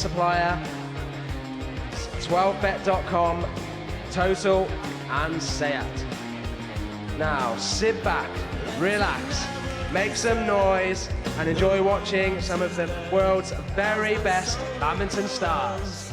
supplier, 12bet.com, Total and Seat. Now sit back, relax, make some noise and enjoy watching some of the world's very best badminton stars.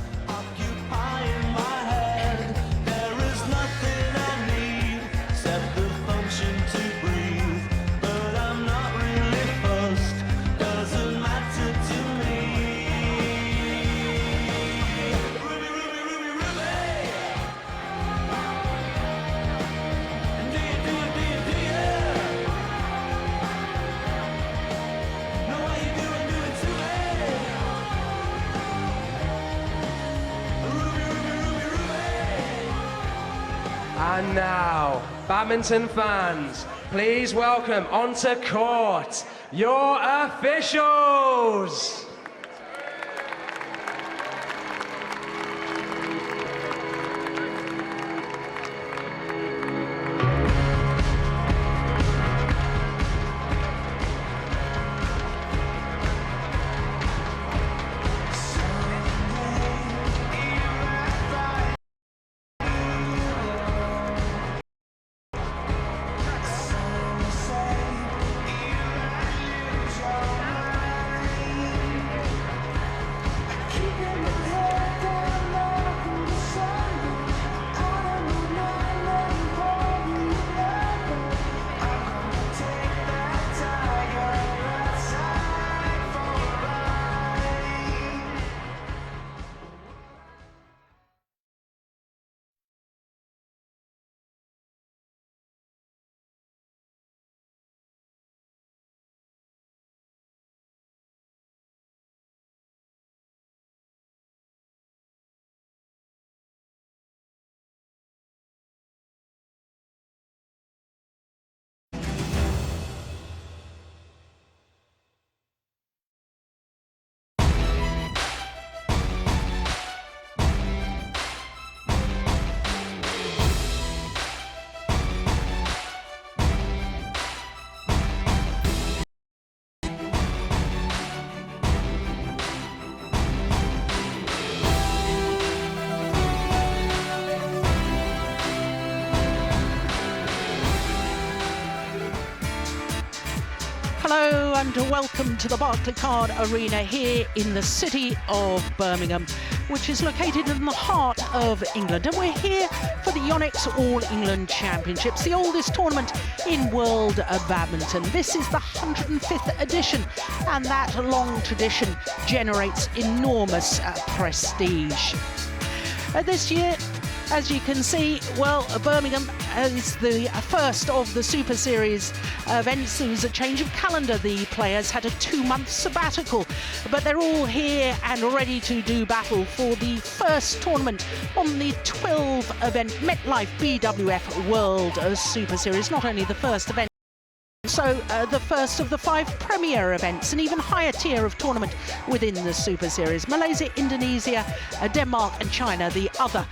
And now, badminton fans, please welcome onto court your officials. Hello and welcome to the Barclaycard Arena here in the city of Birmingham, which is located in the heart of England. And we're here for the Yonex All England Championships, the oldest tournament in world badminton. This is the 105th edition, and that long tradition generates enormous prestige. This year, as you can see, well, Birmingham is the first of the Super Series events. There was a change of calendar. The players had a 2-month sabbatical, but they're all here and ready to do battle for the first tournament on the 12-event MetLife BWF World Super Series. Not only the first event, so the first of the 5 premier events, an even higher tier of tournament within the Super Series. Malaysia, Indonesia, Denmark and China, the other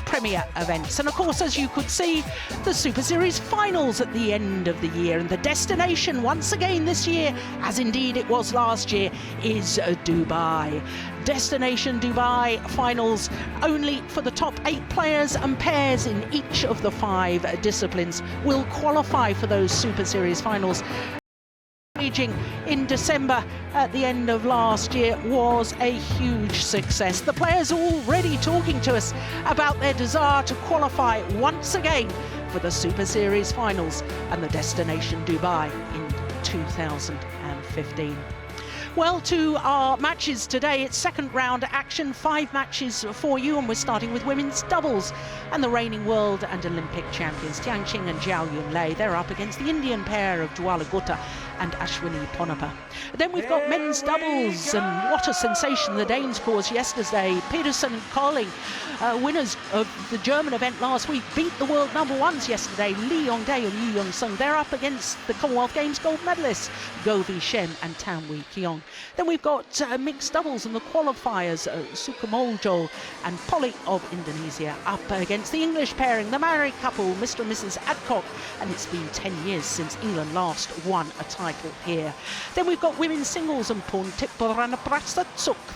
premier events. And of course, as you could see, the Super Series finals at the end of the year, and the destination once again this year, as indeed it was last year, is Dubai. Destination Dubai finals only for the top 8 players and pairs in each of the 5 disciplines will qualify for those Super Series finals. In December at the end of last year was a huge success. The players are already talking to us about their desire to qualify once again for the Super Series finals and the destination Dubai in 2015. Well, to our matches today, it's second round action, 5 matches for you, and we're starting with women's doubles. And the reigning world and Olympic champions Tian-Zhao and Zhao Yunlei, they're up against the Indian pair of Jwala Gutta and Ashwini-Ponnappa. Then we've got men's doubles, and what a sensation the Danes caused yesterday. Peterson and Colding, winners of the German event last week, beat the world #1s yesterday, Lee Yongdae and Yu Young-sung. They're up against the Commonwealth Games gold medalists, Go Vi-shen and Tan Wee Keong. Then we've got mixed doubles in the qualifiers, Sukamuljo-Poly of Indonesia up against the English pairing, the married couple, Mr. and Mrs. Adcock, and it's been 10 years since England last won a title title here. Then we've got women's singles and Ponsana,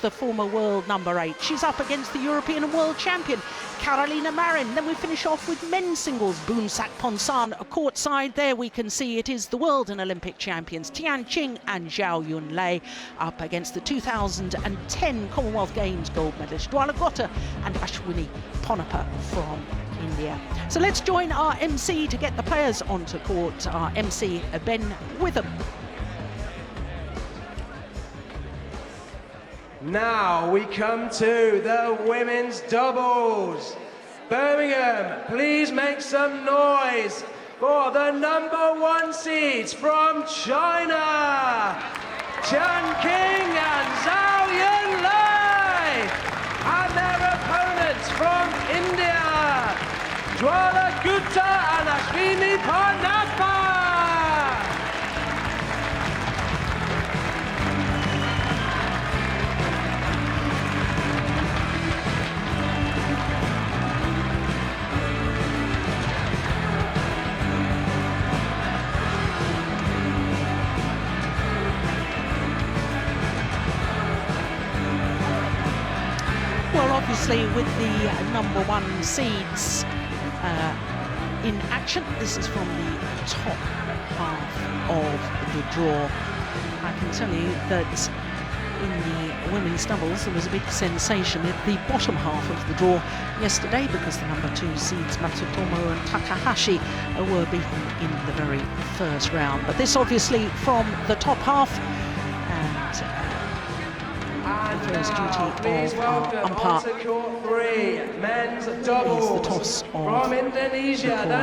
the former world number 8. She's up against the European and world champion, Carolina Marin. Then we finish off with men's singles, Boonsak Ponsana. Courtside there we can see it is the world and Olympic champions, Tian-Zhao and Zhao Yunlei, up against the 2010 Commonwealth Games gold medalist, Gutta-Ponnappa and Ashwini-Ponnappa from India. So let's join our MC to get the players onto court. Our MC, Ben Witham. Now we come to the women's doubles. Birmingham, please make some noise for the #1 seeds from China, Chen Qing and Zhao Yunlei, and their opponents from India, Jwala Gutta and Ashwini-Ponnappa. Well, obviously with the #1 seeds in action, this is from the top half of the draw. I can tell you that in the women's doubles there was a big sensation at the bottom half of the draw yesterday because the #2 seeds Matsutomo and Takahashi were beaten in the very first round. But this obviously from the top half, and the first duty of our umpire men's is doubles the toss from of Indonesia, the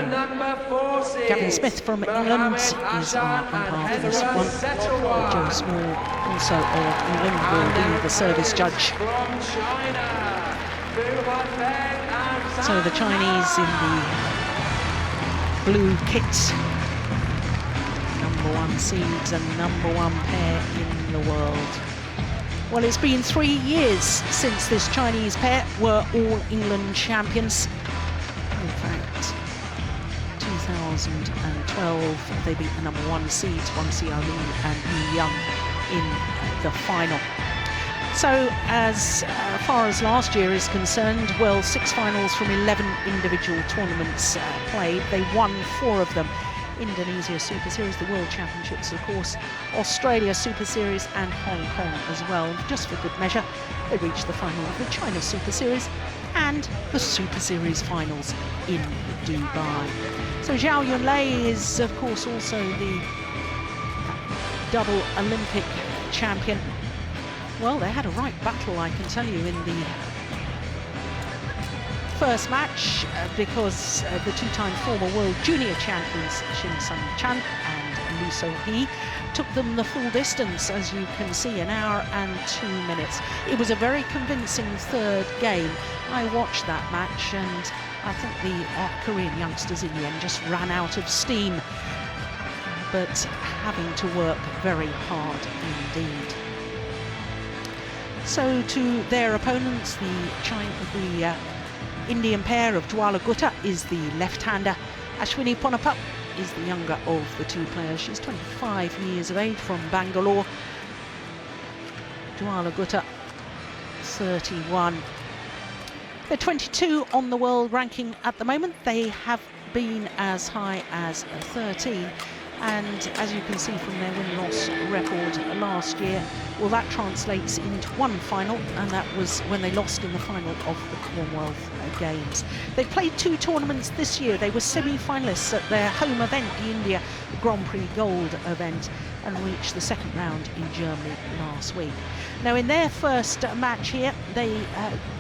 #4 seed. Gavin Smith from England is our umpire for this one. Joe Small, also of England, will be the service judge. So the Chinese in the blue kits, #1 seeds and #1 pair in the world. Well, it's been 3 years since this Chinese pair were all England champions. In fact, 2012, they beat the #1 seeds, Wang Xiaolin and Yu Yang, in the final. So as far as last year is concerned, well, 6 finals from 11 individual tournaments played. They won 4 of them. Indonesia Super Series, the World Championships, of course, Australia Super Series and Hong Kong as well. Just for good measure, they reached the final of the China Super Series and the Super Series finals in Dubai. So Zhao Yunlei is, of course, also the double Olympic champion. Well, they had a right battle, I can tell you, in the first match because the 2-time former world junior champions Shin Sun-chan and Liu So-hee took them the full distance, as you can see, 1 hour and 2 minutes. It was a very convincing third game. I watched that match and I think the Korean youngsters in the end just ran out of steam, but having to work very hard indeed. So to their opponents, the Indian pair of Jwala Gutta is the left-hander. Ashwini-Ponnappa is the younger of the 2 players. She's 25 years of age, from Bangalore. Jwala Gutta, 31. They're 22 on the world ranking at the moment. They have been as high as 13. And as you can see from their win-loss record last year, well, that translates into 1 final, and that was when they lost in the final of the Commonwealth Games. They've played 2 tournaments this year. They were semi-finalists at their home event, the India Grand Prix Gold event, and reached the 2nd round in Germany last week. Now, in their first match here, they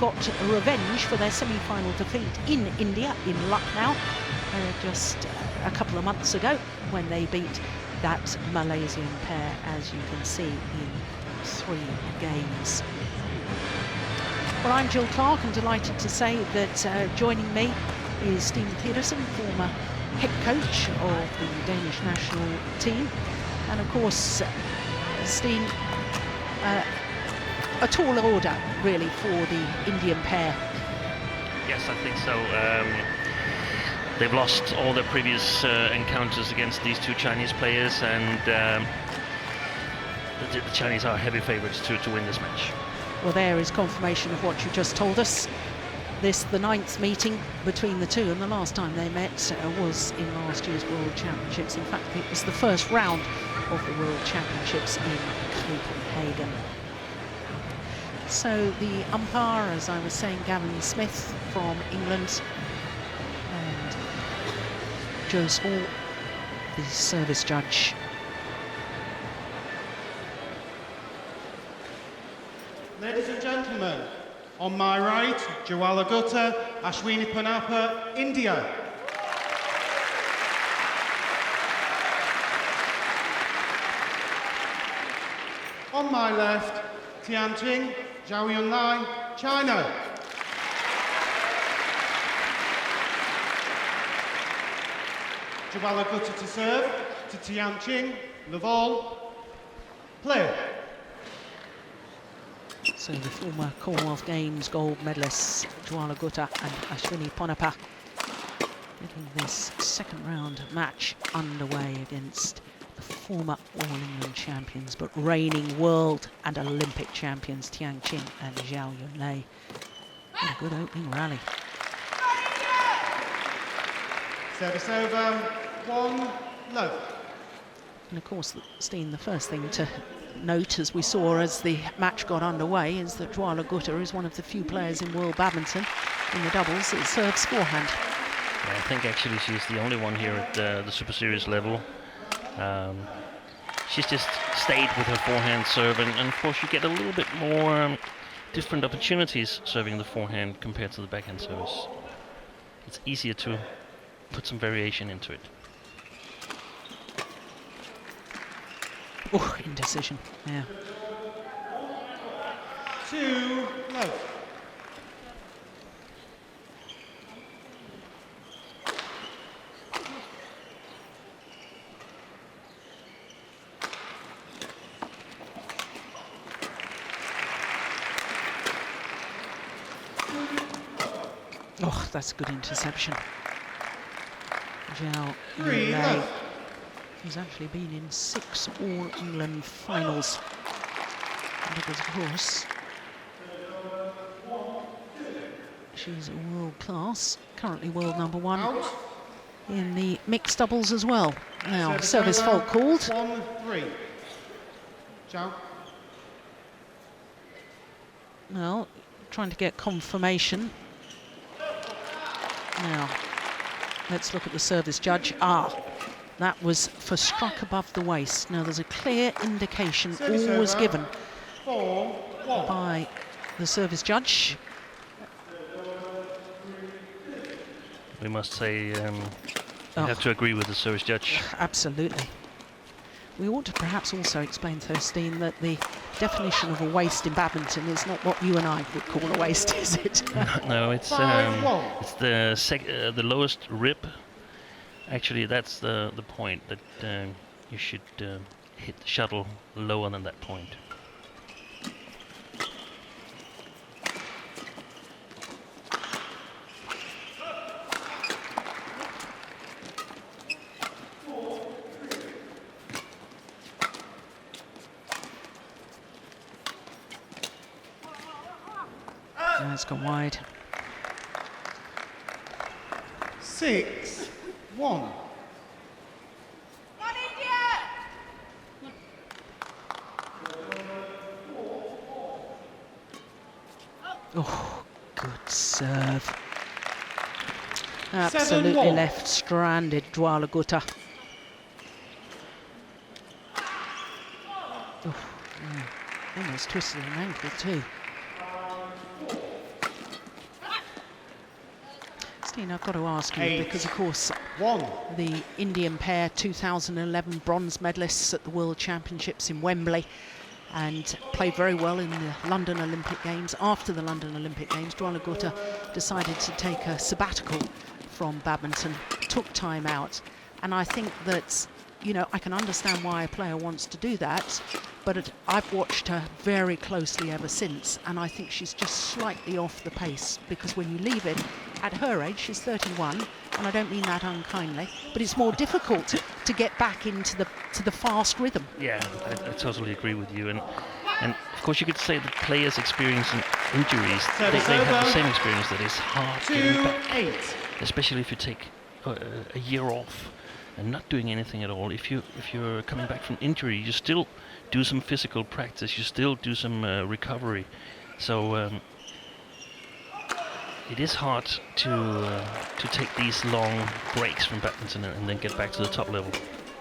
got revenge for their semi-final defeat in India, in Lucknow, just a couple of months ago, when they beat that Malaysian pair, as you can see, in 3 games. Well, I'm Jill Clark, and delighted to say that joining me is Steen Pedersen, former head coach of the Danish national team. And of course, Steen, a tall order, really, for the Indian pair. Yes, I think so. they've lost all their previous encounters against these two Chinese players, and the Chinese are heavy favourites to win this match. Well, there is confirmation of what you just told us. This, the 9th meeting between the two, and the last time they met was in last year's World Championships. In fact, it was the first round of the World Championships in Copenhagen. So the umpire, as I was saying, Gavin Smith from England, and Joe Small, the service judge. Ladies and gentlemen, on my right, Jawala Gutta, Ashwini-Ponnappa, India. On my left, Tian-Zhao, Zhao Yunlai, China. Jawala Gutta to serve, to Tian-Zhao, Nehwal, play. So the former Commonwealth Games gold medalists Jawala Gutta and Ashwini-Ponnappa getting this second round match underway against the former All-England champions but reigning world and Olympic champions Tian-Zhao and Zhao Yunlai. What a good opening rally. Service over, 1 low. And of course, Steen, the first thing to note, as we saw as the match got underway, is that Jawala Gutta is one of the few players in world badminton in the doubles that serves forehand. Yeah, I think actually she's the only one here at the Super Series level. She's just stayed with her forehand serve, and of course you get a little bit more different opportunities serving the forehand compared to the backhand service. It's easier to put some variation into it. Oh, indecision, yeah. 2 low. Oh, that's a good interception. Zhao 3 Yunlai low. has actually been in 6 All-England finals. And because, of course, she's a world class, currently world #1 Out. in the mixed doubles as well. Now, Service service over, fault called. 1-3. Zhao. Well, trying to get confirmation. Now, let's look at the service judge. Ah, that was for struck above the waist. Now, there's a clear indication Service always over. given 4-1. by the service judge. We must say we have to agree with the service judge. Absolutely. We ought to perhaps also explain, Thurstein, that the definition of a waist in badminton is not what you and I would call a waist, is it? No, it's 5-1. the lowest rib. Actually, that's the point that you should hit the shuttle lower than that point. It's gone wide. 6-1. Oh, good serve. Absolutely 7-1. left stranded Jawala Gutta. Oh, yeah. Almost twisted an ankle too. Steen, I've got to ask you, 8-1. because of course the Indian pair 2011 bronze medalists at the World Championships in Wembley and played very well in the London Olympic Games. After the London Olympic Games, Jawala Gutta decided to take a sabbatical from badminton, took time out, and I think that, you know, I can understand why a player wants to do that, but I've watched her very closely ever since, and I think she's just slightly off the pace, because when you leave it, at her age, she's 31, and I don't mean that unkindly, but it's more difficult to get back into the fast rhythm. Yeah, I totally agree with you. And of course, you could say that players experiencing injuries, they have the same experience, that it's hard getting back. Especially if you take a year off and not doing anything at all. If you're coming back from injury, you still do some physical practice, you still do some recovery. So it is hard to take these long breaks from badminton and then get back to the top level.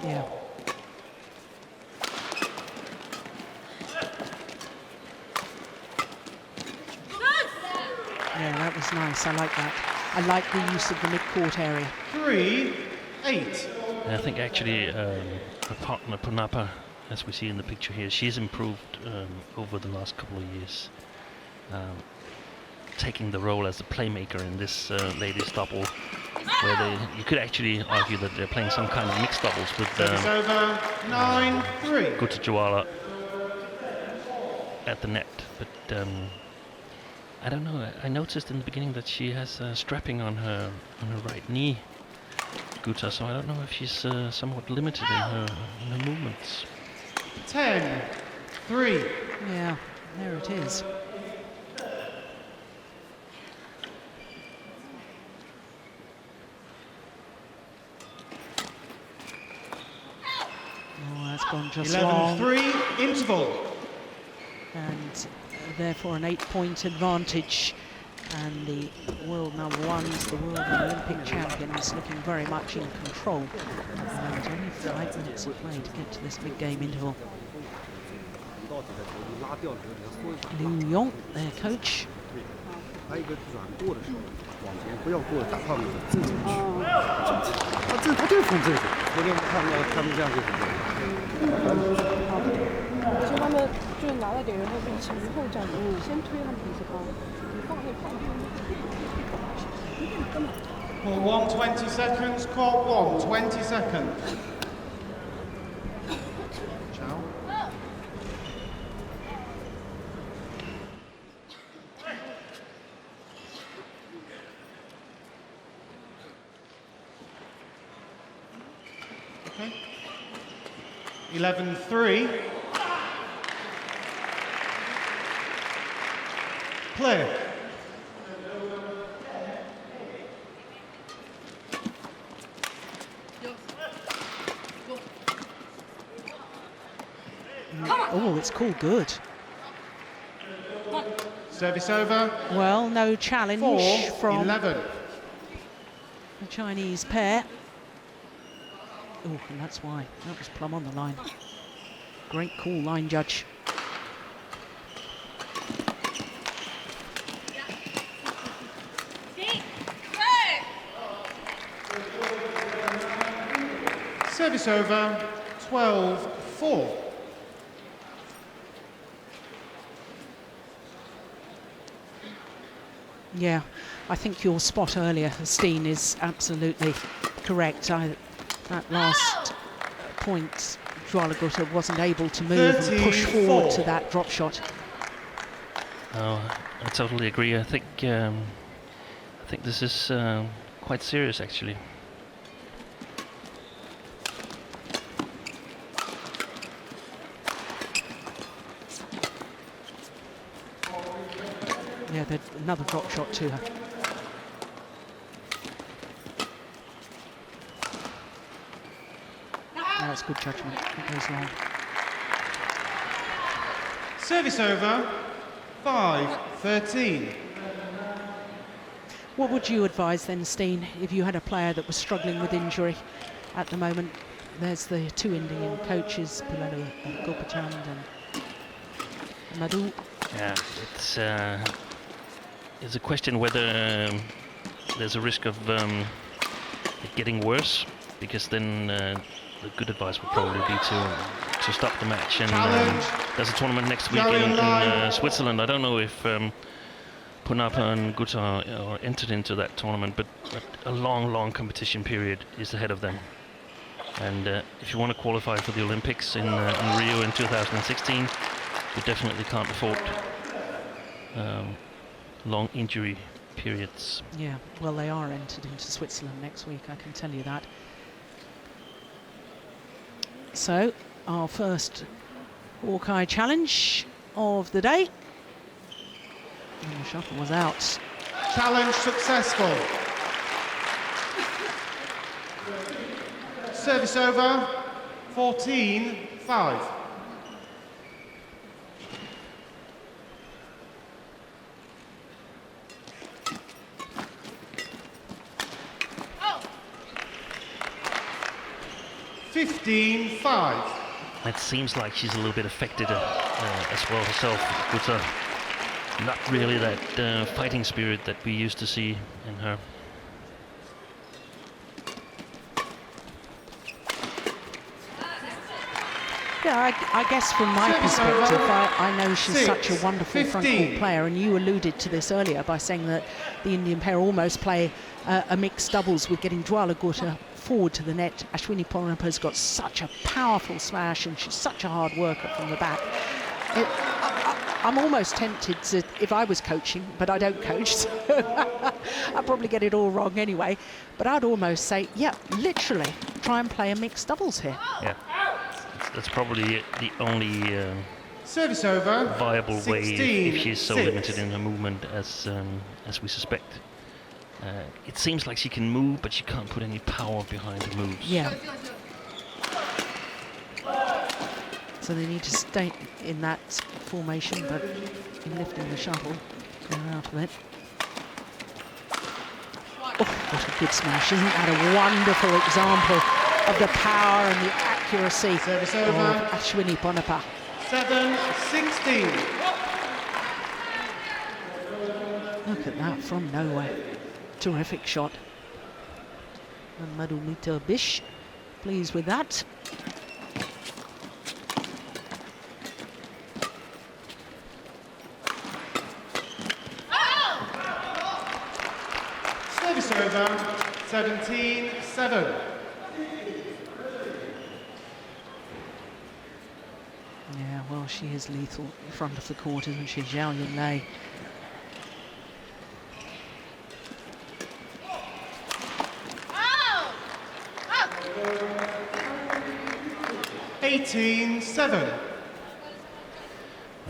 Yeah. Yeah, that was nice. I like that. I like the use of the mid-court area. 3-8. And I think actually her partner Ponnappa, as we see in the picture here, she's improved over the last couple of years, taking the role as the playmaker in this ladies double, where you could actually argue that they're playing some kind of mixed doubles with over 9-3. Gutta-Ponnappa at the net, but I don't know. I noticed in the beginning that she has strapping on her right knee, Gutta. So I don't know if she's somewhat limited in her movements. 10-3. Yeah, there it is. Oh, that's gone just long. 11-3 interval. And therefore an 8-point advantage, and the world number ones, the world Olympic champions, looking very much in control. There's only 5 minutes of play to get to this big game interval. Liu Yong, their coach. For 120 seconds, court 1, 20 seconds. Zhao. Okay. 11-3. Play. Oh, it's called good. Service over. Well, no challenge 4-11. from the Chinese pair. Oh, and that's why. That was plumb on the line. Great call, line judge. Service over. 12-4. Yeah, I think your spot earlier, Steen, is absolutely correct. That last point, Gutta wasn't able to move and push forward to that drop shot. Oh, I totally agree. I think this is quite serious, actually. Yeah, another drop shot to her. That's good judgment. It goes long. Service over. 5-13. What would you advise then, Steen, if you had a player that was struggling with injury at the moment? There's the 2 Indian coaches, Goh-Tan and Madhu. Yeah, it's a question whether there's a risk of it getting worse, because then the good advice would probably be to stop the match. And there's a tournament next week in Switzerland. I don't know if Ponnappa and Gutta are entered into that tournament, but a long competition period is ahead of them. And if you want to qualify for the Olympics in Rio in 2016, you definitely can't afford long injury periods. Yeah, well, they are entered into Switzerland next week, I can tell you that. So, our first Hawkeye challenge of the day. And the shuttle was out. Challenge successful. Service over, 14-5. Oh. 15-5. It seems like she's a little bit affected as well herself. Gutta, not really that fighting spirit that we used to see in her. Yeah, I guess from my perspective, I know she's such a wonderful front court player, and you alluded to this earlier by saying that the Indian pair almost play a mixed doubles with getting Jwala Gutta forward to the net. Ashwini-Ponnappa's got such a powerful smash, and she's such a hard worker from the back. I'm almost tempted to, if I was coaching, but I don't coach, so I'd probably get it all wrong anyway, but I'd almost say, yeah, literally, try and play a mixed doubles here. Yeah. That's probably the only service over, viable way if she's so 16-6. limited in her movement as we suspect. It seems like she can move, but she can't put any power behind her moves. Yeah. So they need to stay in that formation, but in lifting the shuttle, they're out of it. Oh, what a good smash. Isn't that a wonderful example of the power and the accuracy of Ashwini-Ponnappa? 7-16. Look at that from nowhere. Terrific shot. And Madhumita Bish, pleased with that. Service over, 17-7. Yeah, well, she is lethal in front of the court, isn't she, Zhao Yunlei? Oh! 18-7.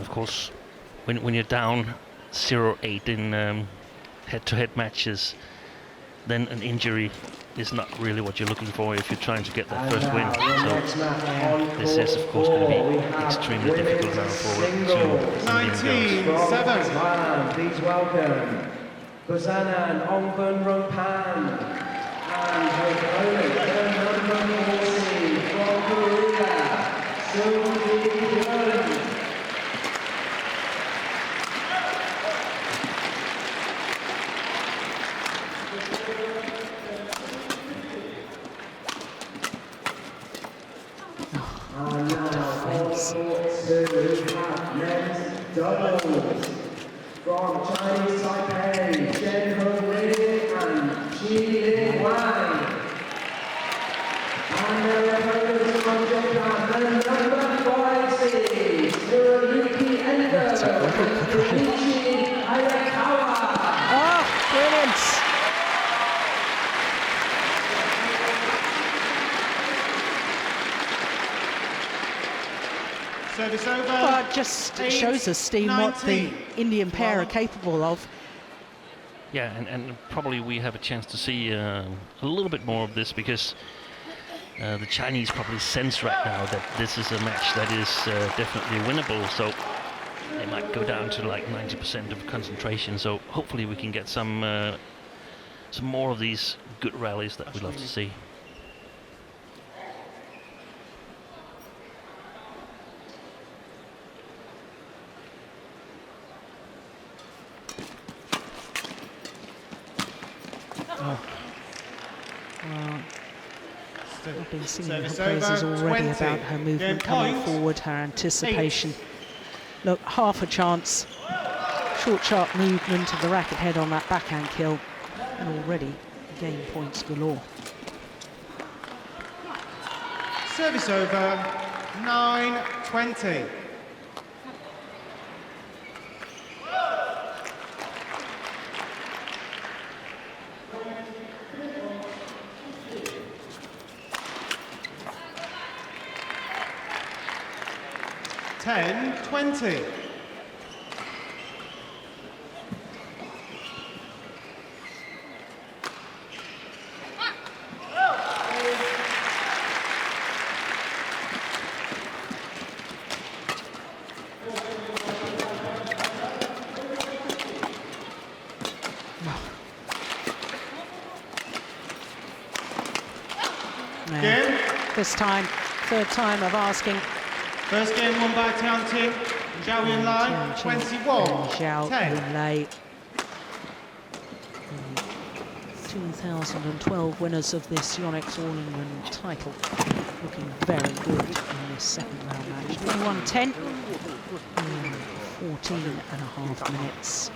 Of course, when you're down 0-8 in head-to-head matches, then an injury is not really what you're looking for if you're trying to get that first win. So this is, of course, going to be extremely difficult now for two Indian girls. 19-7. Please welcome Ponsana and Ongben Rungpan and her opponent, the number 40 from Korea, Sukamuljo-Poly. Doubles from Chinese Taipei, Chen Heng and Qi Wang. And their opponents from Japan, the number 5 seed, Hiroyuki Endo, Kenichi Hayakawa. Oh, brilliant! Service over. Well, it just shows us, Steve, what the Indian pair are capable of. Yeah, and probably we have a chance to see a little bit more of this, because the Chinese probably sense right now that this is a match that is definitely winnable, so they might go down to like 90% of concentration. So hopefully we can get some more of these good rallies that we'd love to see. Well, I've been singing her praises already about her movement coming forward, her anticipation. Look, half a chance. Short, sharp movement of the racket head on that backhand kill, and already game points galore. Service over, 9-20. 10-20. Game. This time, third time of asking. First game won by Tian-Zhao, Zhao Yunlai, 21. Zhao 10. Yunlai. 2012 winners of this Yonex All England title. Looking very good in this second round match. 21-10. 14 and a half minutes.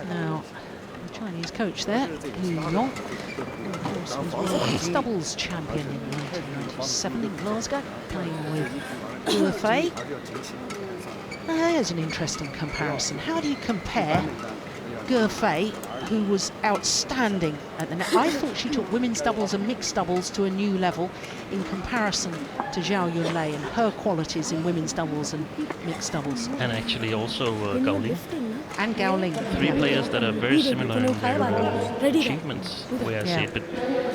Now, the Chinese coach there, Liu Yong, who of course was world doubles champion in 1997 in Glasgow, playing with Gutta-Ponnappa. There's an interesting comparison. How do you compare Gutta-Ponnappa, who was outstanding at the net? I thought she took women's doubles and mixed doubles to a new level in comparison to Zhao Yunlai and her qualities in women's doubles and mixed doubles. And actually also Gao Ling. And Gao Ling. Three players that are very similar in their achievements, the way I see it. But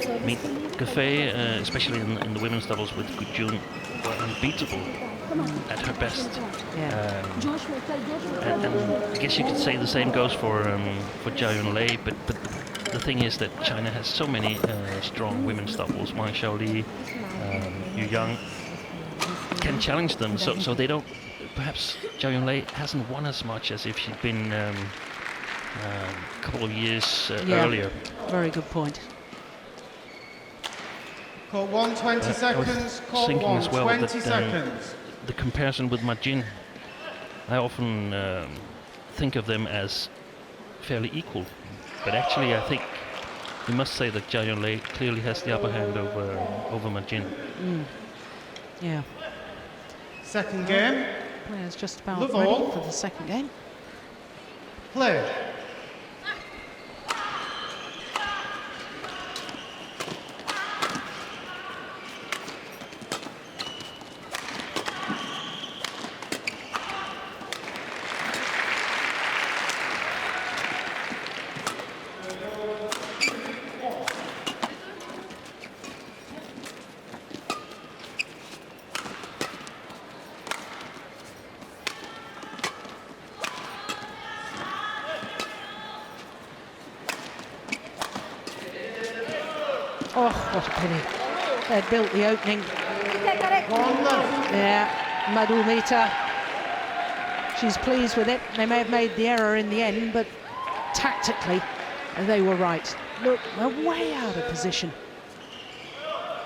I mean, Gutta-Ponnappa, especially in the women's doubles with Gujun, were unbeatable at her best. And I guess you could say the same goes for Zhao Yunlai, but the thing is that China has so many strong women's doubles. Wang Xiaoli, Yu Yang can challenge them, so they don't. Perhaps Zhao Yunlai hasn't won as much as if she'd been a couple of years earlier. Very good point. Court 1, 20 seconds. Court 1, 20 seconds. The comparison with Marin, I often think of them as fairly equal, but actually I think we must say that Zhao Yunlai clearly has the upper hand over Marin. Yeah. Second game. Players just about ready for the second game. Play. Oh, what a pity. They'd built the opening. Yeah, Madhumita. She's pleased with it. They may have made the error in the end, but tactically, they were right. Look, they're way out of position.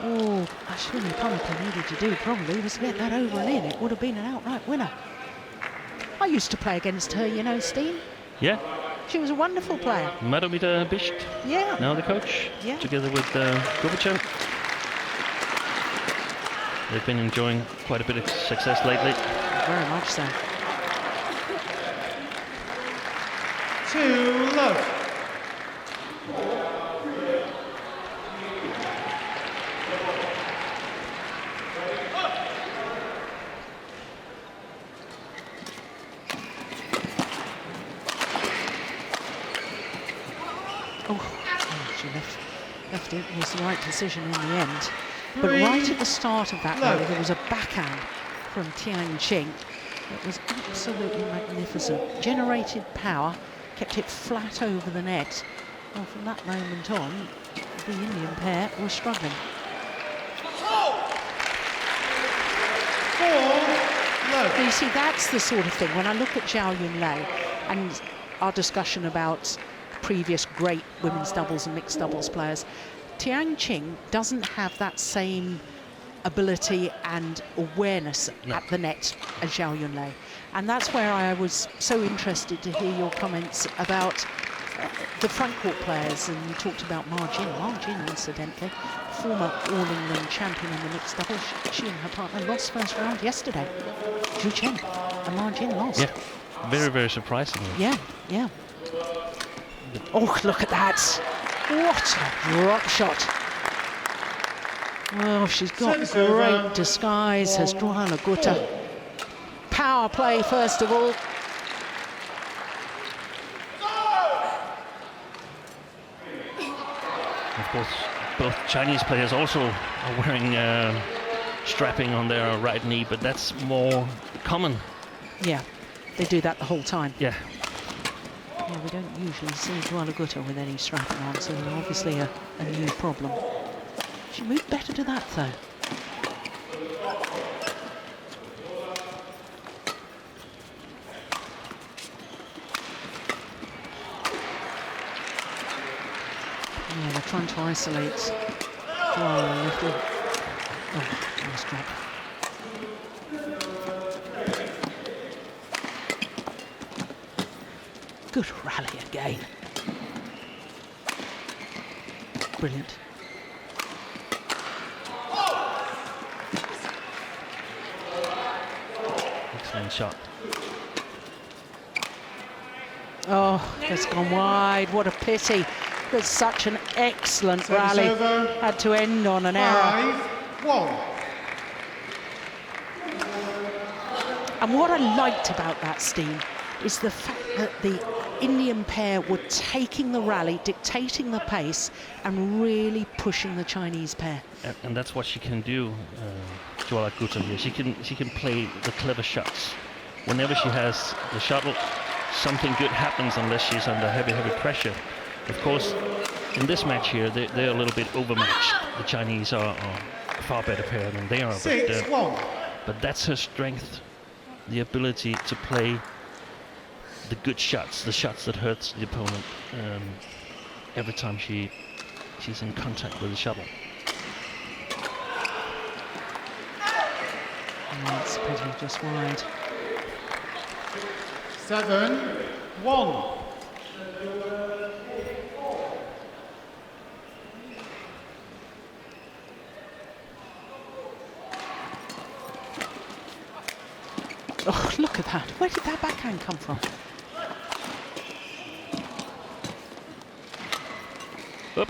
Oh, Sukamuljo-Poly needed to do probably was to get that over and in. It would have been an outright winner. I used to play against her, you know, Steen. Yeah. She was a wonderful player. Madhumita Bisht, yeah. Now the coach, together with Goh-Tan. They've been enjoying quite a bit of success lately. Very much so. 2-love. She left it. Was the right decision in the end. But right at the start of that rally, there was a backhand from Tian-Zhao that was absolutely magnificent. Generated power, kept it flat over the net. Well, from that moment on, the Indian pair were struggling. 4-love. You see, that's the sort of thing. When I look at Zhao Yunlai and our discussion about previous great women's doubles and mixed doubles players, Tian-Zhao doesn't have that same ability and awareness at the net as Zhao Yunlai. And that's where I was so interested to hear your comments about the front court players, and you talked about Marin. Marin, incidentally, former All-England champion in the mixed doubles. She and her partner lost first round yesterday. Zhu Chen and Marin lost. Yeah, very, very surprising. Yeah. Oh, look at that. What a drop shot. Well, she's got great disguise, has Joanna Gutta. Power play, first of all. Of course, both Chinese players also are wearing strapping on their right knee, but that's more common. Yeah, they do that the whole time. Yeah. Yeah, we don't usually see Joanna Gutta with any strapping on, so obviously a new problem. She moved better to that, though. Yeah, they're trying to isolate Joanna a little. Oh, nice drop. Good rally again. Brilliant. Excellent shot. Oh, that's gone wide. What a pity. That's such an excellent rally. Had to end on an error. 5-1. And what I liked about that, Steen, is the fact that the Indian pair were taking the rally, dictating the pace, and really pushing the Chinese pair. And that's what she can do, Joanna Gutta here. She can play the clever shots. Whenever she has the shuttle, something good happens unless she's under heavy pressure. Of course, in this match here, they're a little bit overmatched. The Chinese are a far better pair than they are. 6-1. But that's her strength, the ability to play the good shots, the shots that hurts the opponent every time she's in contact with the shuttle. That's pretty just wide. 7-1. Oh, look at that. Where did that backhand come from? Oop.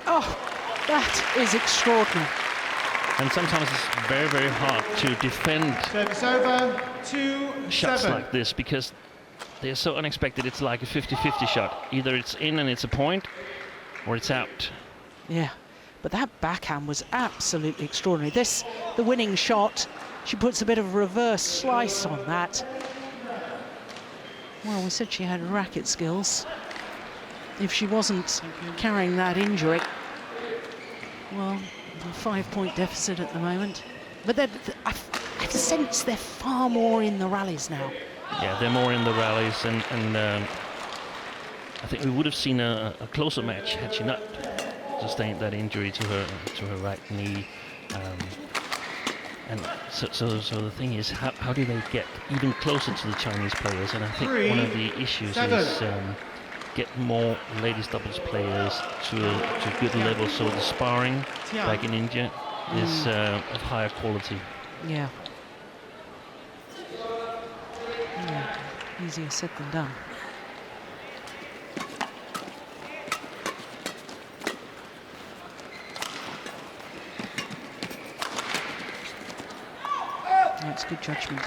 Oh, that is extraordinary. And sometimes it's very hard to defend Service over. 2-7. shots like this because they're so unexpected. It's like a 50-50 shot. Either it's in and it's a point, or it's out. Yeah, but that backhand was absolutely extraordinary. This, the winning shot, she puts a bit of reverse slice on that. Well, we said she had racket skills. If she wasn't carrying that injury, well, a 5-point deficit at the moment. But I sense they're far more in the rallies now. Yeah, they're more in the rallies, and I think we would have seen a closer match had she not sustained that injury to her right knee. And so the thing is, how do they get even closer to the Chinese players? And I think one of the issues is get more ladies doubles players to a good level, so the sparring back in India is of higher quality. Yeah. Yeah, easier said than done. That's good judgment.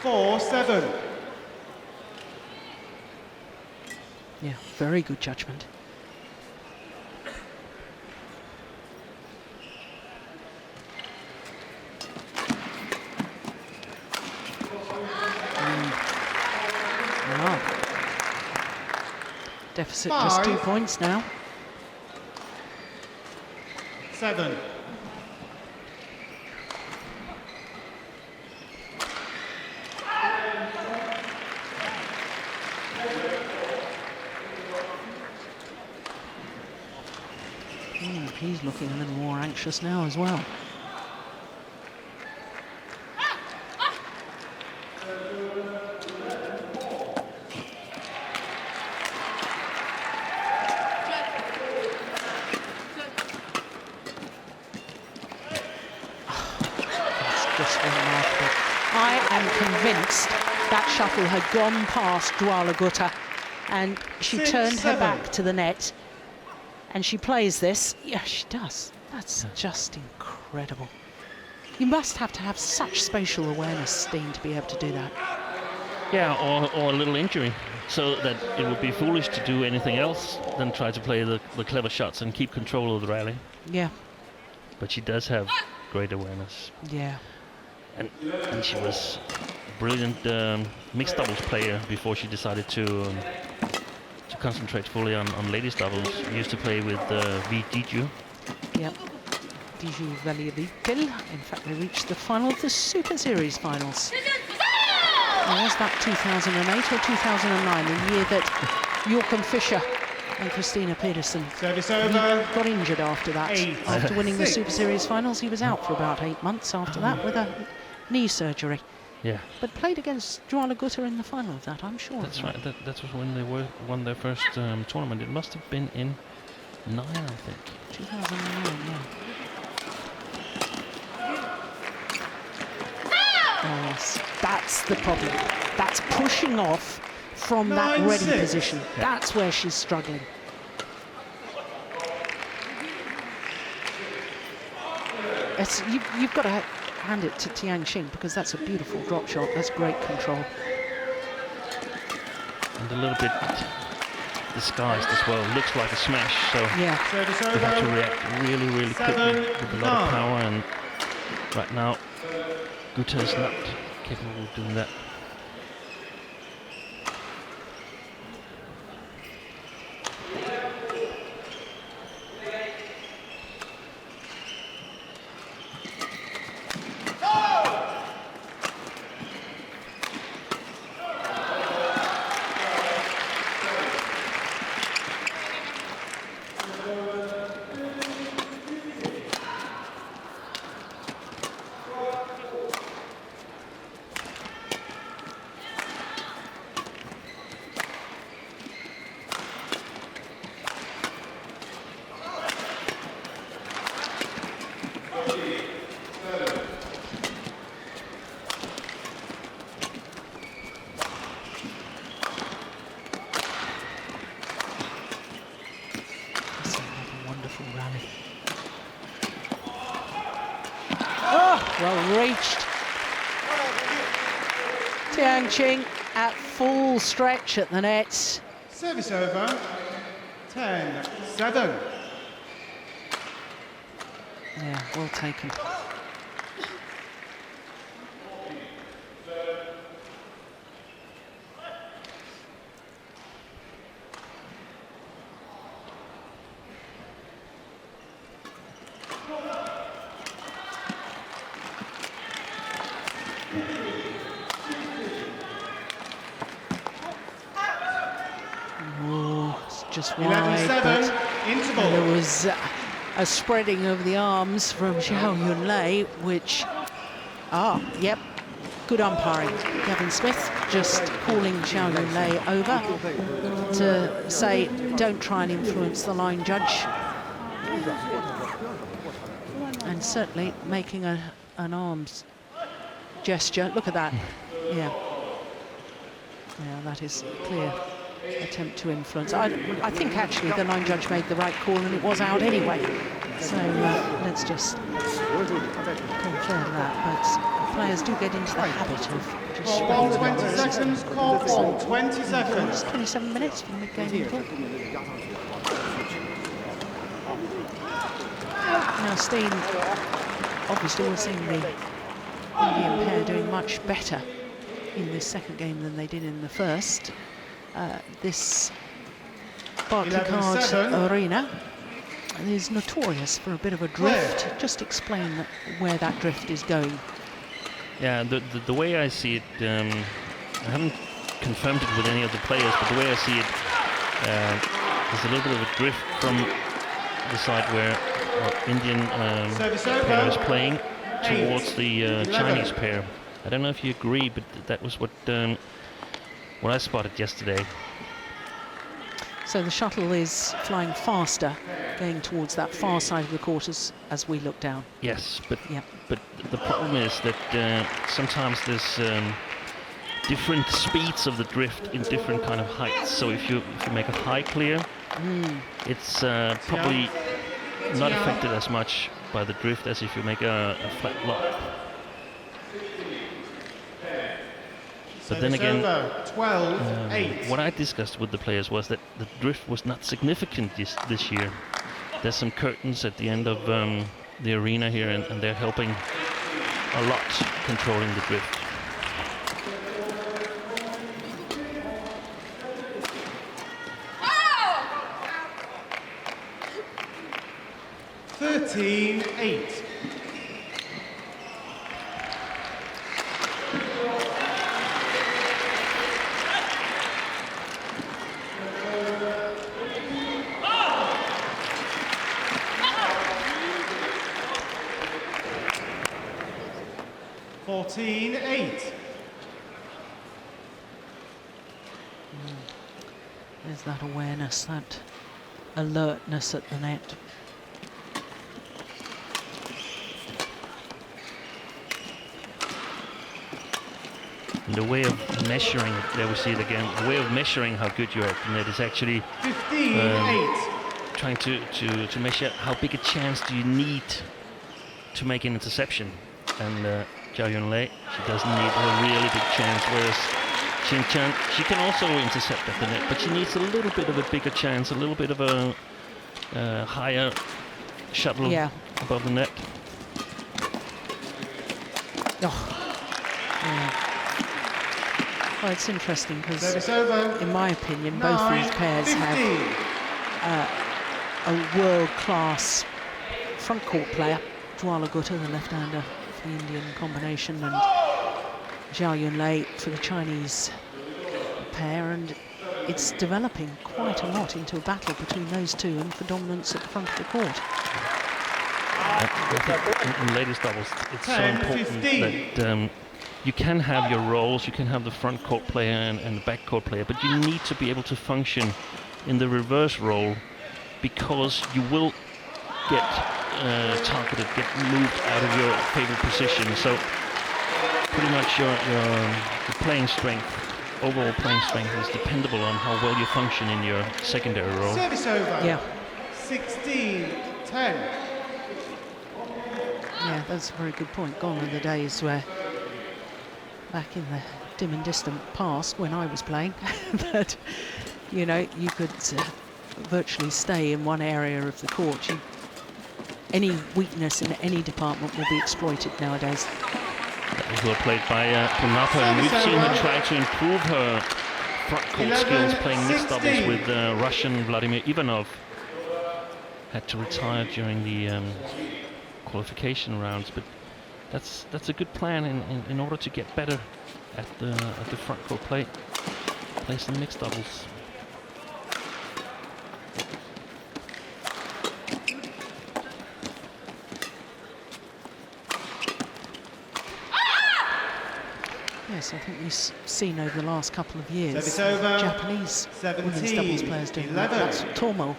4-7. Yeah, very good judgment. Wow. Deficit just 2 points now. 7. He's looking a little more anxious now as well. just remarkable. I am convinced that shuttle had gone past Dwala Gutta, and she 6-7. turned her back to the net, and she plays this. Yeah, she does. That's just incredible. You must have to have such spatial awareness, Steen, to be able to do that. Yeah, or a little injury, so that it would be foolish to do anything else than try to play the clever shots and keep control of the rally. Yeah, But she does have great awareness. yeah. And she was a brilliant mixed doubles player before she decided to concentrate fully on ladies doubles. She used to play with V. Diju. Yep. Diju Valiavikel. In fact, they reached the final of the Super Series finals. Now, was that 2008 or 2009, the year that Joachim Fischer and Christina Pedersen Service over. got injured after that? 8. After winning the 6. Super Series finals, he was out for about 8 months after that with a knee surgery. Yeah, But played against Dwala Gutta in the final of that, I'm sure. that's right. That was when they won their first tournament. It must have been in 9, I think. 2009, yeah. Oh, yes, that's the problem. That's pushing off from that ready 9-6. position. That's where she's struggling. You've got to hand it to Tian-Zhao, because that's a beautiful drop shot. That's great control. And a little bit disguised as well. Looks like a smash, so Yeah, Service you have to over. react really, really quickly with a lot of power. And right now, Gutta is not capable of doing that. that's another wonderful rally. Oh, well reached. Tian-Zhao at full stretch at the net. Service over. 10-7. Yeah, well taken. Oh, it's just wide, 11-7. but Interval. there was a spreading of the arms from Zhao Yunlei, which, yep, good umpiring. Gavin Smith just calling Zhao Yunlei over to say, don't try and influence the line judge. And certainly making an arms gesture. Look at that. Yeah. Yeah, that is clear attempt to influence. I think actually the line judge made the right call and it was out anyway. So let's just confirm that. But players do get into the habit of just Ball spreading 20 the arms. seconds. Call ball 20 seconds. 27 minutes for the mid-game interval. Now Steen, obviously we're seeing the Indian pair doing much better in this second game than they did in the first. This Barclaycard 11-7. arena is notorious for a bit of a drift. Just explain where that drift is going. Yeah, the way I see it, I haven't confirmed it with any of the players, but the way I see it, there's a little bit of a drift from the side where Indian pair is playing towards the Chinese pair. I don't know if you agree, but that was what I spotted yesterday. So the shuttle is flying faster going towards that far side of the court as we look down. Yes, but Yeah. but the problem is that sometimes there's different speeds of the drift in different kind of heights. So if you make a high clear, it's probably not affected as much by the drift as if you make a flat lob. But then again, 12-8. what I discussed with the players was that the drift was not significant this year. There's some curtains at the end of the arena here, and they're helping a lot controlling the drift. Thirteen, 8. There's that awareness, that alertness at the net. And the way of measuring, there we see it again, the way of measuring how good you are at the net is actually 15-8. trying to measure how big a chance do you need to make an interception. And Zhao Yunlei, she doesn't need a really big chance, whereas Tian-Zhao, she can also intercept at the net, but she needs a little bit of a bigger chance, a little bit of a higher shuttle above the net. Oh. Yeah. Well, it's interesting because, in my opinion, 9, both these pairs 15. have a world-class front court player, Jwala Gutta, the left-hander for the Indian combination, and Zhao Yunlei for the Chinese pair, and it's developing quite a lot into a battle between those two and for dominance at the front of the court. In ladies doubles, it's so important that you can have your roles, you can have the front court player and the back court player, but you need to be able to function in the reverse role, because you will get targeted, get moved out of your favorite position. So pretty much your playing strength, overall playing strength, is dependable on how well you function in your secondary role. Service over. Yeah. 16-10. Yeah, that's a very good point. Gone are the days where, back in the dim and distant past when I was playing, that, you know, you could virtually stay in one area of the court. Any weakness in any department will be exploited nowadays. That was well played by Gonappa, and we've seen her try to improve her front court skills playing mixed doubles with Russian Vladimir Ivanov. Had to retire during the qualification rounds, but that's a good plan in order to get better at the front court play, place in mixed doubles. Yes, I think we've seen over the last couple of years over. Japanese women's doubles players doing that. That's Tomo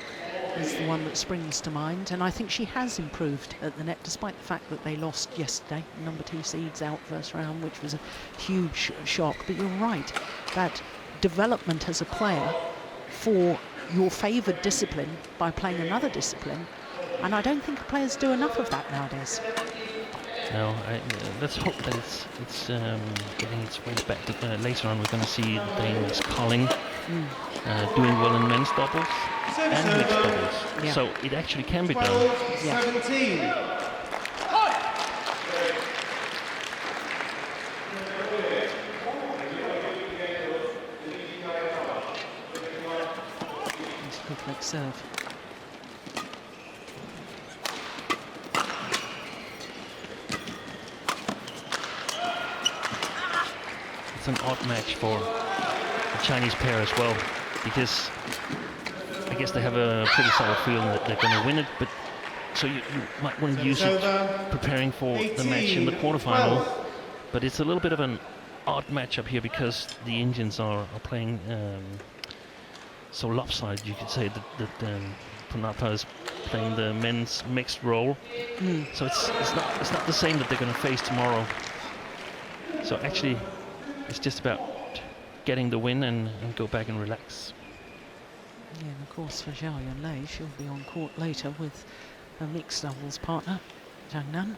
is the one that springs to mind, and I think she has improved at the net, despite the fact that they lost yesterday. Number 2 seeds out first round, which was a huge shock. But you're right, that development as a player for your favoured discipline by playing another discipline, and I don't think players do enough of that nowadays. No, let's hope that it's getting its way back. Later on, we're going to see the Danes Colling doing well in men's doubles and mixed doubles. Yeah. So it actually can be done. 12-17. It's a good flick serve. It's an odd match for the Chinese pair as well, because I guess they have a pretty solid feeling that they're going to win it, but so you might want to use it preparing for the match in the quarterfinal. But it's a little bit of an odd matchup here because the Indians are playing so lopsided, you could say, that Onnappa is playing the men's mixed role. So it's not the same that they're going to face tomorrow. So actually, it's just about getting the win and go back and relax. Yeah, and of course for Zhao Yunlei, she'll be on court later with her mixed doubles partner, Zhang Nan.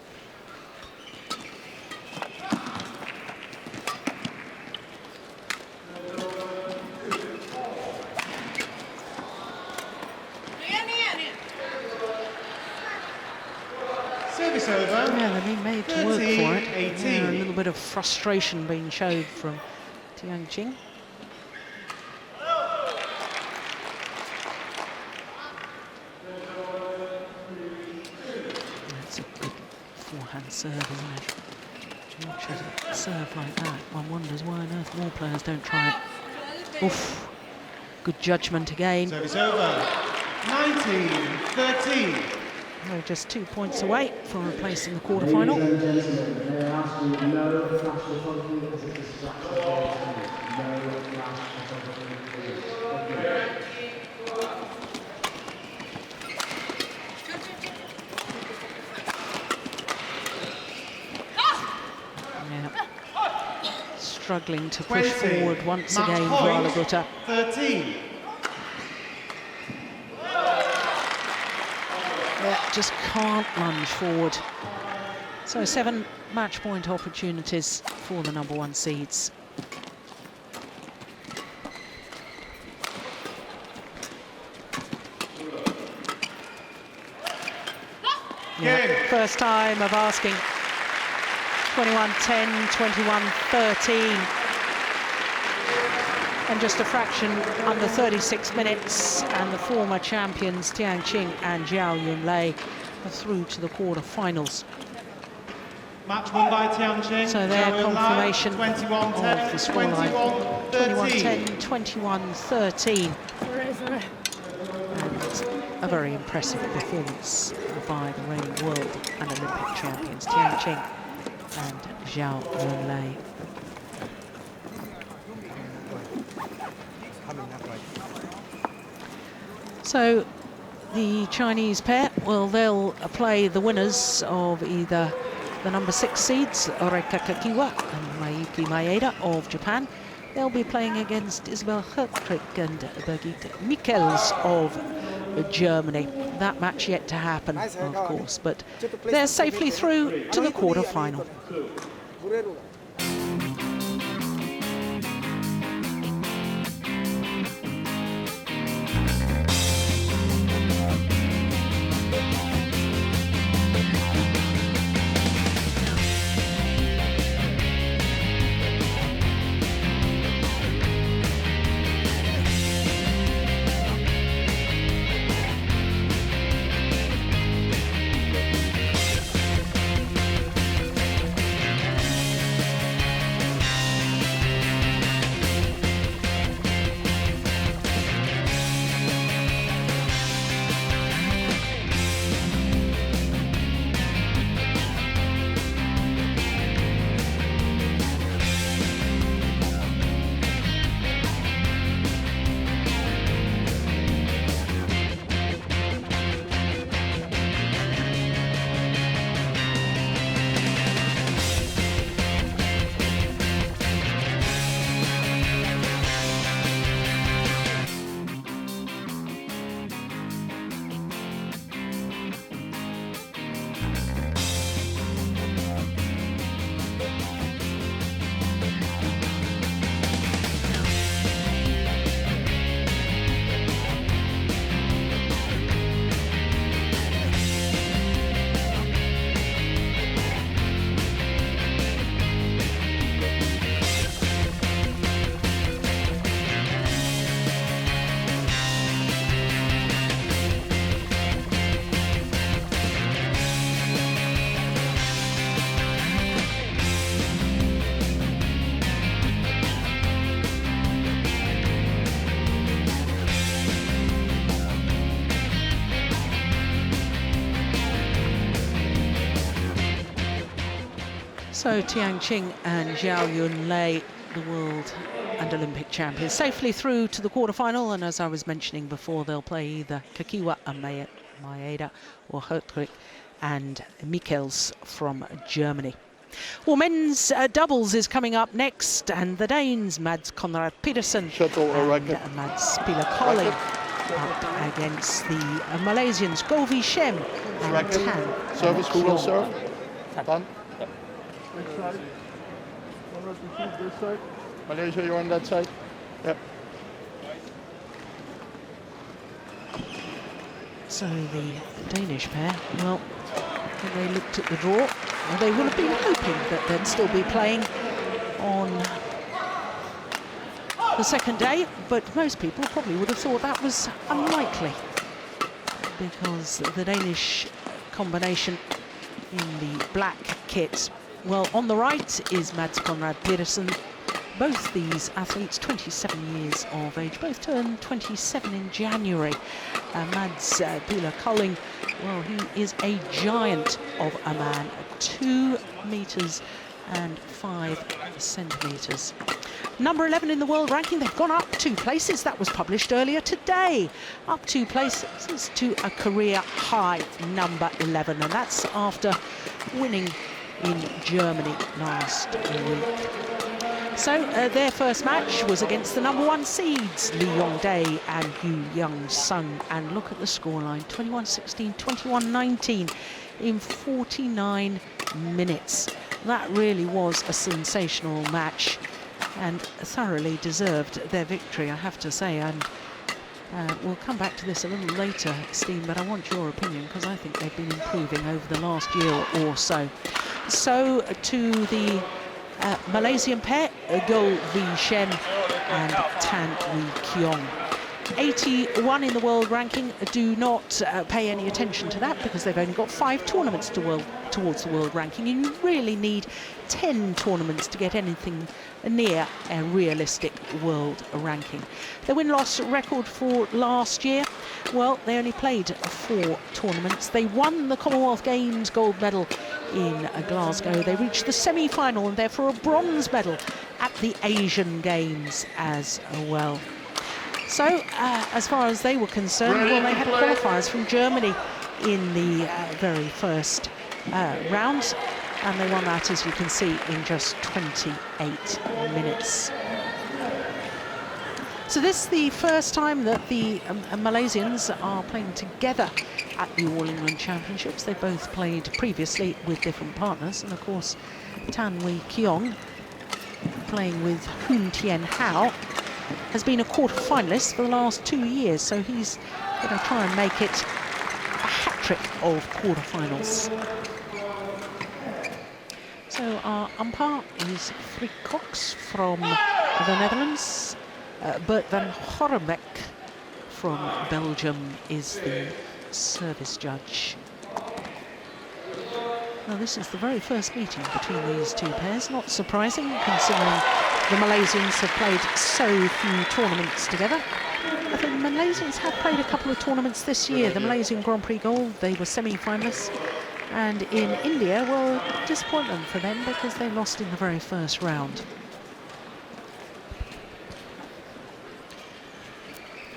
Service over. Yeah, they've been made to work for it. 13-18. Yeah, a little bit of frustration being showed from Tian Qing. That's a good forehand serve, isn't it? George has a serve like that. One wonders why on earth more players don't try it. Oof. Good judgment again. Service over. 19-13. We're just 2 points away from replacing the quarterfinal. Struggling to push 20. forward once Match again, point, Gutta. 13. Yeah, just can't lunge forward. So 7 match point opportunities for the #1 seeds. Yeah, first time of asking. 21-10, 21-13. And just a fraction under 36 minutes, and the former champions Tian Qing and Zhao Yunlei are through to the quarterfinals. Match won by Tian-Zhao. So their confirmation 21-10, of the scoreline. 21-13. 21-10, 21-13. And a very impressive performance by the reigning world and Olympic champions Tian Qing and Zhao Yunlei. So the Chinese pair, well, they'll play the winners of either the #6 seeds, Oreka Kakiwa and Mayuki Maeda of Japan. They'll be playing against Isabel Hertrick and Birgit Michels of Germany. That match yet to happen, of course, but they're safely through to the quarterfinal. So Tian Qing and Zhao Yunlei, the world and Olympic champions, safely through to the quarterfinal. And as I was mentioning before, they'll play either Kakiwa and Maeda or Hertwig and Michels from Germany. Well, men's doubles is coming up next, and the Danes, Mads Conrad Pedersen and Mads Pila-Colling up against the Malaysians, Goh Shem and Tan. Service, who will serve? Tan. This side. Malaysia, you're on that side. Yep. So the Danish pair, well, when they looked at the draw, well, they would have been hoping that they'd still be playing on the second day, but most people probably would have thought that was unlikely, because the Danish combination in the black kits, well, on the right is Mads Conrad Pedersen. Both these athletes, 27 years of age, both turned 27 in January. Mads Pila-Colling, well, he is a giant of a man, 2 meters and 5 centimeters. Number 11 in the world ranking, they've gone up 2 places. That was published earlier today. Up 2 places to a career high number 11, and that's after winning in Germany last week. So their first match was against the number 1 seeds, Lee Yong-dae and Yu Young-sung. And look at the scoreline, 21-16, 21-19 in 49 minutes. That really was a sensational match and thoroughly deserved their victory, I have to say. And we'll come back to this a little later, Steen, but I want your opinion, because I think they've been improving over the last year or so. So to the Malaysian pair, Goh Shem and Tan Wee Kiong. 81 in the world ranking. Do not pay any attention to that, because they've only got 5 tournaments towards the world ranking. You really need 10 tournaments to get anything near a realistic world ranking. The win-loss record for last year, well, they only played 4 tournaments. They won the Commonwealth Games gold medal in Glasgow. They reached the semi-final and therefore a bronze medal at the Asian Games as well. So, as far as they were concerned, well, they had qualifiers from Germany in the very first round, and they won that, as you can see, in just 28 minutes. So this is the first time that the Malaysians are playing together at the All England Championships. They both played previously with different partners, and of course Tan Wee Kiong, playing with Tian-Zhao, has been a quarter-finalist for the last 2 years, so he's going to try and make it a hat-trick of quarter-finals. So our umpire is Frick Cox from the Netherlands. Bert van Horrenbeck from Belgium is the service judge. Now, this is the very first meeting between these 2 pairs. Not surprising, considering the Malaysians have played so few tournaments together. But the Malaysians have played a couple of tournaments this year. The Malaysian Grand Prix Gold, they were semi-finalists. And in India, well, disappointment for them, because they lost in the very first round.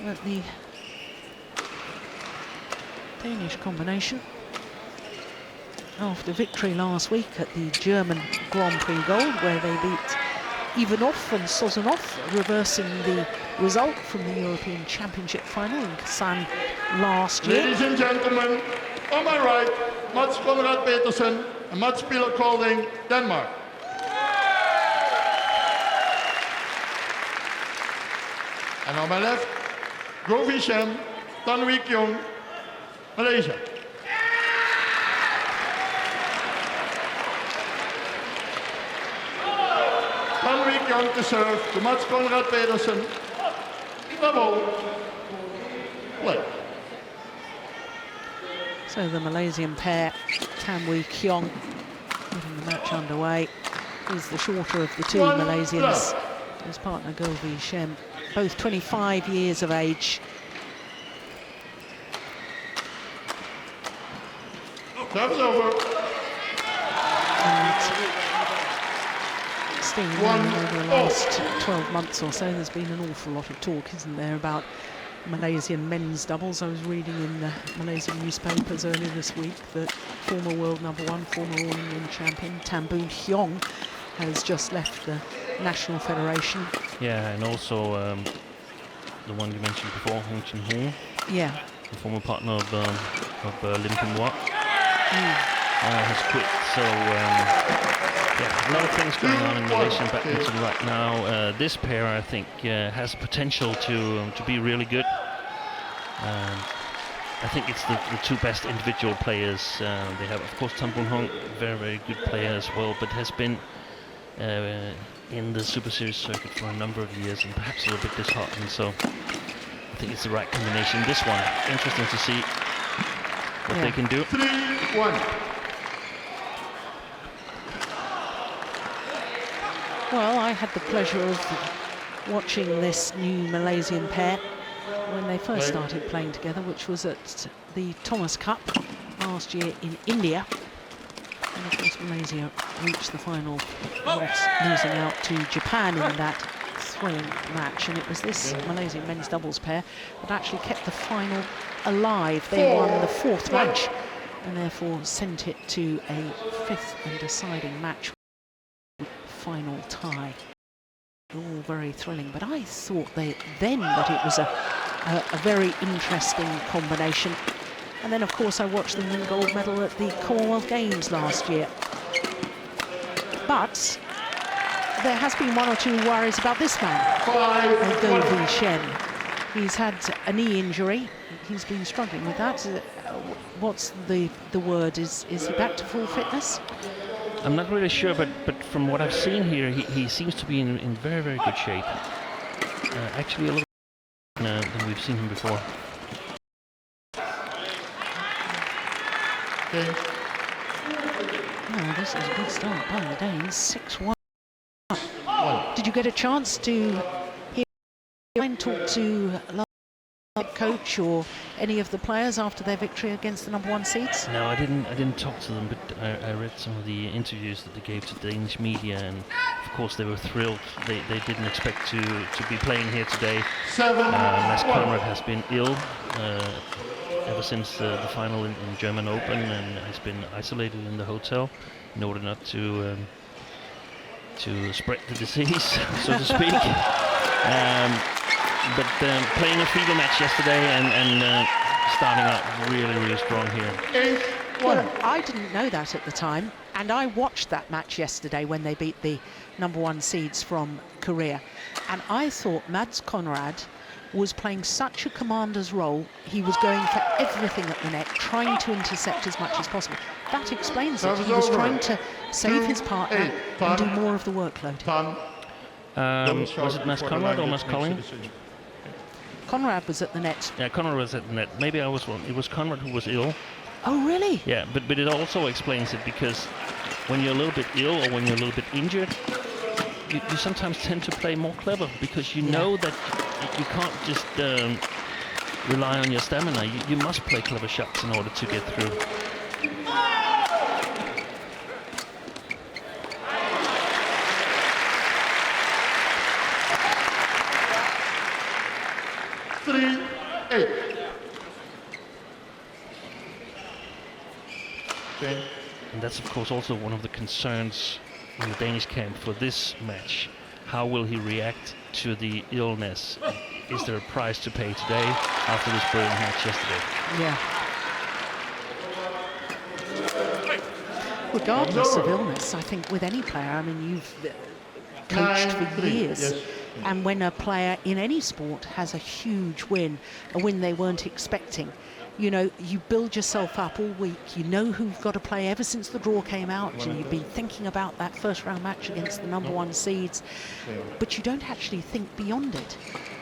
But the Danish combination, after victory last week at the German Grand Prix Gold, where they beat Ivanov and Sozonov, reversing the result from the European Championship final in Kazan last year. Ladies and gentlemen, on my right, Mads Conrad Pedersen and Mads Pila-Colding, Denmark. And on my left, Goh Shem, Tan Wee Kiong, Malaysia. Tan Wee Kiong to serve to Mads Conrad Pedersen. Double play. So the Malaysian pair, Tan Wee Kiong, getting the match underway. He's the shorter of the 2 Malaysians. His partner Goh Shem, both 25 years of age. Service over. And Steve, over the last 12 months or so, there's been an awful lot of talk, isn't there, about Malaysian men's doubles. I was reading in the Malaysian newspapers earlier this week that former world #1, former All England champion Tan Boon Hyong has just left the National Federation. Yeah, and also the one you mentioned before, Hong Chin Hong, Yeah. the former partner of Lim Ping Wah, has quit. So yeah, a lot of things going on in Malaysian badminton right now. This pair, I think, has potential to be really good. I think it's the two best individual players. They have, of course, Tan Boon Hong, very, very good player as well, but has been in the Super Series circuit for a number of years and perhaps a little bit disheartened. So I think it's the right combination. This one, interesting to see what they can do. 3-1. Well, I had the pleasure of watching this new Malaysian pair when they first started playing together, which was at the Thomas Cup last year in India. And of course Malaysia reached the final, losing out to Japan in that thrilling match. And it was this Malaysian men's doubles pair that actually kept the final alive. They won the 4th match and therefore sent it to a 5th and deciding match. Final tie. All very thrilling, but I thought that it was a very interesting combination. And then of course I watched them win gold medal at the Commonwealth Games last year. But there has been one or two worries about this man, Goh Shen. He's had a knee injury. He's been struggling with that. What's the word? Is he back to full fitness? I'm not really sure, but from what I've seen here, he seems to be in very, very good shape. Actually, a little better than we've seen him before. Oh, this is a good start by the Danes. 6-1. Did you get a chance to hear and talk to coach or any of the players after their victory against the #1 seeds? No, I didn't talk to them, but I read some of the interviews that they gave to Danish media, and of course they were thrilled. They didn't expect to be playing here today. Mads Conrad has been ill ever since the final in German Open, and has been isolated in the hotel in order not to spread the disease, so to speak. But playing a fever match yesterday and starting out really, really strong here. Well, I didn't know that at the time, and I watched that match yesterday when they beat the #1 seeds from Korea, and I thought Mads Conrad was playing such a commander's role. He was going for everything at the net, trying to intercept as much as possible. That explains it. He was trying to save his partner and do more of the workload. Was it Mads Conrad or Mads Colding? Conrad was at the net. Yeah, Conrad was at the net. Maybe I was wrong. It was Conrad who was ill. Oh, really? Yeah, but it also explains it, because when you're a little bit ill or when you're a little bit injured, you sometimes tend to play more clever, because you know that you can't just rely on your stamina. You must play clever shots in order to get through. And that's of course also one of the concerns in the Danish camp for this match. How will he react to the illness? Is there a price to pay today after this brilliant match yesterday? Yeah. Regardless of illness, I think with any player, I mean, you've coached for years, and when a player in any sport has a huge win, a win they weren't expecting, you know, you build yourself up all week. You know who've got to play ever since the draw came out, and you've been thinking about that first round match against the #1 seeds, but you don't actually think beyond it.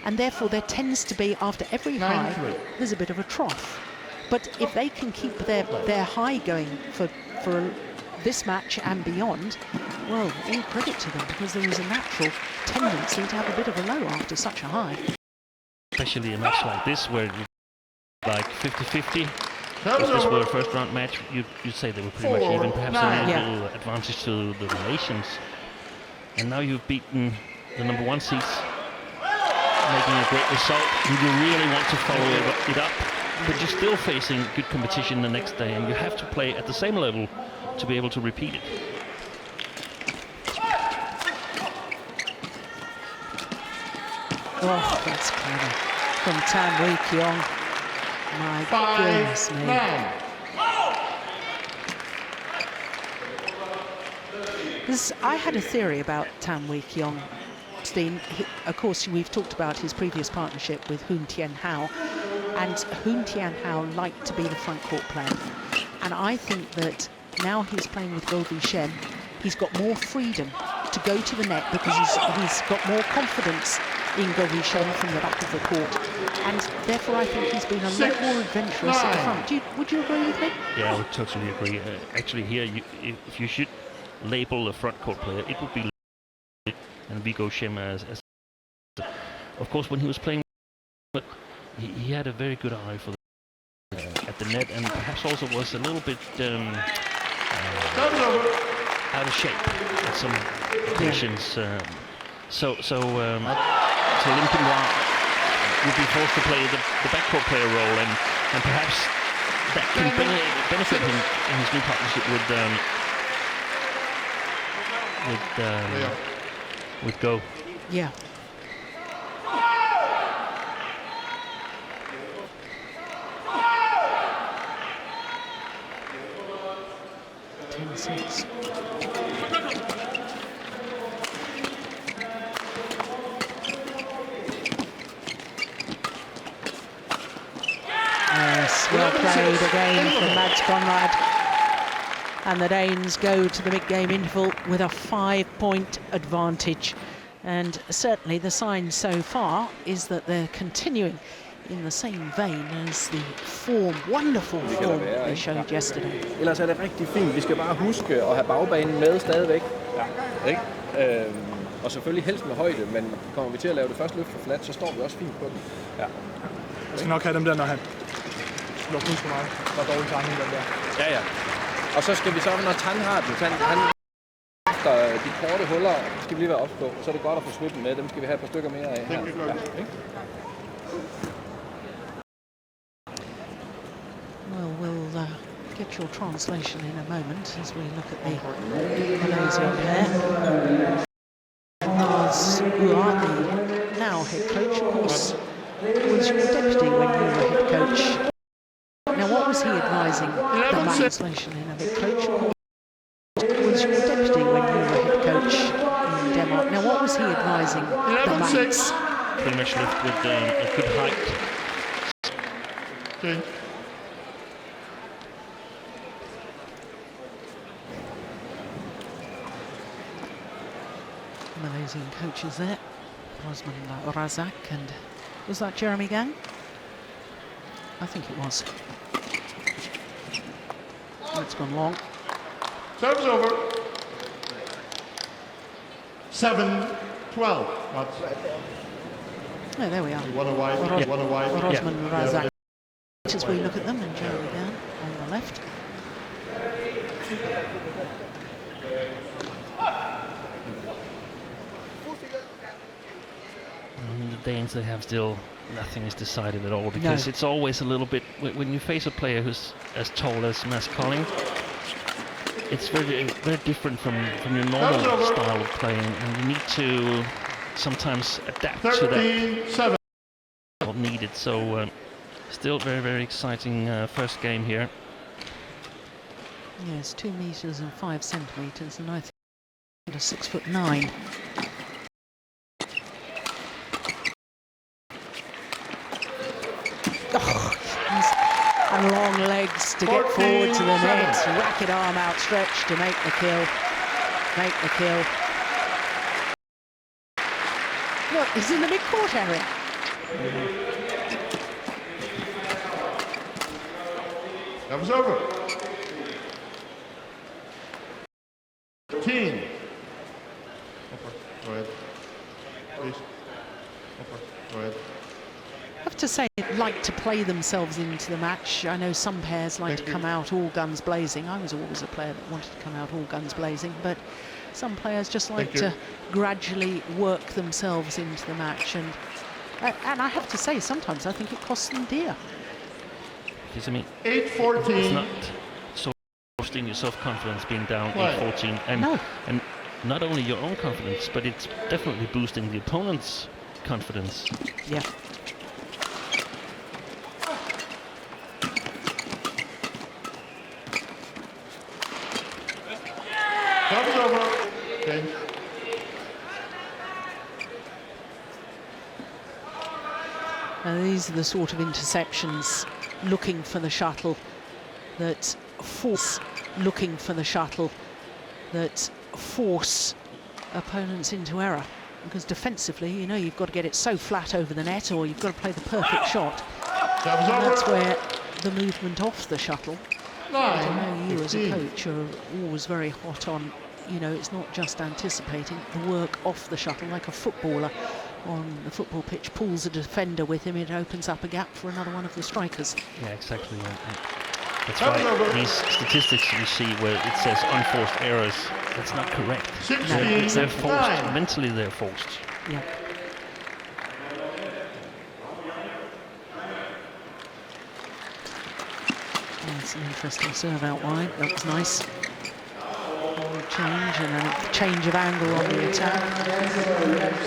And therefore there tends to be, after every high, there's a bit of a trough. But if they can keep their high going for this match and beyond, well, all credit to them, because there is a natural tendency to have a bit of a low after such a high. Especially a match like this, where like 50-50. If this were a first round match, you'd say they were pretty much even, perhaps a little advantage to the Malaysians. And now you've beaten the #1 seeds. making a great result, and you really want to follow it up, but you're still facing good competition the next day, and you have to play at the same level to be able to repeat it. Oh, that's clever from Tan-Wei-Kiong. My goodness me. I had a theory about Tan-Wei-Kiong, Steen. Of course, we've talked about his previous partnership with Tian-Zhao, and Tian-Zhao liked to be the front court player. And I think that now he's playing with Goh-Tan, he's got more freedom to go to the net because he's got more confidence in Goh-Tan from the back of the court, and therefore I think he's been a lot more adventurous at the front. Would you agree with me? Yeah, I would totally agree. Actually, here, if you should label a front court player, it would be and Goh-Tan as. Of course, when he was playing, he had a very good eye for at the net, and perhaps also was a little bit out of shape at some occasions. So Lim Kun-Wah would be forced to play the backcourt player role, and perhaps that can benefit him in his new partnership with Go. Yeah. Yes, well played again from Mads Conrad. And the Danes go to the mid-game interval with a 5-point advantage. And certainly the sign so far is that they're continuing in the same vein as the wonderful form they showed yesterday. Ellers det rigtig fint. Vi skal bare huske at have bagbanen med stadigvæk. Ja. Ikke? Og selvfølgelig helst med højde, men kommer vi til at lave det første løft for flat, så står vi også fint på den. Ja. Jeg skal nok have dem der, når han lukker ud for mig. Der er dårlig timing den der. Ja. Og så skal vi så, når Tan har den, han efter de korte huller, skal vi lige være ops på. Så er det godt at få swippen med. Dem skal vi have et par stykker mere af her. Ja, ikke? Well, we'll get your translation in a moment as we look at the Malaysian pair. Who are the now head coach, of course, was your deputy when you were head coach. Now, what was he advising the translation in a bit, coach? Was your deputy when you were head coach in Denmark? Now, what was he advising the mates? Pretty much left with a good height. Okay. Malaysian coaches there, Osman Razak, and was that Jeremy Gang? I think it was. It's gone long. Service over. 7-12. Oh, there we are. One away, one away. Osman Razak. As we look at them, and Jeremy Gang on the left. The Danes, they have still nothing is decided at all, because it's always a little bit, when you face a player who's as tall as Mads Kolding, it's very, very different from your normal style of playing, and you need to sometimes adapt to that needed. So still very, very exciting first game here. Yes, 2 meters and 5 centimeters, and I think a 6'9". And long legs to get forward to the net, racket arm outstretched to make the kill. Look, he's in the mid-court area. That was over. 15. Go ahead. Please. Go ahead. I have to say, they'd like to play themselves into the match. I know some pairs like to come out all guns blazing. I was always a player that wanted to come out all guns blazing, but some players just like to gradually work themselves into the match. And And I have to say, sometimes I think it costs them dear. Because I mean, 8-14. it's not so boosting your self-confidence being down Right. 8-14, and not only your own confidence, but it's definitely boosting the opponent's confidence. Yeah. Comes over. Okay. These are the sort of interceptions looking for the shuttle that force force opponents into error, because defensively, you know, you've got to get it so flat over the net, or you've got to play the perfect shot. Comes And that's over. where the movement off the shuttle. I know you as a 9-15. coach are always very hot on, you know, it's not just anticipating the work off the shuttle, like a footballer on the football pitch pulls a defender with him, it opens up a gap for another one of the strikers. Yeah, exactly. And that's why these statistics you see where it says unforced errors, that's not correct. 16, They're forced. 9. Mentally, they're forced. Yeah. That's an interesting serve out wide. That was nice. Change and then a change of angle on the attack.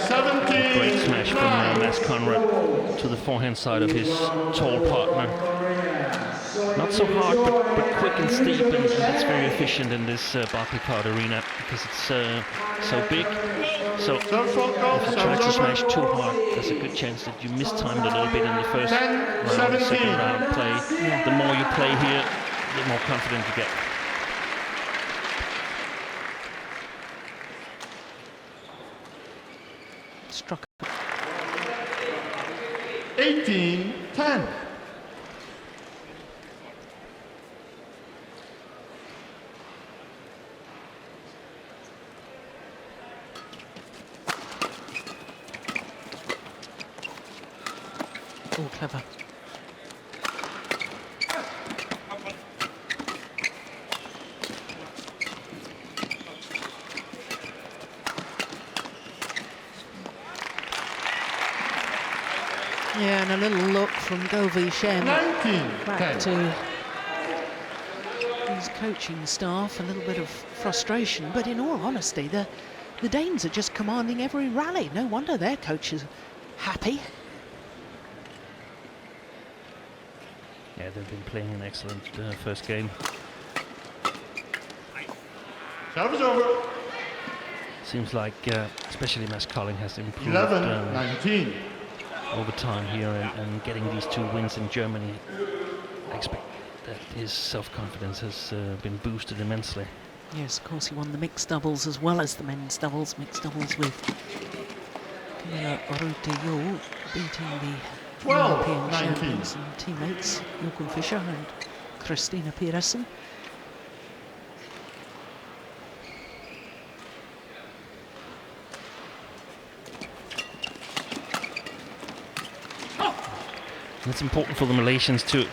17. Great smash from 9. Mas Conrad to the forehand side of his tall partner. Not so hard, but quick and steep, and that's very efficient in this Barclaycard arena because it's so big. So if you try to smash too hard, there's a good chance that you mistimed a little bit in the first round, the second round play. Yeah. The more you play here, the more confident you get. Struck. 18-10. All clever. Yeah, and a little look from Govi Shen back 19-10. to his coaching staff, a little bit of frustration, but in all honesty, the Danes are just commanding every rally. No wonder their coach is happy. Yeah, they've been playing an excellent first game. Serve is over. Seems like especially Mas Colling has improved 11-19. over time here and getting these 2 wins in Germany. I expect that his self-confidence has been boosted immensely. Yes, of course, he won the mixed doubles as well as the men's doubles. Mixed doubles with Camilla Ortega beating the 12, European 19. champions and teammates Jochen Fischer and Christina Petersen. And it's important for the Malaysians to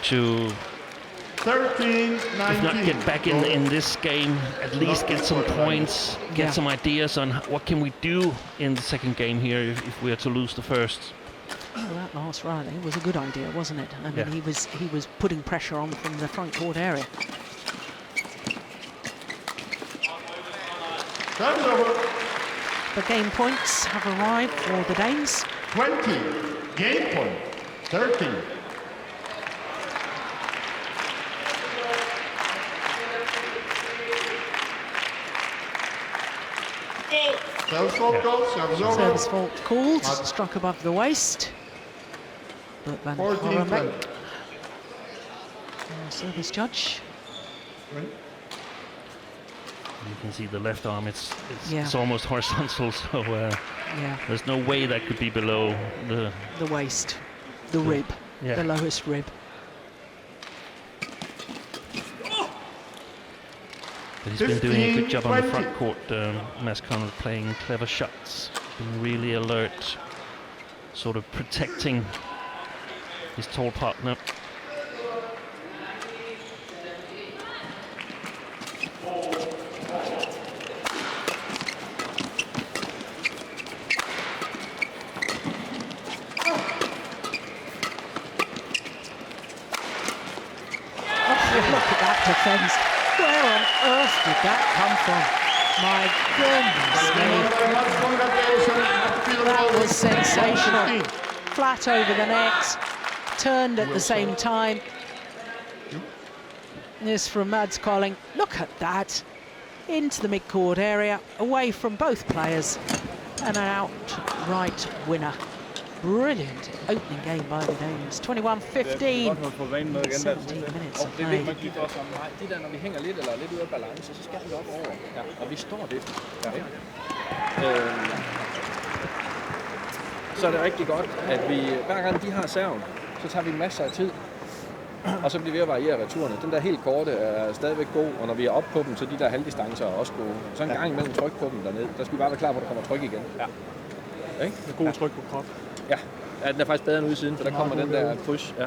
13-19. if not get back in this game, at least get some points, get Yeah. some ideas on what can we do in the second game here if we are to lose the first. Well, that last rally was a good idea, wasn't it? I mean, Yeah. he was putting pressure on from the front court area. Serve is over. The game points have arrived for the Danes. 20. Game point. 13. Service fault goal. Serve is over. Service fault called, Odd. struck above the waist. But Van 14-20. Horenbeck, service judge. You can see the left arm, it's Yeah. almost horizontal, so Yeah, there's no way that could be below the... the waist, the rib, Yeah. the lowest rib. But he's been doing a good job on the 15-20. front court, Mas Conrad, playing clever shots, being really alert, sort of protecting his tall partner. earth did that come from? My goodness me. That was sensational. Flat over the net, turned at the same time. This from Adcock-Adcock. Look at that. Into the mid-court area, away from both players, and an outright winner. Brilliant opening game by the Danes. 21-15. 17 minutes of play. Det er vigtigt for os som mig. De der, når vi hænger lidt eller lidt ude af balance, så skal vi op over. Ja. Og vi står det. Ja. Så er det rigtig godt, at vi hver gang de har serven, så tager vi masser af tid. Og så bliver vi ved at variere returerne. Den der helt korte er stadigvæk god, og når vi er oppe på dem, så de der halvdistancer er også gode. Så en gang imellem tryk på dem dernede. Der skal vi bare være klar på, at der kommer tryk igen. Ja. Ikke? Med god tryk på krop. Ja. Ja, den er faktisk bedre end ude i siden, for der kommer den der kryds. Ja.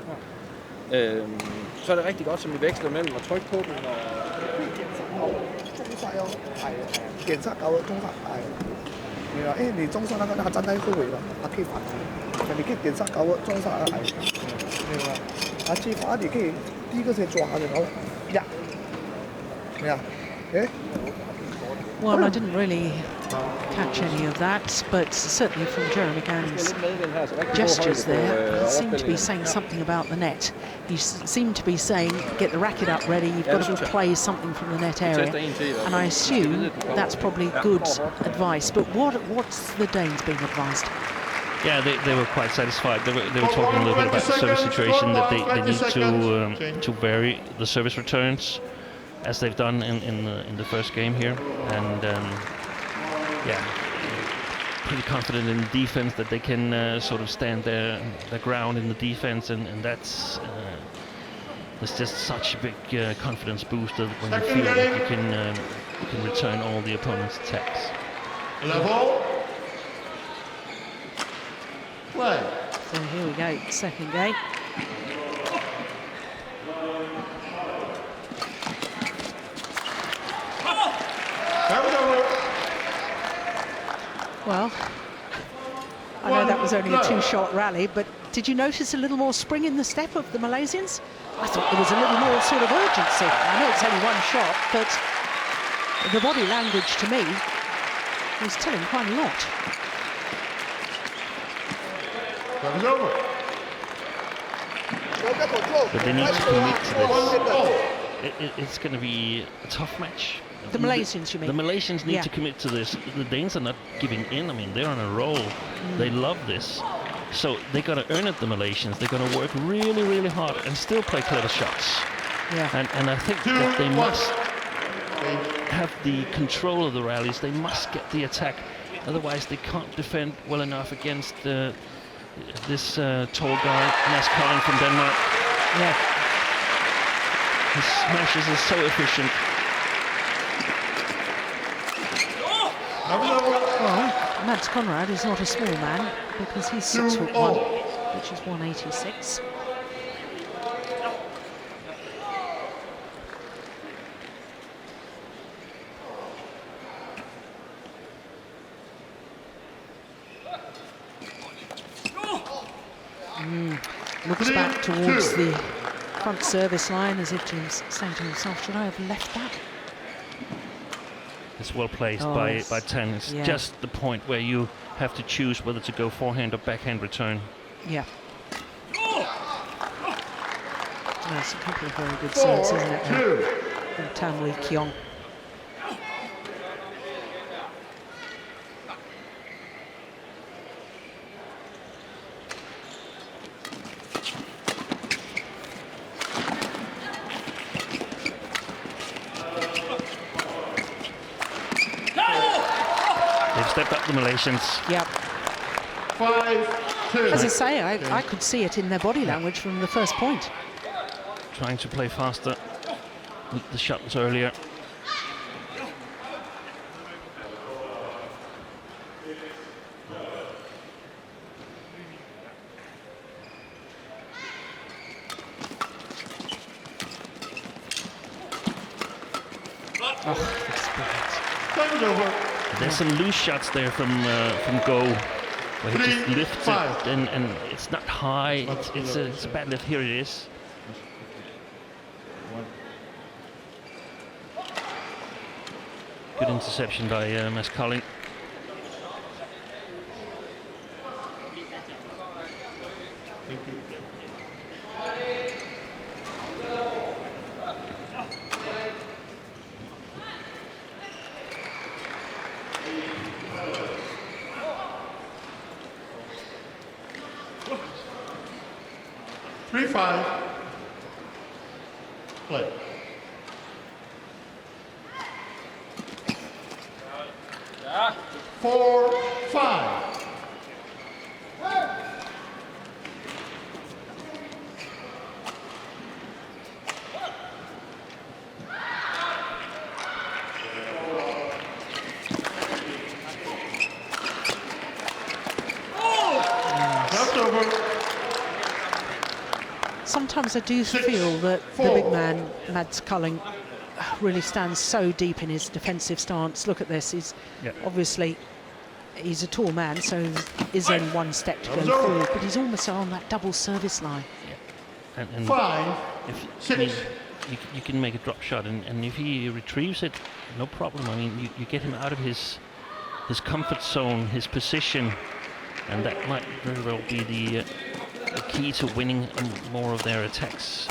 Så er det rigtig godt, som vi veksler mellem at trykke på dem. Well, I didn't really catch any of that, but certainly from Jeremy Gang's gestures there, he seemed to be saying something about the net. He seemed to be saying, get the racket up ready, you've got to play something from the net area. And I assume that's probably good advice. But what's the Danes being advised? Yeah, they were quite satisfied. They were talking a little bit about the service situation, that they need to vary the service returns, as they've done in the first game here, and yeah, pretty confident in the defense that they can sort of stand their ground in the defense, and that's there's just such a big confidence booster when you feel that you can return all the opponent's attacks. Level. Play. So here we go, second game. Well, I know that was only a two-shot rally, but did you notice a little more spring in the step of the Malaysians? I thought there was a little more sort of urgency. I know it's only one shot, but the body language to me was telling quite a lot. But they need to commit to this. It's going to be a tough match. The Malaysians, you mean? The Malaysians need to commit to this. The Danes are not giving in. I mean, they're on a roll. They love this. So they're going to earn it, the Malaysians. They're going to work really, really hard and still play clever shots. Yeah. And I think that they must have the control of the rallies. They must get the attack. Otherwise, they can't defend well enough against this tall guy, Adcock-Adcock from Denmark. Yeah. His smashes are so efficient. Well, Mads Conrad is not a small man because he's 6'1", which is 186. Looks back towards the front service line as if to saying to himself, should I have left that? It's well placed by Tian. It's just the point where you have to choose whether to go forehand or backhand return. Yeah. That's a couple of very good serves, isn't it? From Tan Wee Keong. Stepped up the Malaysians. Yep. 5-2. As I say, I could see it in their body language from the first point. Trying to play faster with the shots earlier. Oh, that's brilliant. Over. There's some loose shots there from Goh, where he just lifts it and it's not high. It's a bad lift. Here it is. Good interception by Mas-Coling. Play. Yeah. 4-5. That's over. Sometimes I do feel that the big man, Mas-Coling, really stands so deep in his defensive stance. Look at this. He's obviously, he's a tall man, so is only one step to go forward, but he's almost on that double service line. And you can make a drop shot, and if he retrieves it, no problem. I mean, you get him out of his comfort zone, his position, and that might very well be the key to winning more of their attacks.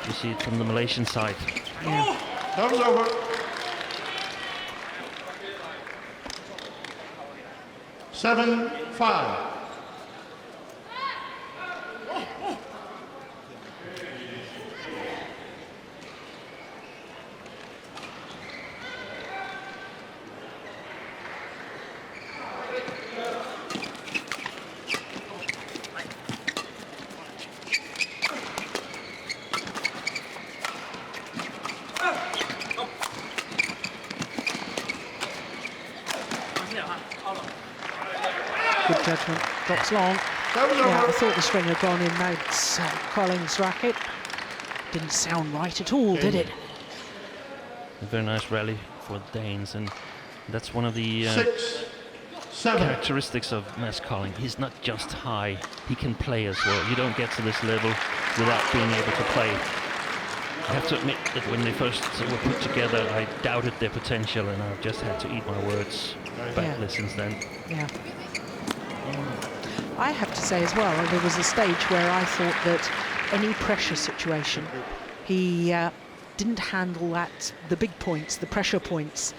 You see it from the Malaysian side. Yeah. That was over. Seven, 5. Good judgment. Drops long. Yeah, I thought the string had gone in Mas-Coling's racket. Didn't sound right at all, did it? A very nice rally for the Danes, and that's one of the 6, 7. characteristics of Mas-Coling. He's not just high, he can play as well. You don't get to this level without being able to play. I have to admit that when they first were put together, I doubted their potential, and I've just had to eat my words badly since then. Yeah. I have to say as well, there was a stage where I thought that any pressure situation, he didn't handle the big points, the pressure points,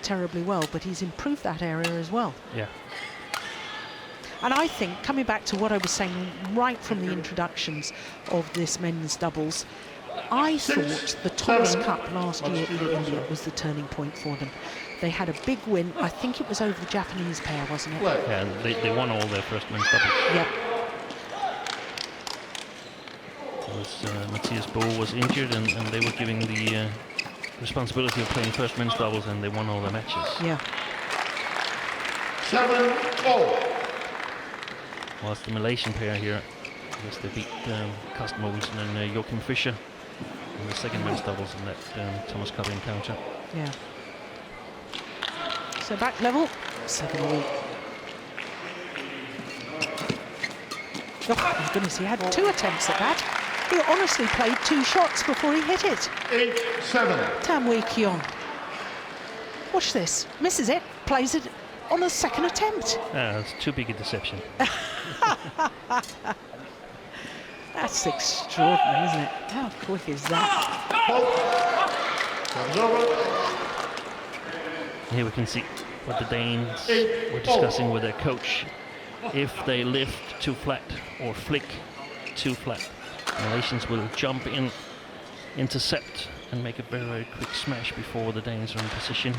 terribly well, but he's improved that area as well. Yeah. And I think, coming back to what I was saying right from the introductions of this men's doubles, I thought the Thomas Cup last year in India was the turning point for them. They had a big win. I think it was over the Japanese pair, wasn't it? Yeah, and they won all their first men's doubles. Yep. Matthias Bull was injured, and they were giving the responsibility of playing first men's doubles, and they won all their matches. Yeah. 7-0. Whilst the Malaysian pair here, I guess they beat Carsten Mogensen and Joachim Fischer in the second men's doubles in that Thomas Cup encounter. Yeah. So back level, 7-all. Oh my goodness, he had 2 attempts at that. He honestly played 2 shots before he hit it. 8-7. Tam Wee Kion. Watch this, misses it, plays it on the second attempt. That's too big a deception. That's extraordinary, isn't it? How quick is that? Comes over. Here we can see what the Danes were discussing with their coach. If they lift too flat or flick too flat, the Malaysians will jump in, intercept, and make a very, very quick smash before the Danes are in position.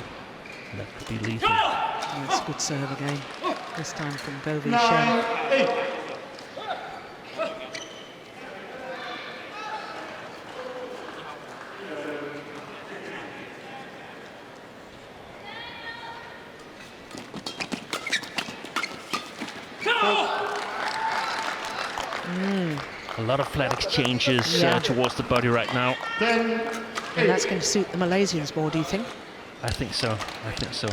And that could be lethal. That's a good serve again. This time from Goh-Tan. 9-8. A lot of flat exchanges towards the body right now. And that's going to suit the Malaysians more, do you think? I think so. I think so.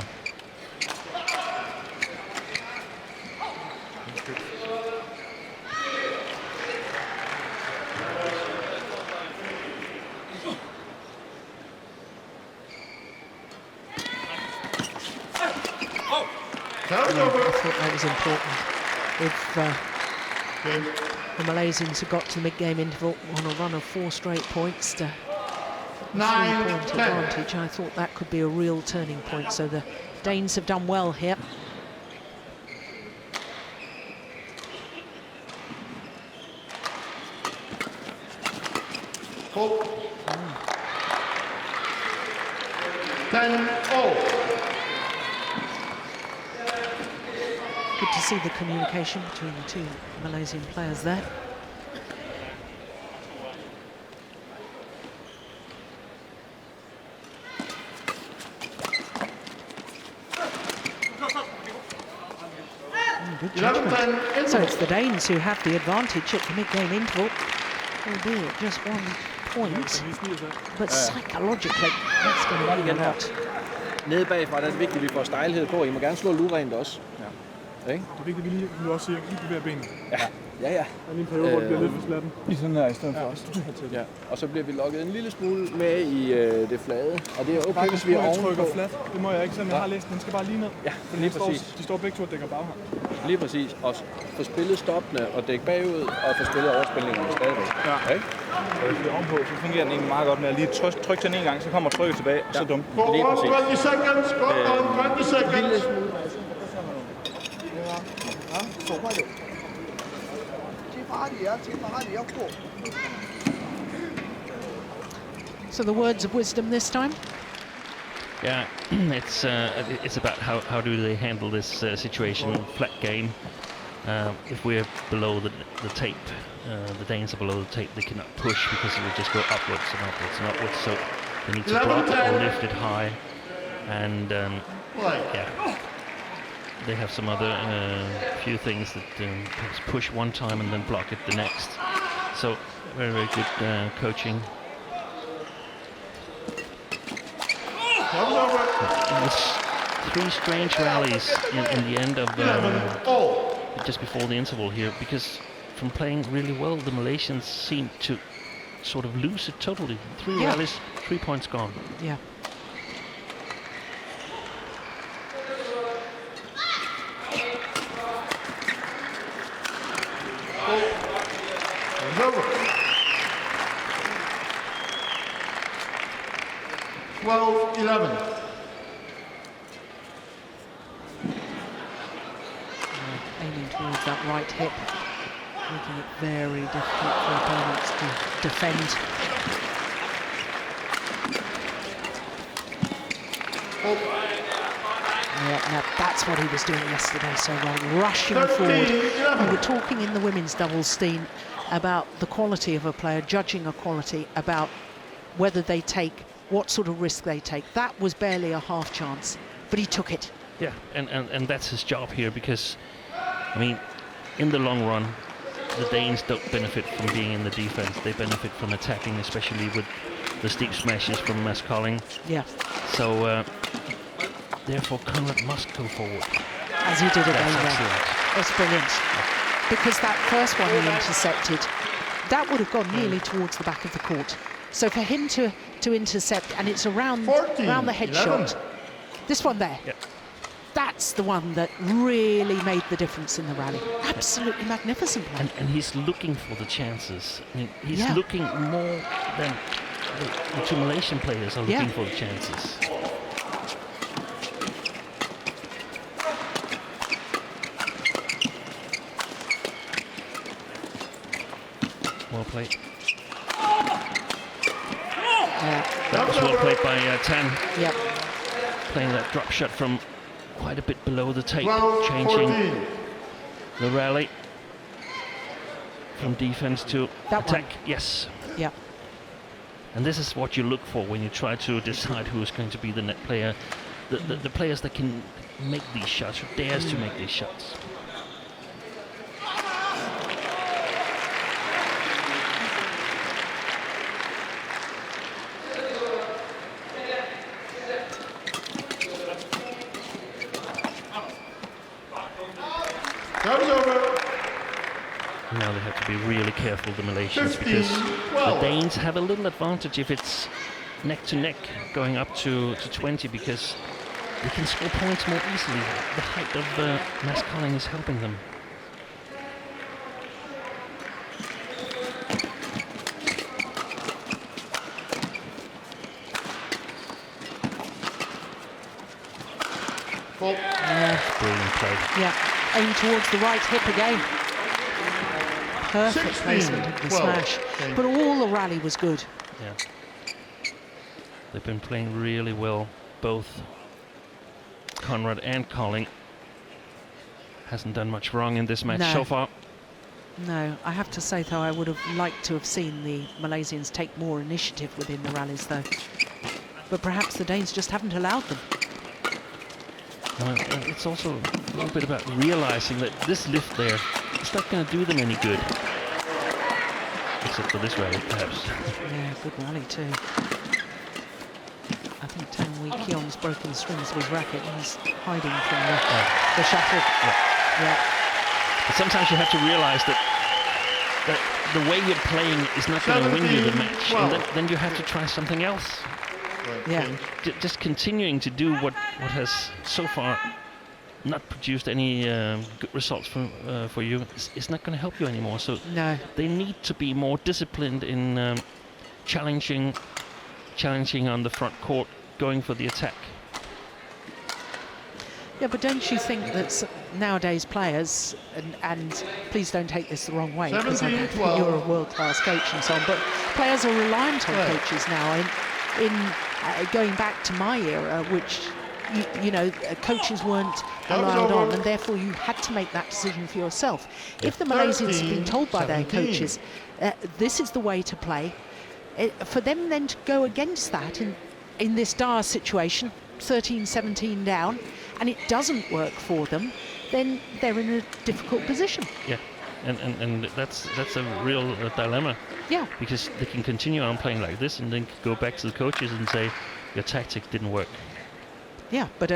thought that was important. If the Malaysians have got to the mid-game interval on a run of 4 straight points to 3-point advantage, I thought that could be a real turning point. So the Danes have done well here. Hold. 10-0. Good to see the communication between the 2 Malaysian players there. Good judgment. So it's the Danes who have the advantage at the mid-game interval, albeit just 1 point, but psychologically that's going to mean a lot. Nede bagfra der er det vigtigt, at vi får stejlhed på. I må gerne slå lurent også. Ja. Ikke? Det er vigtigt, at vi lige, du også siger, at I bevæger benene. Ja. Der er lige en periode, hvor det bliver lidt for slatten. I sådan her i stedet for os. Ja. Og så bliver vi lukket en lille smule med i det flade. Og det er okay, hvis vi er ovenpå. Trykker flat. Det må jeg ikke, selvom jeg har læst den. Den skal bare lige ned. Ja, lige præcis. De står begge to og dækker baghånd. Lige præcis. Og få spillet stoppene og dække bagud, og få spillet overspillingerne stadigvæk. Ja. Ikke? Og hvis vi er ovenpå, så fungerer den egentlig meget godt med at lige trykke til den en gang, så kommer trykket tilbage, og så dumt. Lige præcis. 20 seconds, go on, 20 seconds. So the words of wisdom this time? Yeah, it's about how do they handle this situation. Flat game. If we're below the tape, the Danes are below the tape. They cannot push because it will just go upwards and upwards and upwards. So they need to drop it or lift it high, and yeah, they have some other few things that perhaps push one time and then block it the next. So very, very good coaching. It was 3 strange rallies in the end of just before the interval here, because from playing really well, the Malaysians seemed to sort of lose it totally. 3 rallies, 3 points gone. Yeah. Over. 12-11. Aiming towards that right hip, making it very difficult for opponents to defend. Yeah, that's what he was doing yesterday so well, rushing forward. We were talking in the women's doubles, Steen, about the quality of a player, judging a quality, about whether they take, what sort of risk they take. That was barely a half chance, but he took it. Yeah, and that's his job here, because, I mean, in the long run, the Danes don't benefit from being in the defense. They benefit from attacking, especially with the steep smashes from Mads-Kolding. Yeah. So, therefore, Conrad must go forward. As he did again That's there. excellent. That's brilliant. Because that first one he intercepted, that would have gone nearly towards the back of the court. So for him to intercept, and it's around the headshot. This one there. Yep. That's the one that really made the difference in the rally. Absolutely magnificent play. And he's looking for the chances. I mean, he's looking more than the 2 Malaysian players are looking for the chances. Well played. That was well played by Tan. Yep. Playing that drop shot from quite a bit below the tape, changing the rally from defense to attack. Yes. Yep. And this is what you look for when you try to decide who is going to be the net player. The players that can make these shots, who dares to make these shots. Now they have to be really careful, the Malaysians, because the Danes have a little advantage if it's neck to neck going up to 20, because they can score points more easily. The height of Mads Kolding is helping them. Brilliant play. Yeah, aim towards the right hip again. Perfect placement of the smash. But all the rally was good. Yeah. They've been playing really well, both Conrad and Kolding. Hasn't done much wrong in this match so far. No, I have to say, though, I would have liked to have seen the Malaysians take more initiative within the rallies, though. But perhaps the Danes just haven't allowed them. It's also a little bit about realizing that this lift there, it's not going to do them any good. Except for this rally, perhaps. Yeah, good rally too. I think Tan Wee Keong's broken the strings of his racket and he's hiding from the shuttle. Yeah. But sometimes you have to realize that the way you're playing is not going to win you the match, and then you have to try something else. Yeah. Just continuing to do what has so far not produced any good results for you is not going to help you anymore. So they need to be more disciplined in challenging on the front court, going for the attack. Yeah, but don't you think that nowadays players, and please don't take this the wrong way, because I think you're a world-class coach and so on, but players are reliant on coaches now. In going back to my era, which you know, coaches weren't allowed on, and therefore you had to make that decision for yourself. If the Malaysians had been told by their coaches, this is the way to play, for them then to go against that in this dire situation, 13-17 down, and it doesn't work for them, then they're in a difficult position. Yeah, and that's a real dilemma. Yeah. Because they can continue on playing like this and then go back to the coaches and say, your tactics didn't work. Yeah, but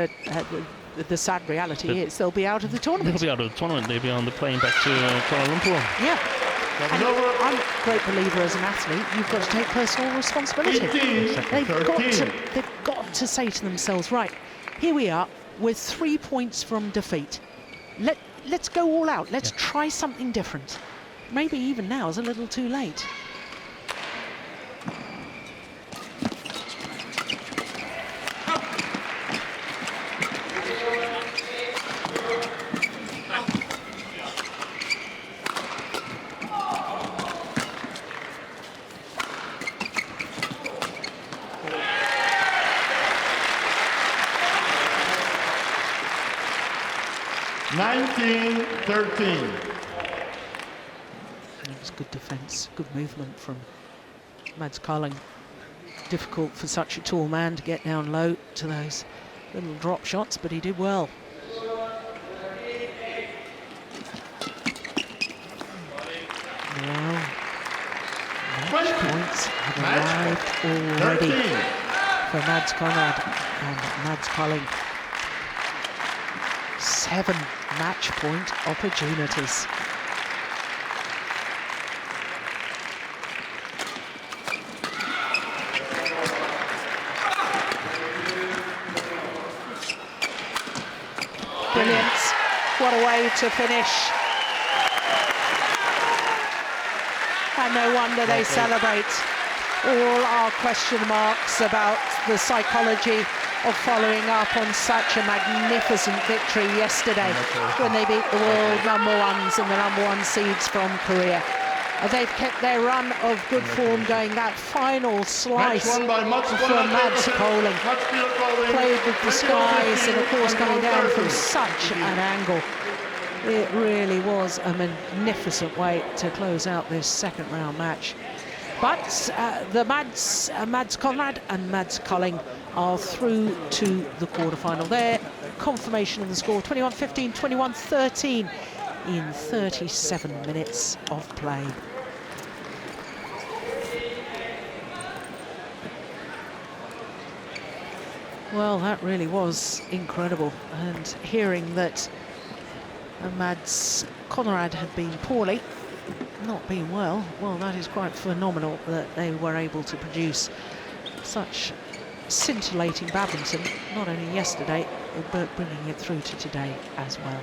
the sad reality is they'll be out of the tournament. They'll be out of the tournament. They'll be on the plane back to Kuala Lumpur. Yeah. And I'm a great believer as an athlete, you've got to take personal responsibility. They've got to say to themselves, right, here we are, we're 3 points from defeat. Let's go all out. Let's try something different. Maybe even now is a little too late. Good defence, good movement from Mads Kolding. Difficult for such a tall man to get down low to those little drop shots, but he did well. Well, match points have arrived already for Mads Conrad and Mads Kolding. 7 match point opportunities. Brilliant. What a way to finish. And no wonder they celebrate. All our question marks about the psychology of following up on such a magnificent victory yesterday when they beat the world #1s and the #1 seeds from Korea. They've kept their run of good form going. That final slice from Mads Kolding, played with the skies and of course coming down from such an angle. It really was a magnificent way to close out this second round match. But the Mads Conrad and Mads Kolding are through to the quarterfinal. There, confirmation of the score, 21-15, 21-13 in 37 minutes of play. Well, that really was incredible. And hearing that Mads Conrad had been poorly, not been well, that is quite phenomenal that they were able to produce such scintillating badminton, not only yesterday, but bringing it through to today as well.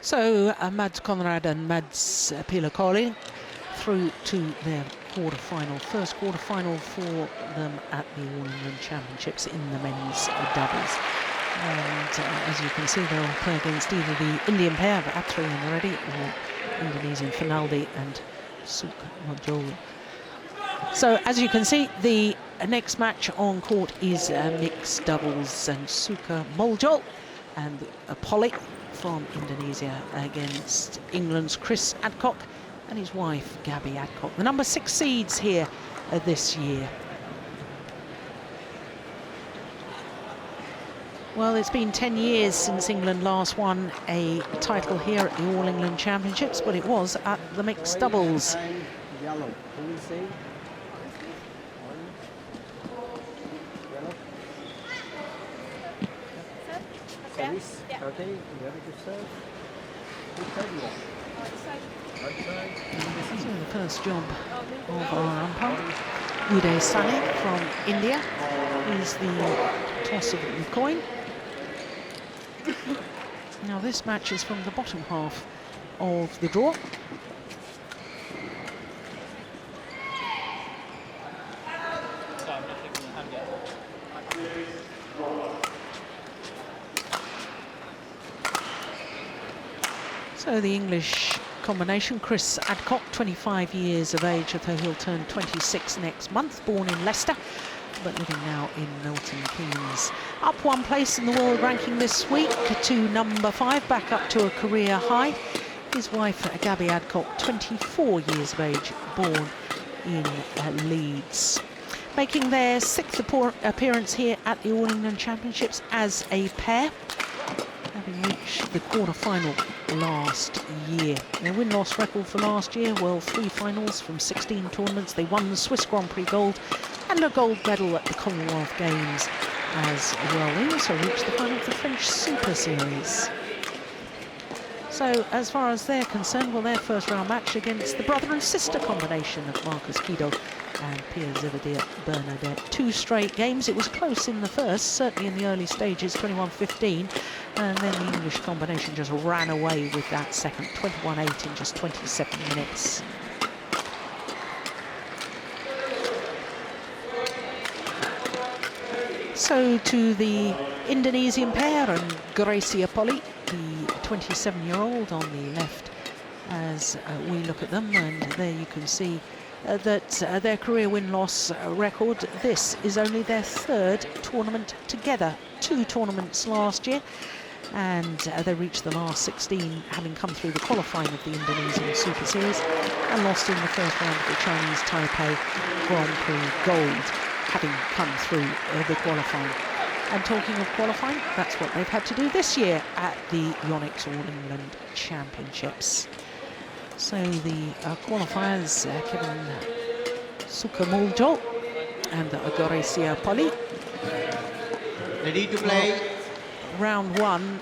So Mads Conrad and Mads Pila-Colding through to their quarterfinal, first quarterfinal for them at the All England Championships in the men's doubles. And as you can see, they'll play against either the Indian pair of Atri and Reddy or Indonesian Finaldi and Sukamuljo-Poly. So as you can see, the next match on court is mixed doubles, and Sukamuljo and Poly from Indonesia against England's Chris Adcock and his wife Gabby Adcock, the number 6 seeds here this year. Well, it's been 10 years since England last won a title here at the All England Championships, but it was at the mixed doubles. Okay, very good serve. This is the first job of our umpire. Uday Sani from India is the toss of the coin. Now this match is from the bottom half of the draw. So the English combination, Chris Adcock, 25 years of age, although he'll turn 26 next month, born in Leicester, but living now in Milton Keynes. Up one place in the world ranking this week to number 5, back up to a career high. His wife, Gabby Adcock, 24 years of age, born in Leeds. Making their 6th appearance here at the All England Championships as a pair, having reached the quarter-final last year. Their win-loss record for last year, well, 3 finals from 16 tournaments. They won the Swiss Grand Prix gold and a gold medal at the Commonwealth Games as well. They also reached the final of the French Super Series. So as far as they're concerned, well, their first round match against the brother and sister combination of Marcus Kido and Pia Zivadir Bernadette. 2 straight games. It was close in the first, certainly in the early stages, 21-15, and then the English combination just ran away with that second, 21-8 in just 27 minutes. So to the Indonesian pair and Gracia Poly the 27-year-old on the left as we look at them, and there you can see that their career win-loss record, this is only their 3rd tournament together. 2 tournaments last year, and they reached the last 16, having come through the qualifying of the Indonesian Super Series and lost in the first round of the Chinese Taipei Grand Prix Gold, having come through the qualifying. And talking of qualifying, that's what they've had to do this year at the Yonex All England Championships. So the qualifiers, Kevin Sukamuljo and Goh-Tan. Ready to play. Round 1,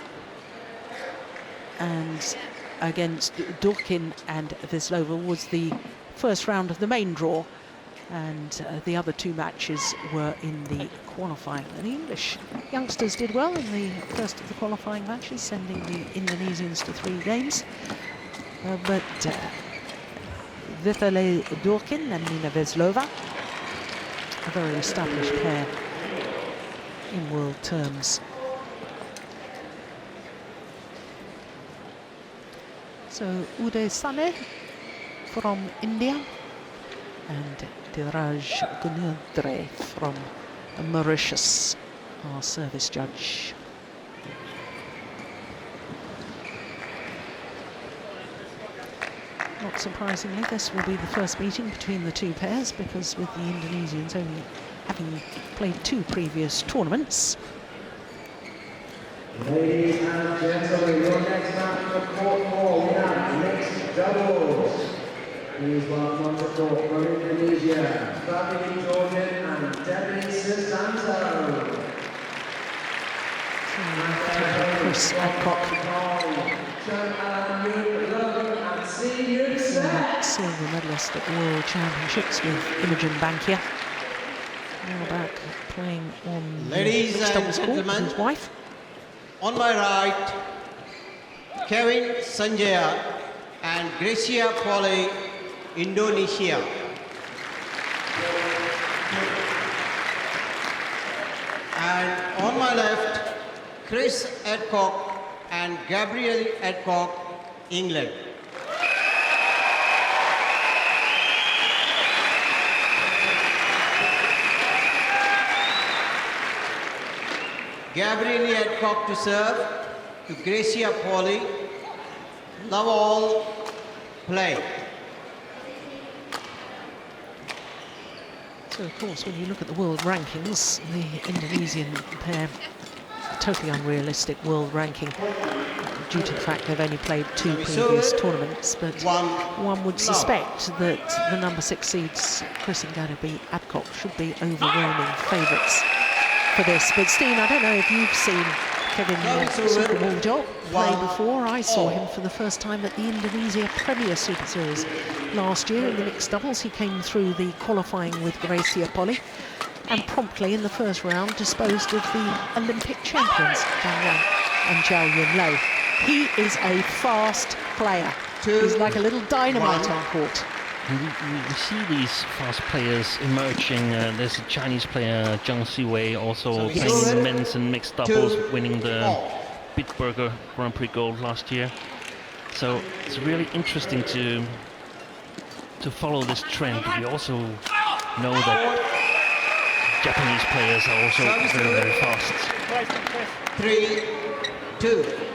and against Durkin and Veslova was the first round of the main draw, and the other 2 matches were in the qualifying. And the English youngsters did well in the first of the qualifying matches, sending the Indonesians to 3 games. But Vitale Durkin and Nina Veslova, a very established pair in world terms. So Uday Sane from India and Diraj Gunundre from Mauritius, our service judge. Not surprisingly, this will be the first meeting between the 2 pairs, because with the Indonesians only having played 2 previous tournaments. Ladies and gentlemen, your next match for court 4, we have mixed doubles. Please welcome to court from Indonesia, Fabi Jorgen and Debbie Susanto. Chris Adcock, silver medalist at the World Championships with Imogen Bankia. Now back playing on Ladies mixed and doubles court with gentlemen, his wife. On my right, Kevin Sanjaya and Gracia Poly, Indonesia. And on my left, Chris Adcock and Gabriel Adcock, England. Gabriel Adcock to serve, to Gracia Poly. Love all, play. So of course, when you look at the world rankings, the Indonesian pair, totally unrealistic world ranking due to the fact they've only played 2 previous tournaments, but one would suspect that the number 6 seeds, Chris and Gutta-Ponnappa Adcock, should be overwhelming favourites for this. But Steen, I don't know if you've seen Kevin Sukamuljo play before. I saw him for the first time at the Indonesia Premier Super Series last year in the mixed doubles. He came through the qualifying with Gracia Poly and promptly in the first round disposed of the Olympic champions, Zhang Yang and Zhao Yunlei. He is a fast player. He's like a little dynamite on court. We see these fast players emerging. There's a Chinese player, Zhang Siwei, also playing in men's and mixed doubles, winning the Bitburger Grand Prix Gold last year. So it's really interesting to follow this trend. We also know that Japanese players are also very, very fast. 3-2.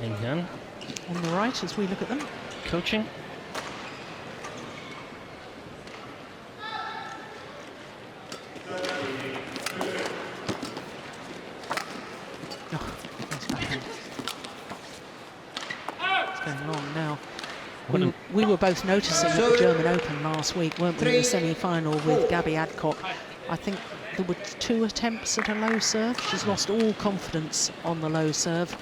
Again. On the right as we look at them. Coaching. It's going long now. We were both noticing at the German Open last week, weren't we, in the semi-final with Gabby Adcock. I think there were 2 attempts at a low serve. She's lost all confidence on the low serve.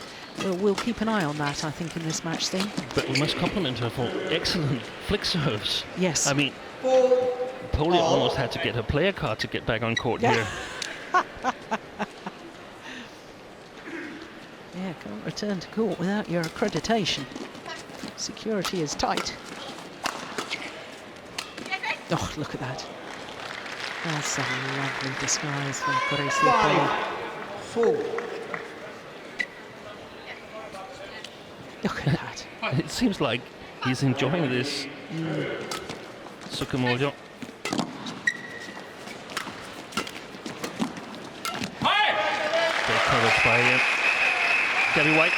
We'll keep an eye on that, I think, in this match thing. But we must compliment her for excellent flick serves. Yes. I mean, Poly almost had to get her player card to get back on court here. Yeah, can't return to court without your accreditation. Security is tight. Oh, look at that. That's a lovely disguise from Goh-Tan. 5-4. Look at that. It seems like he's enjoying this. Sukamuljo. They're covered by Gabby White.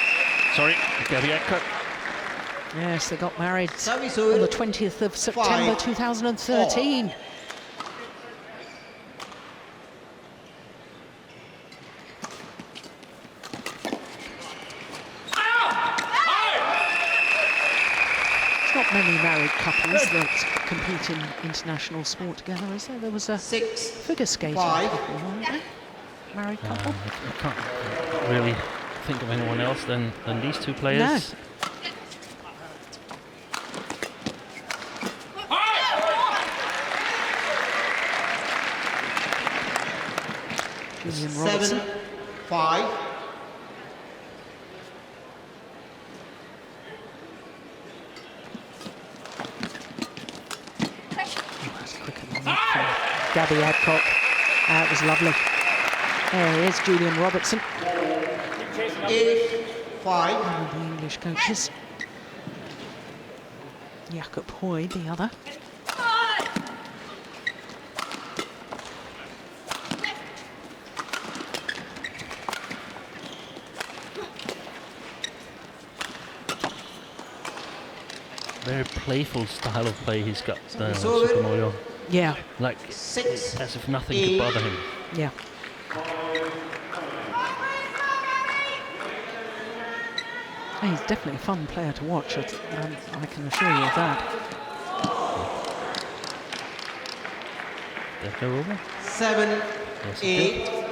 Sorry, Gabby Adcock. Yes, they got married Service on over. the 20th of September 2013. There's not many married couples that compete in international sport together, is there? There was a 6, figure skating 5. couple, weren't there? Married couple? I can't really think of anyone else than these two players. Julian 7, Robertson. 5. That's quicker than that from Gabby Adcock. That was lovely. There he is, Julian Robertson. 8, 5. One of the English coaches. Jakob-Hoy, the other. Very playful style of play he's got, So Sukamuljo. Yeah, Like, 6. as if nothing could bother him. yeah. He's definitely a fun player to watch, I can assure you of that. Did go over? 7, Yes, it did. 8.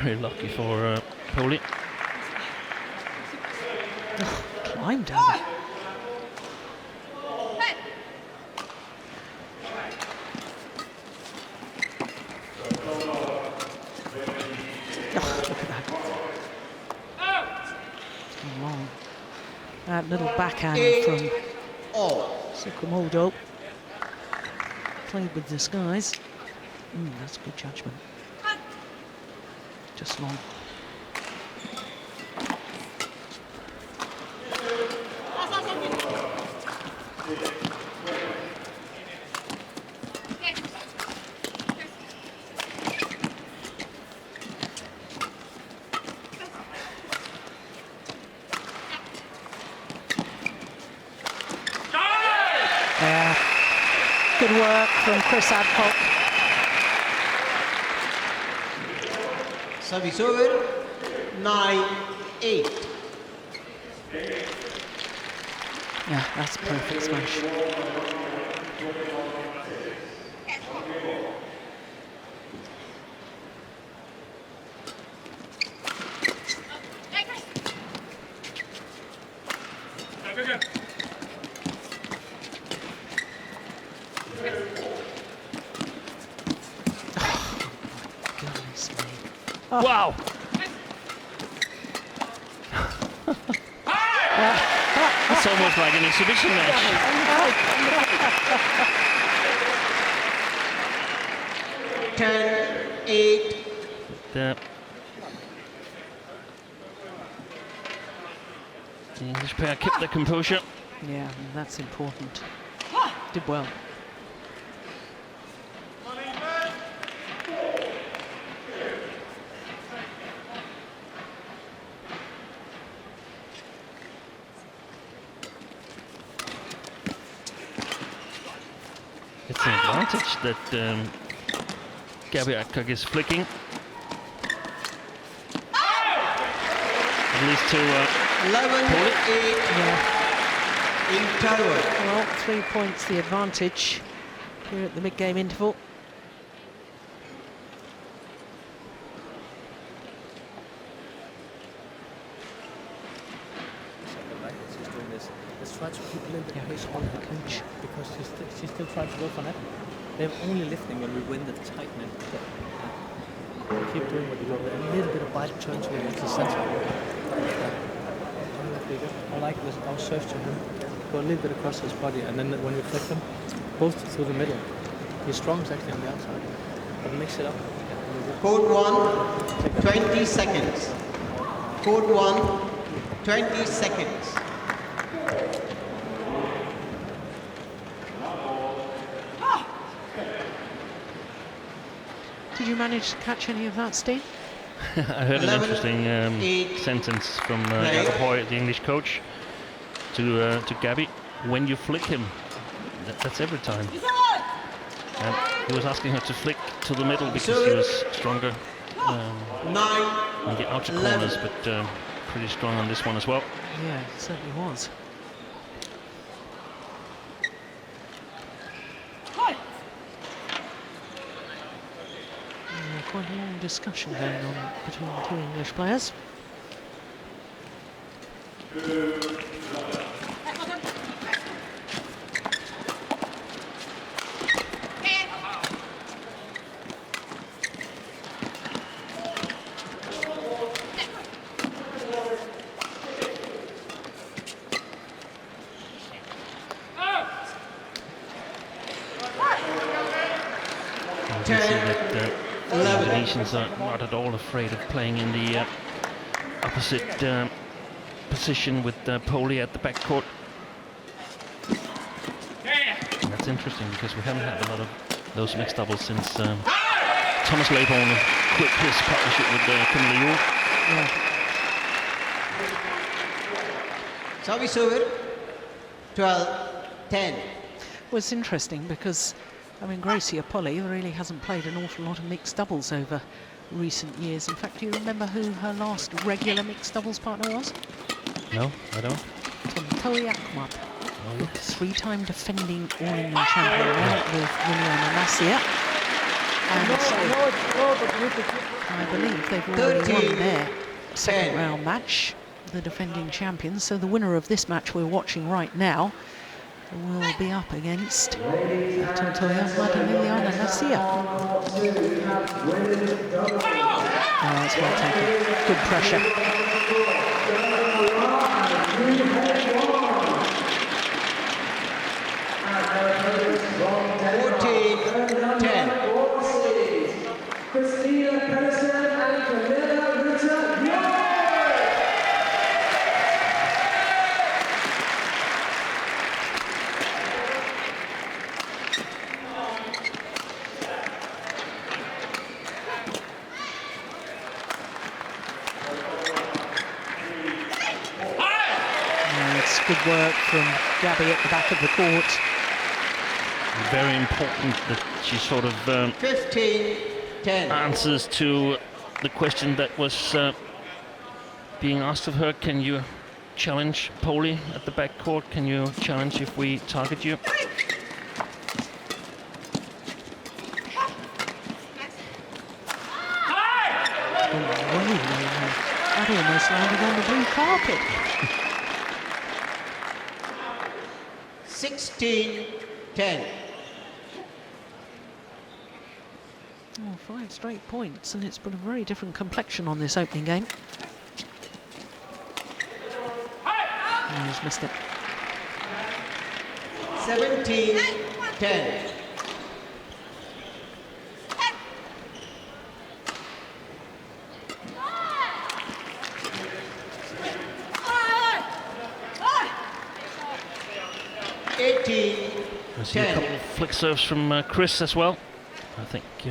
Very lucky for Poly. Climbed over. Oh, look at that. So long. That little backhand from Sukamuljo. Played with disguise. That's good judgment. Just long. Good work from Chris Adcock. Service over. 9, 8. Yeah, that's a perfect smash. Oh. Wow! It's almost like an exhibition match. 10, 8. The English pair kept their composure. Yeah, that's important. Did well. It's an advantage that Gabby Adcock is flicking. At least to 11, 8. Yeah. Interval. Well, 3 points the advantage here at the mid-game interval. Let's try to keep a little bit Yeah, he's on the coach. because she's still trying to go for net. They're only lifting when we win the tight net. Keep doing what you do. A little bit of bite turn towards the center. I like this. Our serve to him. Go a little bit across his body, and then when you flick them, both through the middle. He's strong actually on the outside, but mix it up. Code 1, 20 seconds. Code 1, 20 seconds. Did you manage to catch any of that, Steve? I heard 11, an interesting 8, sentence from Gutta-Ponnappa, the English coach, to Gabby. When you flick him, that's every time. And he was asking her to flick to the middle because he was stronger on the outer corners, but pretty strong on this one as well. Yeah, it certainly was. Quite a long discussion going on between the two English players. Indonesians are not at all afraid of playing in the opposite position with Poly at the backcourt. And that's interesting because we haven't had a lot of those mixed doubles since Thomas Laybourne quit his partnership with Kim Liu. Service over. 12-10. Well, it's interesting because, I mean, Goh-Tan really hasn't played an awful lot of mixed doubles over recent years. In fact, do you remember who her last regular mixed doubles partner was? No, I don't. Tian-Zhao, three-time defending All-England champion with Juliana Nasir. And I believe they've already won their second round match, the defending champions. So the winner of this match we're watching right now will be up against Tian-Zhao and Juliana Nasir. Oh, that's well taken. Good pressure. 14-10. Good work from Gabby at the back of the court. Very important that she sort of 15-10. answers to the question that was being asked of her. Can you challenge Poly at the back court? Can you challenge if we target you? That almost landed on the blue carpet. 16-10. Oh, 5 straight points, and it's put a very different complexion on this opening game. Oh, he's missed it. 17-10. I see a couple of flick serves from Chris as well. I think they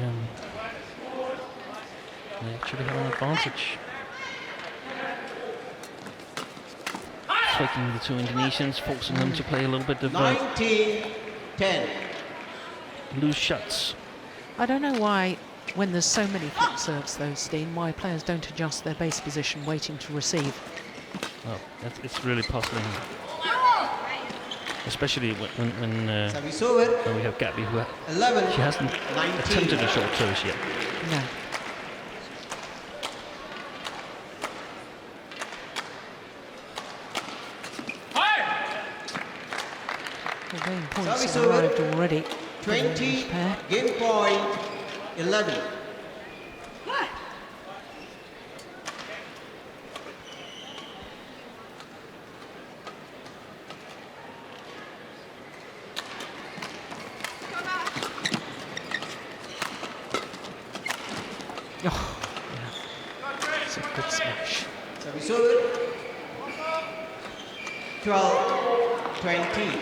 actually have an advantage. Flicking the two Indonesians, forcing them to play a little bit of 19-10. loose shots. I don't know why, when there's so many flick serves though, Steen, why players don't adjust their base position waiting to receive. Oh, it's really puzzling. Especially when we have Gabby, who 11, she hasn't 19. attempted a short service yet. No. The game points have arrived already. 20, game point 11. Reserve 12-20.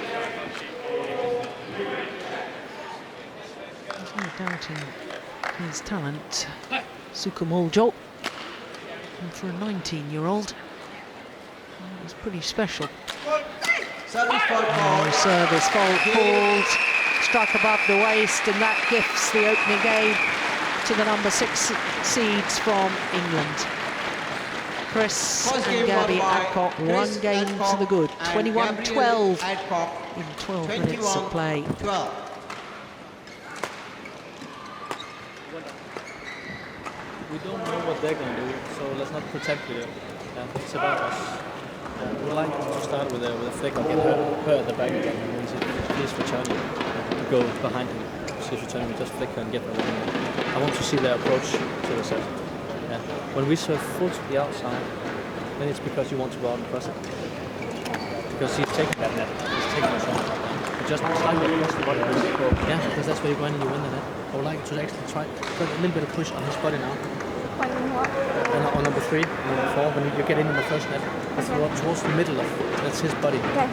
There's no doubting his talent. Sukamuljo. And for a 19-year-old, it's pretty special. Service fault called. Service fault called. Struck above the waist, and that gifts the opening game to the number 6 seeds from England. Chris and Gabby Adcock, one game to the good. 21-12 in 12 minutes of play. 12. We don't know what they're going to do, so let's not pretend we do. It's about us. We'd like to start with a flick and get her at the back again, and then he's returning. Go behind him. See if returning, we just flick her and get her. I want to see their approach to the set. Yeah. When we serve full to the outside, then it's because you want to go out and cross it. Because he's taking that net. He's taking us on. Just slightly across the body. Yeah, because that's where you go in and you win the net. I would like to actually try put a little bit of push on his body now. And on number 3, number 4, when you get in the first net, it's towards the middle of that's his body. Okay.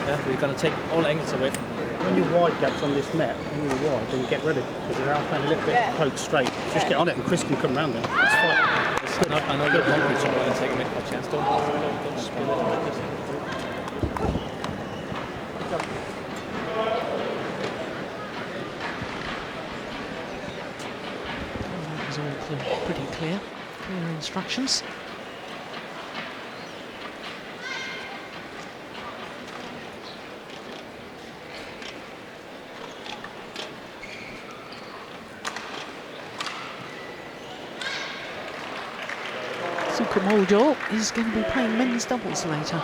Yeah, we're going to take all angles away from him. When your wide gaps on this net, when you're wide, then get rid of it. Because you're out playing a little bit poke straight. Just get on it and Chris can come around there. It's fine. I know you're hungry to go and take a mid-court chance. Don't spill it like this. That was all pretty clear. Clear instructions. Sukamuljo is going to be playing men's doubles later.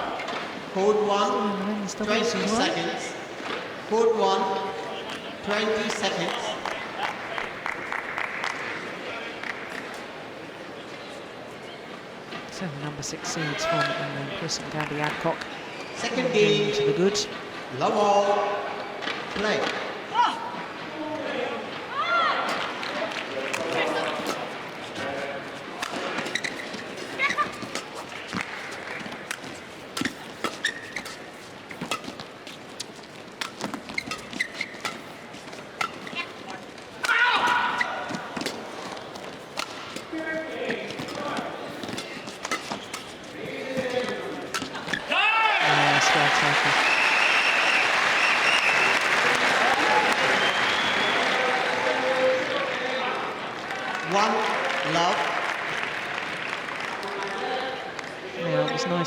Code 1, men's 20 doubles as well. seconds. Code 1, 20 seconds. So the number 6 seeds from England, Chris and Gabby Adcock. Second game to the good. Love all. Play.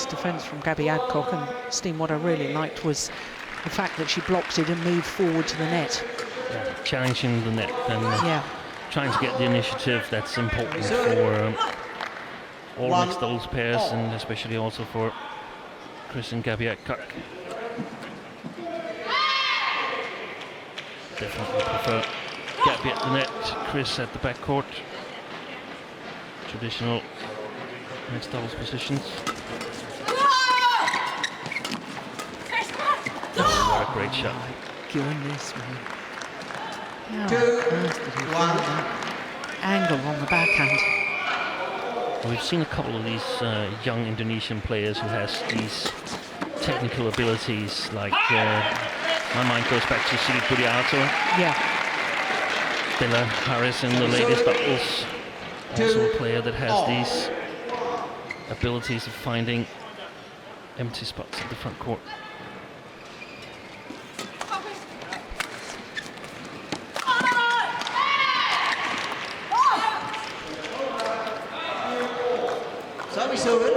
Defence from Gabby Adcock, and Steen, what I really liked was the fact that she blocked it and moved forward to the net. Yeah, challenging the net and trying to get the initiative. That's important for all mixed doubles pairs, and especially also for Chris and Gabby Adcock. Definitely prefer Gabby at the net, Chris at the backcourt. Traditional mixed doubles positions. What a great shot. My goodness me. 2, 1. Angle on the backhand. We've seen a couple of these young Indonesian players who has these technical abilities, like my mind goes back to Sri Budiarto. Yeah. Bella Harris in the ladies doubles. Also a player that has these abilities of finding empty spots at the front court. Service over.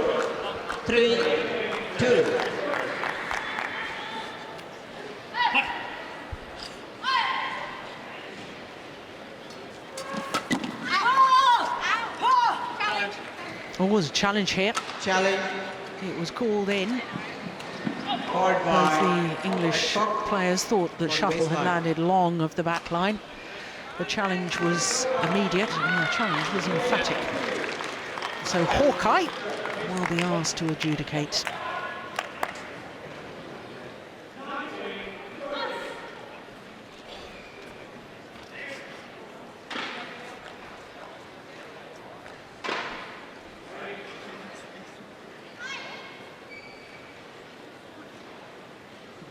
3, 2. Oh, was a challenge here. Challenge. It was called in. Called Both by the English players thought that shuttle had landed long of the back line. The challenge was immediate and the challenge was emphatic. So Hawkeye will be asked to adjudicate.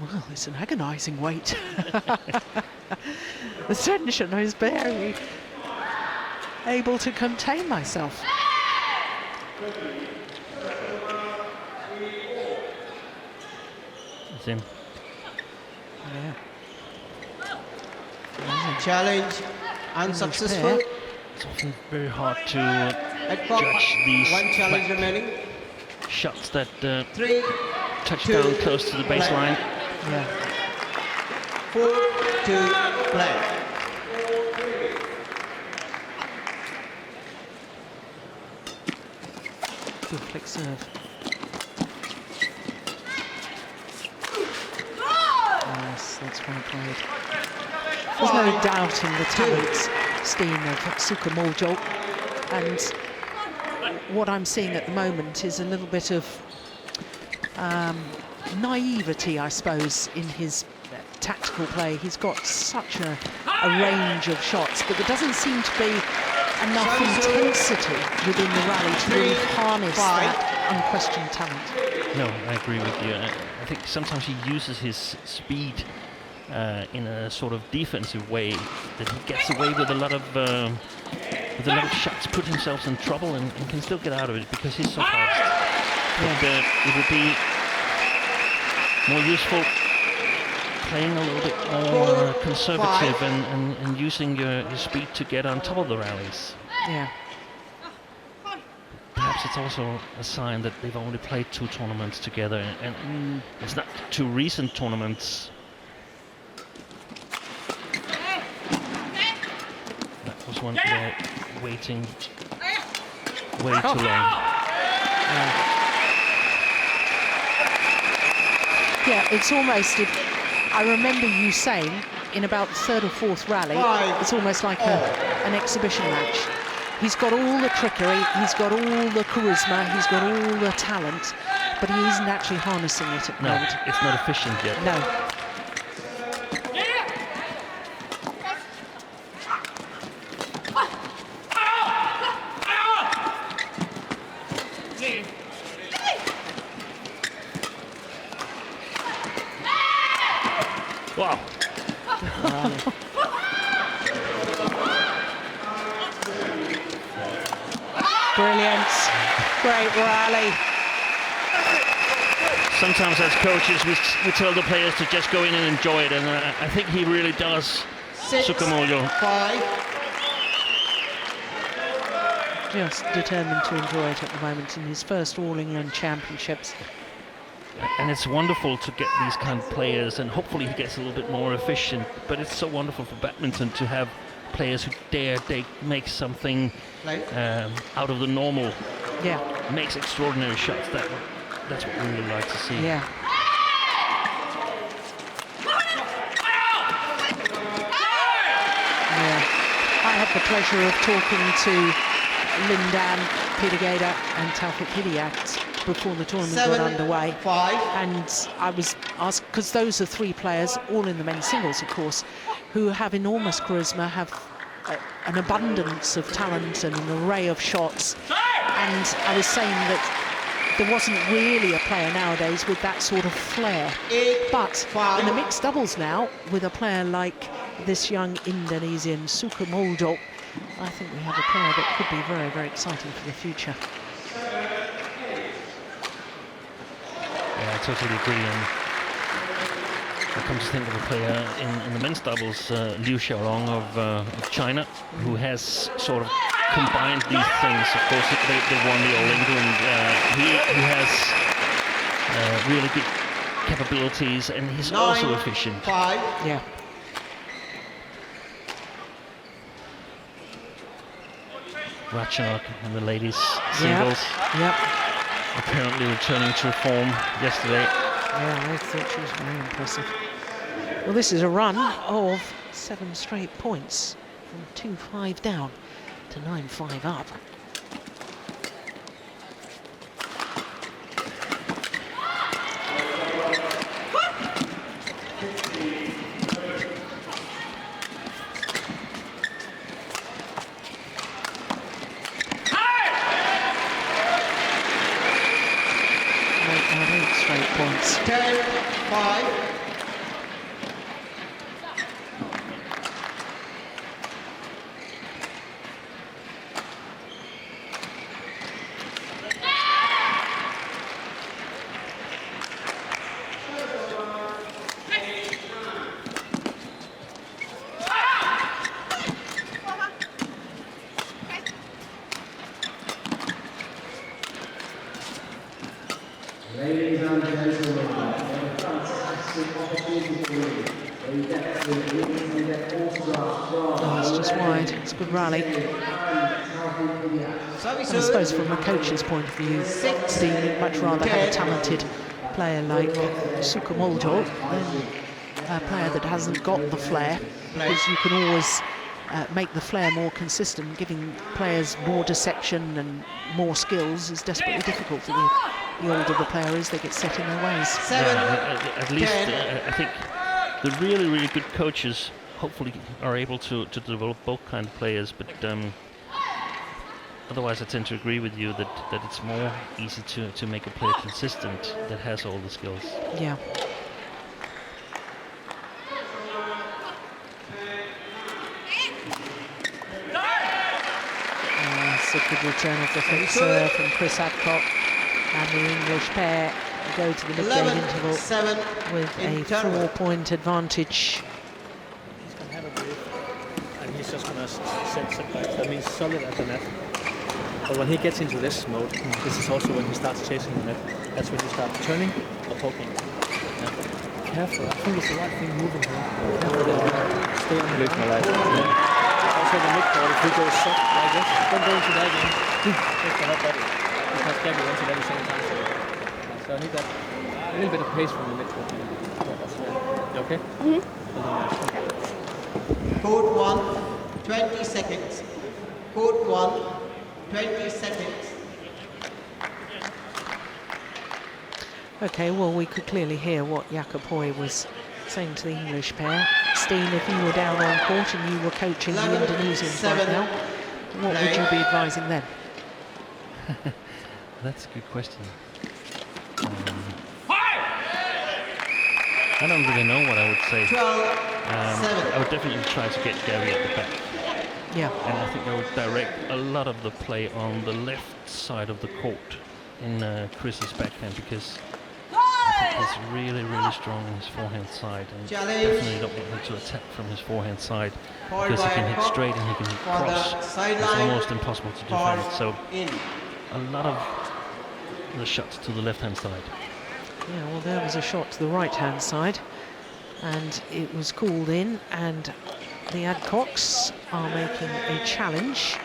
Well, it's an agonising wait. The tension is barely able to contain myself. It's in. Yeah. Challenge unsuccessful. It's often very hard to Adcock, judge these one challenge remaining. shots that 3, touch 2, down close to the baseline. Yeah. 4, 2, play. Good flick serve. Yes, that's well played. There's no doubting the talents, Steen, of Sukamuljo. And what I'm seeing at the moment is a little bit of naivety, I suppose, in his tactical play. He's got such a range of shots, but there doesn't seem to be enough intensity within the rally to really harness that unquestioned talent. No, I agree with you. I think sometimes he uses his speed in a sort of defensive way, that he gets away with a lot of shots, put himself in trouble, and can still get out of it because he's so fast. But it would be more useful playing a little bit more conservative and using your speed to get on top of the rallies. Yeah. Perhaps it's also a sign that they've only played 2 tournaments together, and it's not 2 recent tournaments. That was one they're waiting way too long. Yeah, it's almost, I remember you saying in about the 3rd or 4th rally, it's almost like an exhibition match. He's got all the trickery, he's got all the charisma, he's got all the talent, but he isn't actually harnessing it at the moment. No, it's not efficient yet. No. Wow. Brilliant. Great rally. Sometimes as coaches we tell the players to just go in and enjoy it, and I think he really does. 6, Sukamuljo. 5. Just determined to enjoy it at the moment in his first All England Championships. And it's wonderful to get these kind of players, and hopefully he gets a little bit more efficient, but it's so wonderful for badminton to have players who dare make something out of the normal. Yeah. Makes extraordinary shots. That's what we really like to see. Yeah. I had the pleasure of talking to Lindan, Peter Gader and Taufik Hidayat before the tournament got underway. 5. And I was asked, because those are 3 players, all in the men's singles, of course, who have enormous charisma, have an abundance of talent and an array of shots. And I was saying that there wasn't really a player nowadays with that sort of flair. But in the mixed doubles now, with a player like this young Indonesian Sukamuljo, I think we have a player that could be very, very exciting for the future. Yeah, I totally agree. And I come to think of a player in the men's doubles, Liu Xiaolong of China, who has sort of combined these things. Of course, they won the All England. He has really good capabilities, and he's also efficient. 5. Yeah. Ratchanok in the ladies singles. Yep. Apparently returning to form yesterday. Yeah, I thought she was very impressive. Well, this is a run of 7 straight points from 2-5 down to 9-5 up. Straight points. 10-5. Oh, it's just wide. It's a good rally. And I suppose from a coach's point of view, Steen would much rather have a talented player like Sukamuljo than a player that hasn't got the flair, because you can always make the flair more consistent. Giving players more deception and more skills is desperately difficult. The older the player is, they get set in their ways. At least I think the really, really good coaches hopefully are able to develop both kind of players, but otherwise I tend to agree with you that it's more easy to make a player consistent that has all the skills. Yeah. It's a good return of the flick serve from Chris Adcock, and the English pair go to the mid-game interval with a 4-point advantage. He's going to have a breathe, and he's just going to set back. That means solid at the net. But when he gets into this mode, this is also when he starts chasing the net. That's when you start turning or poking. Careful, I think it's the right thing moving here. Careful, stay on the line. Also the mid-court, if he goes soft like this, don't go into that again. Just to help that, because Gabby went to that at the same time. So I need that a little bit of pace from the mid-court. You okay? Court 1, 20 seconds. Court 1, 20 seconds. Okay, well, we could clearly hear what Gutta-Ponnappa was saying to the English pair. Steen, if you were down on court and you were coaching the Indonesians right now, what would you be advising them? That's a good question. I don't really know what I would say. I would definitely try to get Gary at the back. Yeah. And I think I would direct a lot of the play on the left side of the court in Chris's backhand, because I think he's really, really strong on his forehand side, and definitely don't want him to attack from his forehand side, because he can hit straight and he can hit cross. It's almost impossible to defend. So a lot of the shots to the left-hand side. Yeah, well, there was a shot to the right-hand side, and it was called in, and the Adcocks are making a challenge.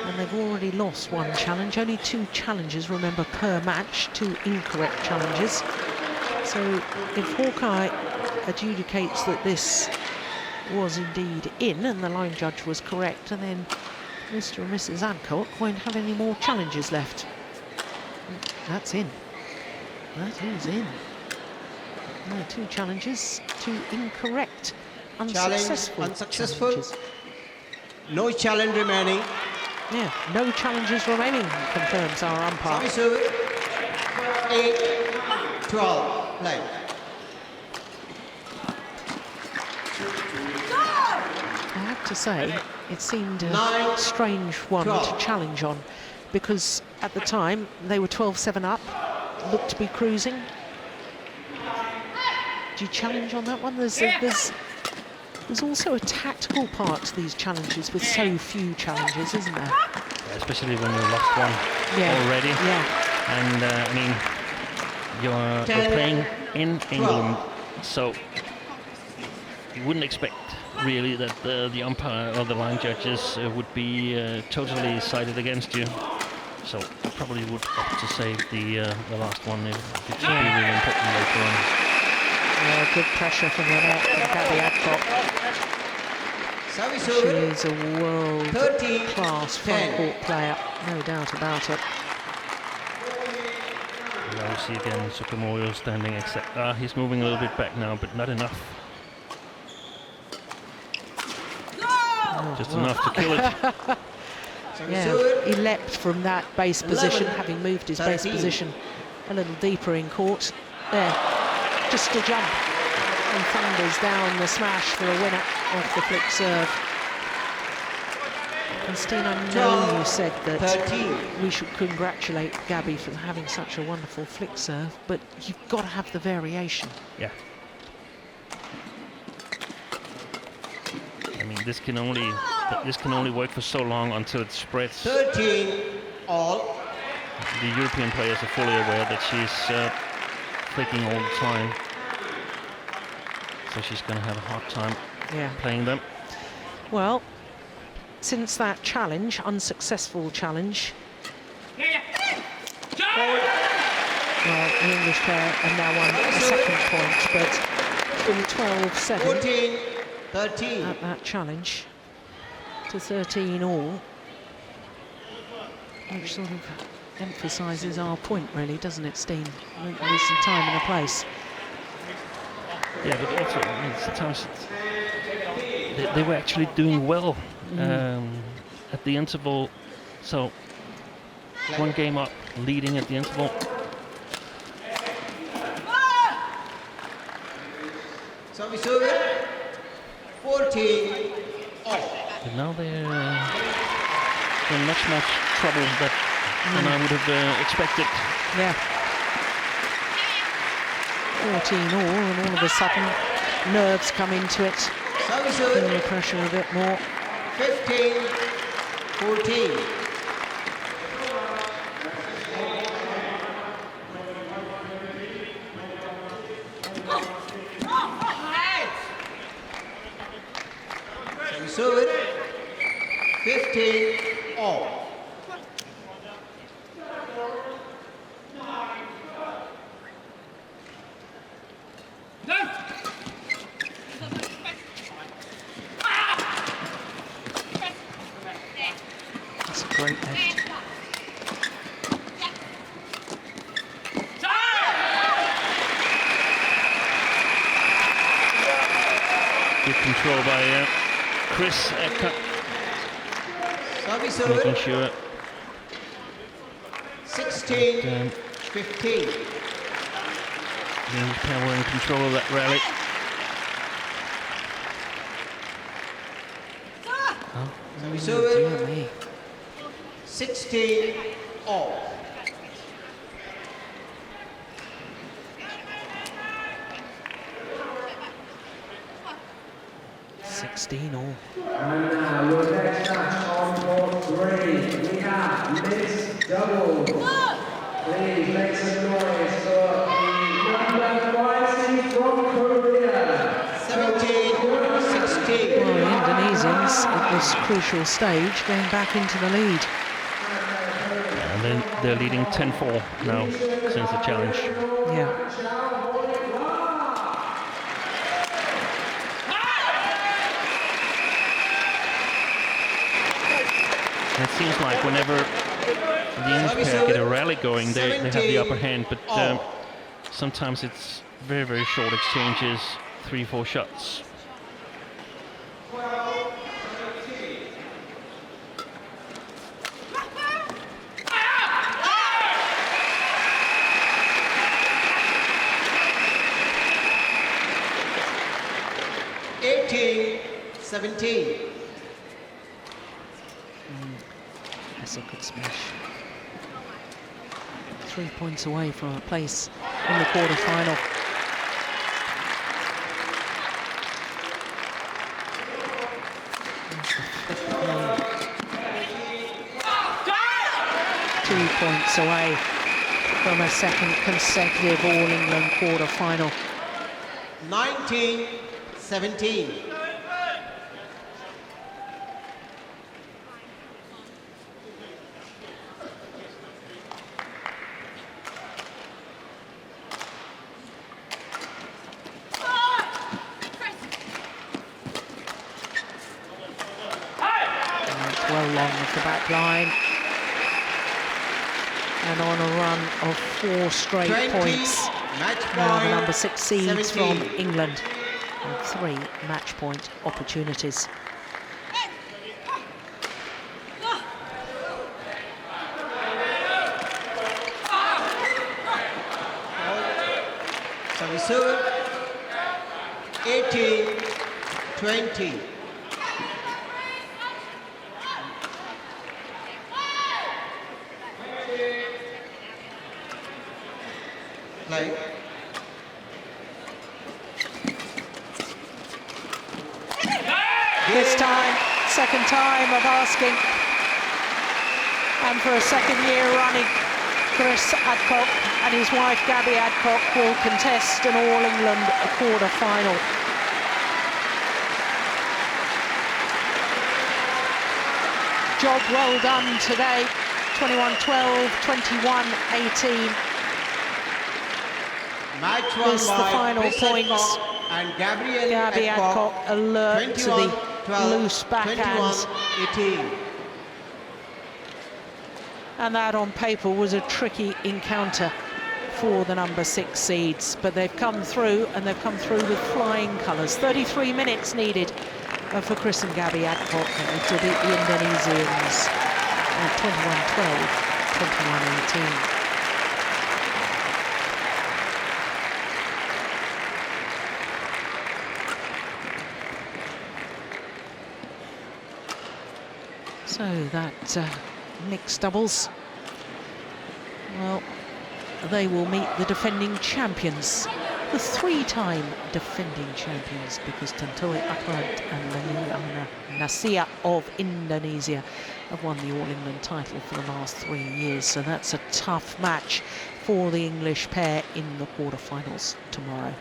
And they've already lost one challenge, only 2 challenges, remember, per match, 2 incorrect challenges. So if Hawkeye adjudicates that this was indeed in and the line judge was correct, and then Mr. and Mrs. Adcock won't have any more challenges left. That's in. That is in. No, 2 challenges, 2 incorrect, unsuccessful challenges. No challenge remaining. Yeah, no challenges remaining, confirms our umpire. 8-12, play. I have to say, it seemed a strange one to challenge on, because at the time they were 12-7 up, looked to be cruising. Do you challenge on that one? There's also a tactical part to these challenges with so few challenges, isn't there? Yeah, especially when you lost one already. Yeah. And I mean, you're playing in England, so you wouldn't expect really that the umpire or the line judges would be totally sided against you. So I probably would opt to save the last one if it should be really important later on. Good pressure from the net from Gabby Adcock. She is a world-class front-court player, no doubt about it. Now we see again Sukamuljo standing, except he's moving a little bit back now, but not enough. Just enough to kill it. Yeah, he leapt from that base position, having moved his base position a little deeper in court. There. Just a jump and thunders down the smash for a winner off the flick serve. And Steen, I know you said that we should congratulate Gabby for having such a wonderful flick serve, but you've got to have the variation. Yeah. I mean, this can only work for so long until it spreads. 13 all. The European players are fully aware that she's flicking all the time. so she's going to have a hard time playing them. Well, since that challenge, unsuccessful challenge, well, the English pair have now won a second point, but in 12-7 at that challenge to 13 all, which sort of emphasises our point, really, doesn't it, Steen? Lose some time and a place. Yeah, but also, I mean, sometimes they were actually doing well at the interval. So, one game up, leading at the interval. So we serve it 14 all. But now they're in much more trouble than I would have expected. Yeah. 14 all, and all of a sudden nerves come into it. Feeling the pressure a bit more. 15-14. So it 15 all. That's a great left. Good control by Chris Adcock, making sure 16-15. The English pair were in control of that rally. Dear me. 16 all. All. And now your next match on court 3, we have mixed doubles. Please make some noise for the number 5 seed from Korea. 17-16. Well, the Indonesians at this crucial stage going back into the lead. And then they're leading 10-4 now since the challenge. Yeah. It seems like whenever the English pair get a rally going, they have the upper hand, but sometimes it's very, very short exchanges, 3-4 shots. That's a good smash. 3 points away from a place in the quarter-final. Two points away from a second consecutive All-England quarter-final. 19-17. Well long of the back line. And on a run of 4 straight 20, points. match Now the point, number 6 seeds 17. from England. And 3 match point opportunities. So we serve 18-20. Play. This time, second time of asking. And for a second year running, Chris Adcock and his wife Gabby Adcock will contest an All-England quarter-final. job well done today. 21-12, 21-18. Match This is the final points. And Gabby Adcock alert to the loose backhands. 21-18. And that on paper was a tricky encounter for the number 6 seeds, but they've come through, and they've come through with flying colours. 33 minutes needed for Chris and Gabby Adcock to beat the Indonesians at 21-12, 21-18. So that mixed doubles, well, they will meet the defending champions, the 3-time defending champions, because Tantowi Ahmad and Liliana Nasia of Indonesia have won the All England title for the last 3 years. So that's a tough match for the English pair in the quarterfinals tomorrow.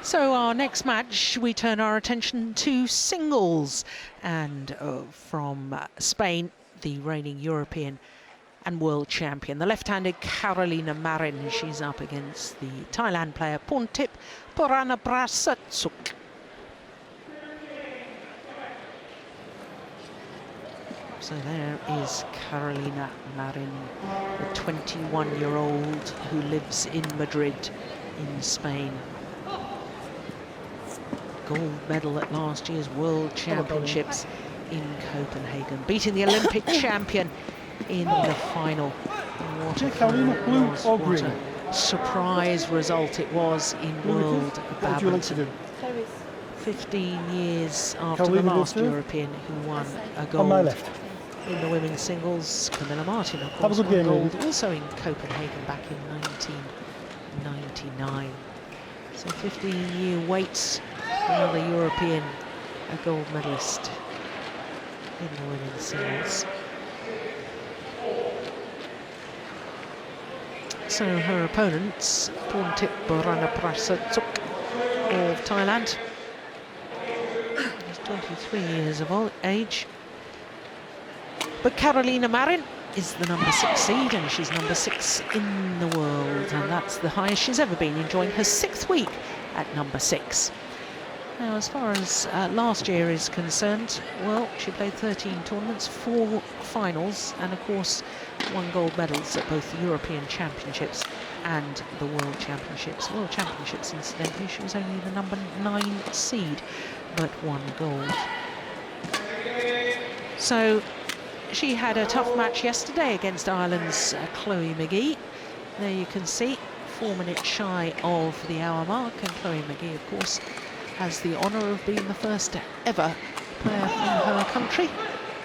So our next match, we turn our attention to singles, and from Spain, the reigning European and world champion, the left-handed Carolina Marin. She's up against the Thailand player Pontip Puranaprasatsuk. So there is Carolina Marin, the 21-year-old who lives in Madrid in Spain. Gold medal at last year's World Championships in Copenhagen, beating the Olympic champion in the final. What a surprise result it was in World Badminton. 15 years after the last European who won a gold in the women's singles. Camilla Martin, of course, won gold also in Copenhagen back in 1999. So 15-year wait, another European, a gold medalist in the women's singles. So her opponents, Pontip Puranaprasatsuk of Thailand. She's 23 years of age. But Carolina Marin is the number 6 seed, and she's number 6 in the world, and that's the highest she's ever been, enjoying her 6th week at number 6. Now, as far as last year is concerned, well, she played 13 tournaments, 4 finals, and of course won gold medals at both the European Championships and the World Championships. World Championships, incidentally, she was only the number 9 seed, but won gold. So she had a tough match yesterday against Ireland's Chloe McGee. There you can see, 4 minutes shy of the hour mark, and Chloe McGee, of course, has the honour of being the first ever player from her country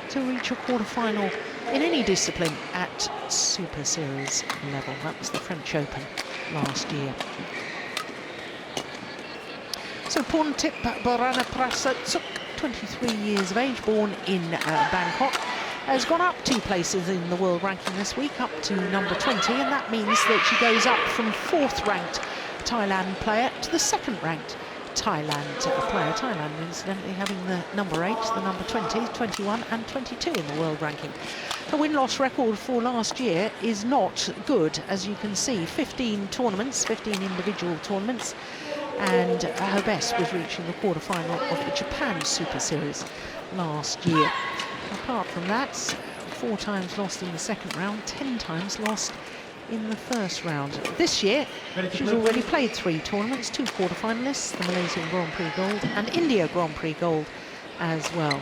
to reach a quarter-final in any discipline at Super Series level. That was the French Open last year. So Porntip Baranaprasatsuk, 23 years of age, born in Bangkok, has gone up 2 places in the world ranking this week, up to number 20, and that means that she goes up from 4th ranked Thailand player to the 2nd ranked Thailand player. Thailand incidentally having the number 8, the number 20, 21 and 22 in the world ranking. Her win-loss record for last year is not good, as you can see. 15 tournaments, 15 individual tournaments, and her best was reaching the quarter-final of the Japan Super Series last year. Apart from that, 4 times lost in the 2nd round, 10 times lost in the 1st round. This year, she's already played 3 tournaments, 2 quarter-finalists, the Malaysian Grand Prix Gold and India Grand Prix Gold as well.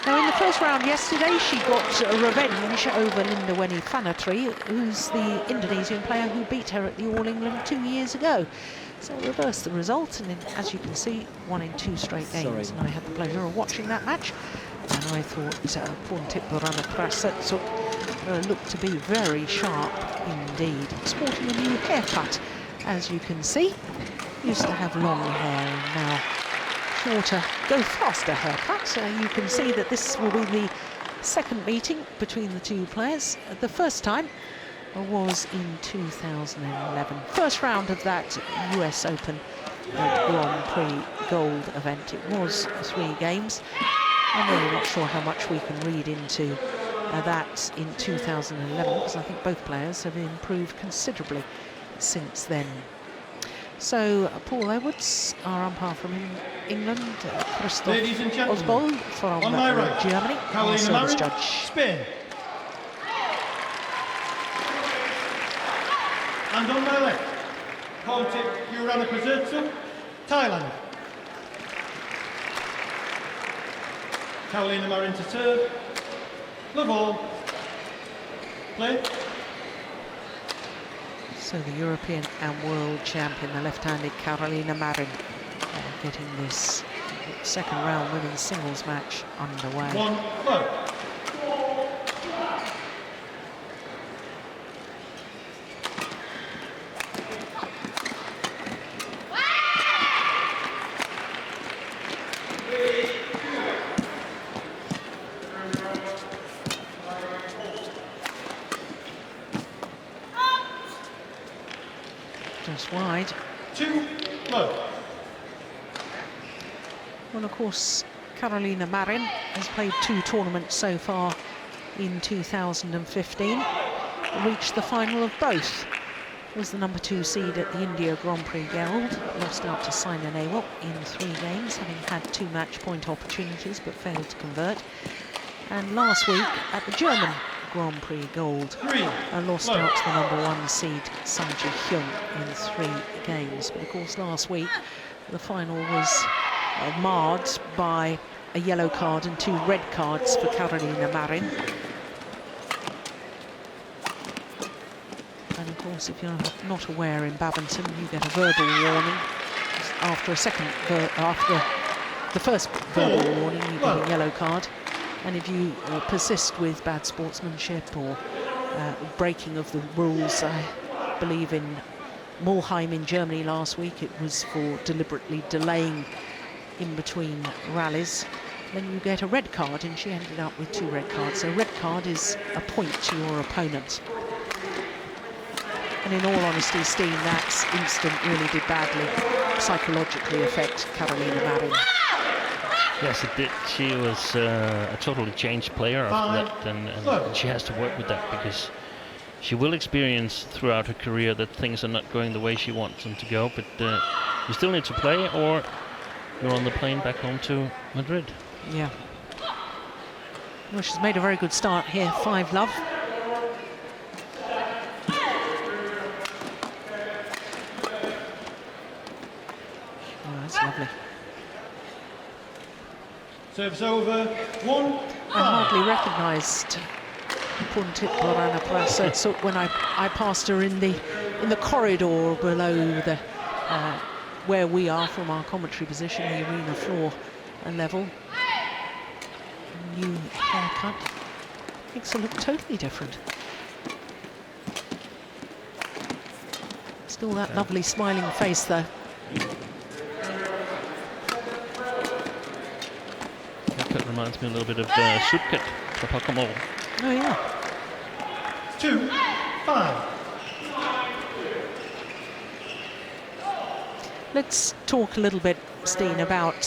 Now, in the 1st round yesterday, she got a revenge over Linda Weni Fanatri, who's the Indonesian player who beat her at the All England 2 years ago. So reversed the result, and as you can see, won in 2 straight games. And I had the pleasure of watching that match, and I thought Porntip Baranaprasatsuk looked to be very sharp indeed. Sporting a new haircut, as you can see. Used to have long hair, and now shorter, go faster haircut. You can see that this will be the 2nd meeting between the 2 players. The first time was in 2011. 1st round of that US Open Grand Prix Gold event. It was 3 games. I'm really not sure how much we can read into that in 2011, because I think both players have improved considerably since then. So Paul Edwards, our umpire from England, Christoph Osbold from Germany, our service judge. Spin. And on my left, Porntip Baranaprasatsuk, Thailand. Carolina Marin to serve. Love all. Play. So the European and world champion, the left-handed Carolina Marin, getting this 2nd round women's singles match underway. 1 low. Just wide. 2 low. Well, of course, Carolina Marin has played 2 tournaments so far in 2015. Reached the final of both. Was the number 2 seed at the India Grand Prix Gold. Lost out to Saina Nehwal in 3 games, having had 2 match point opportunities but failed to convert. And last week at the German Grand Prix Gold, lost out to the number 1 seed Sung Ji Hyun in 3 games. But of course, last week the final was marred by a yellow card and 2 red cards for Carolina Marin. And of course, if you're not aware, in badminton you get a verbal warning after after the first verbal warning. You get a yellow card, and if you persist with bad sportsmanship or breaking of the rules, I believe in Mulheim in Germany last week it was for deliberately delaying in between rallies, then you get a red card, and she ended up with 2 red cards. So red card is a point to your opponent. And in all honesty, Steen, that incident really did badly psychologically affect Carolina Marin. Yes, it did. She was a totally changed player after that, and she has to work with that, because she will experience throughout her career that things are not going the way she wants them to go, but you still need to play, or you're on the plane back home to Madrid. Yeah. Well, she's made a very good start here, 5 love. Serves over 1-5. I hardly recognised Tian-Zhao so when I passed her in the corridor below the where we are from our commentary position, the arena floor level. New haircut makes her look totally different. Still that lovely smiling face though. Haircut reminds me a little bit of Sutket for Pokemon. Oh yeah. 2-5. Let's talk a little bit, Steen, about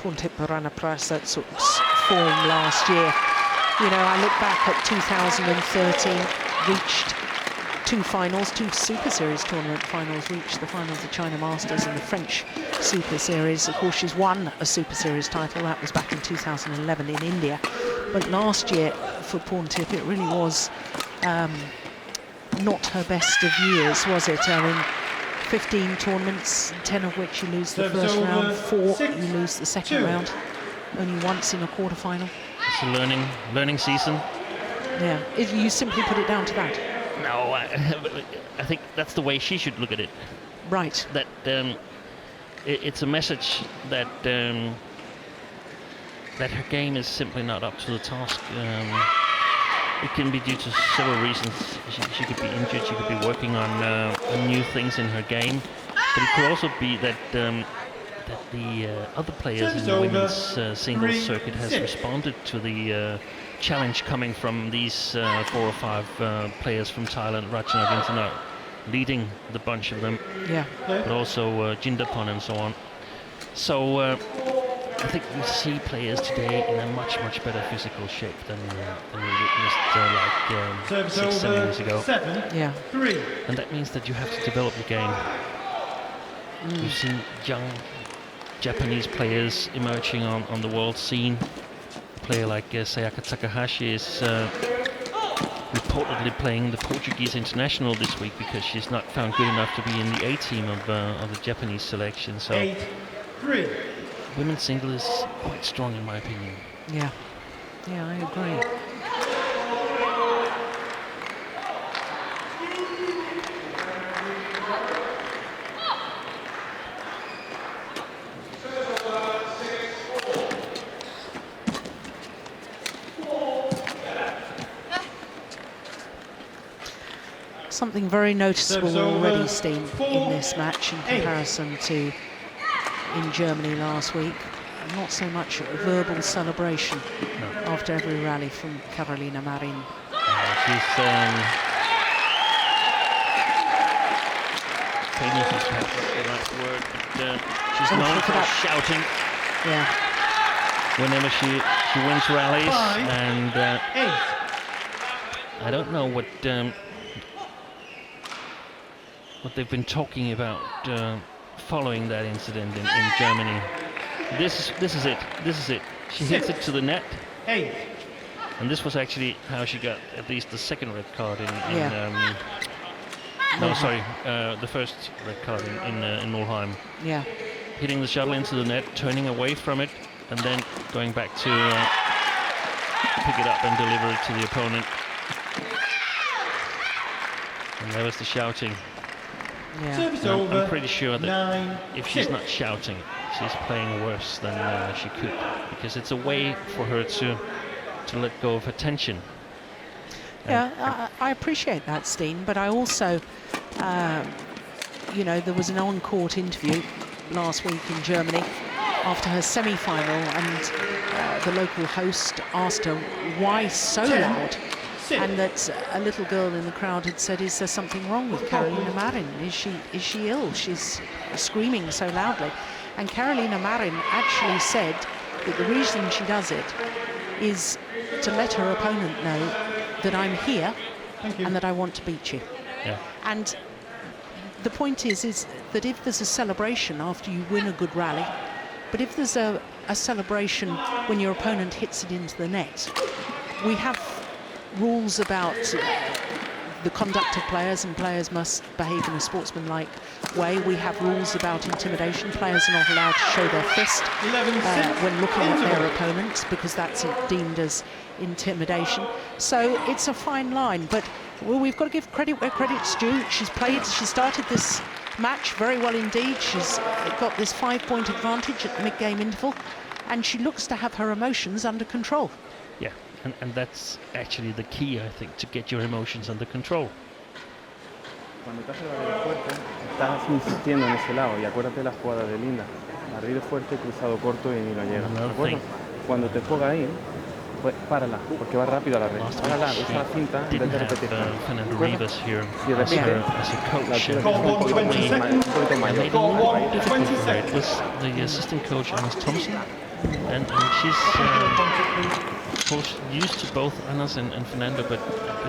Tian-Zhao's form last year. You know, I look back at 2013, reached 2 finals, 2 Super Series tournament finals, reached the final of the China Masters and the French Super Series. Of course, she's won a Super Series title. That was back in 2011 in India. But last year for Tian-Zhao, it really was not her best of years, was it? I mean, 15 tournaments, 10 of which you lose the first round, 4 you lose the second round, only once in a quarterfinal. It's a learning season. Yeah, you simply put it down to that. No, I think that's the way she should look at it. Right. That it's a message that that her game is simply not up to the task. It can be due to several reasons. She could be injured, she could be working on new things in her game, but it could also be that that the other players in the women's singles circuit has responded to the challenge coming from these 4 or 5 players from Thailand, Ratchanok Internat, leading the bunch of them, but also Gutta-Ponnappa and so on. So I think we see players today in a much better physical shape than we witnessed like 6-7 years ago. 7-3. And that means that you have to develop your game. We've seen young Japanese players emerging on the world scene. A player like Sayaka Takahashi is reportedly playing the Portuguese international this week because she's not found good enough to be in the A team of the Japanese selection. So 8-3. Women's single is quite strong in my opinion. Yeah, I agree. Something very noticeable already, Steen, in this match in comparison to in Germany last week. Not so much verbal celebration after every rally from Carolina Marin. She's famous is perhaps the right word, but she's known for shouting. Yeah. Whenever she wins rallies, and I don't know what they've been talking about following that incident in Germany. This is it. She hits it to the net. 8. And this was actually how she got at least the second red card the first red card in Mulheim. Yeah. Hitting the shuttle into the net, turning away from it, and then going back to pick it up and deliver it to the opponent. And there was the shouting. Yeah. I'm pretty sure that if she's not shouting, she's playing worse than she could, because it's a way for her to let go of her tension. Yeah, I appreciate that, Steen, but I also, you know, there was an on-court interview last week in Germany after her semi-final, and the local host asked her why so loud. And that a little girl in the crowd had said, "Is there something wrong with Carolina Marin? Is she ill? She's screaming so loudly." And Carolina Marin actually said that the reason she does it is to let her opponent know that I'm here and that I want to beat you. Yeah. And the point is that if there's a celebration after you win a good rally, but if there's a celebration when your opponent hits it into the net, we have rules about the conduct of players, and players must behave in a sportsmanlike way. We have rules about intimidation. Players are not allowed to show their fist when looking at their opponents, because that's deemed as intimidation. So it's a fine line, but we've got to give credit where credit's due. She started this match very well indeed. She's got this 5-point advantage at the mid-game interval, and she looks to have her emotions under control. Yeah, and that's actually the key, I think, to get your emotions under control. Cuando te hace barrera fuerte, estás insistiendo en ese lado, y acuérdate de las jugadas de Linda. Barrera fuerte, cruzado corto y ni lo llega. ¿De acuerdo? Cuando te juega ahí, pues párala, porque va rápido a la red. Párala, usa la cinta, en vez de repetir. Fernando Rivas here Si repite, as a coach. la altura es un poquito mayor. It was the assistant coach, Anders Thompson, and she's of course used to both Anders and Fernando, but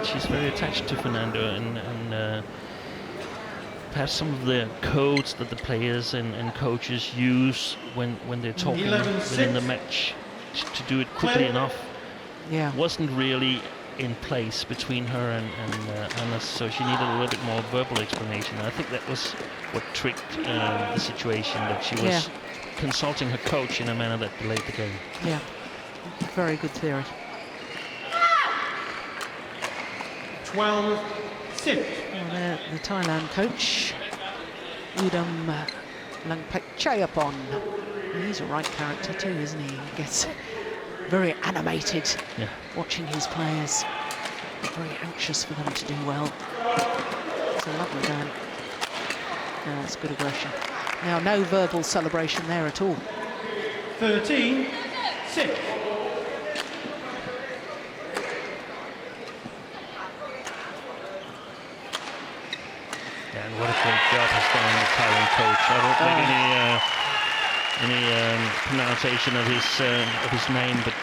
she's very attached to Fernando, and perhaps some of the codes that the players and coaches use when they're talking within the match to do it quickly enough wasn't really in place between her and Anders, so she needed a little bit more verbal explanation. I think that was what tricked the situation, that she was consulting her coach in a manner that delayed the game. Yeah, very good theory. 12-6. Well, the Thailand coach, Udam Langpakchayapon. He's a right character too, isn't he? He gets very animated watching his players. Very anxious for them to do well. It's a lovely man. Yeah, that's good aggression. Now, no verbal celebration there at all. 13-6. And what a great job has done the Thailand coach. I don't make any pronunciation of his name, but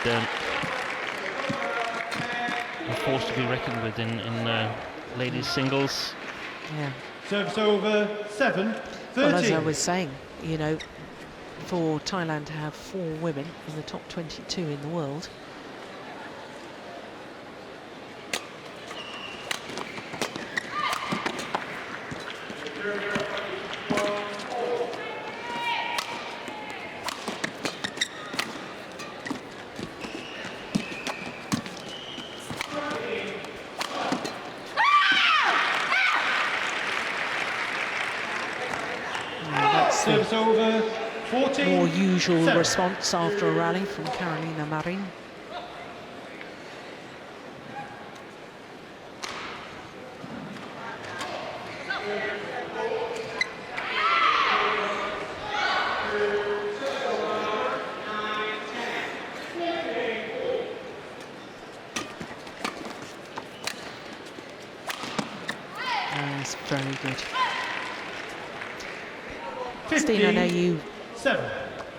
a force to be reckoned with in ladies singles. Yeah. Service over 7-13. Well, as I was saying, you know, for Thailand to have 4 women in the top 22 in the world. Service over 14. More usual response after a rally from Carolina Marin. That's very good. Christine, I know you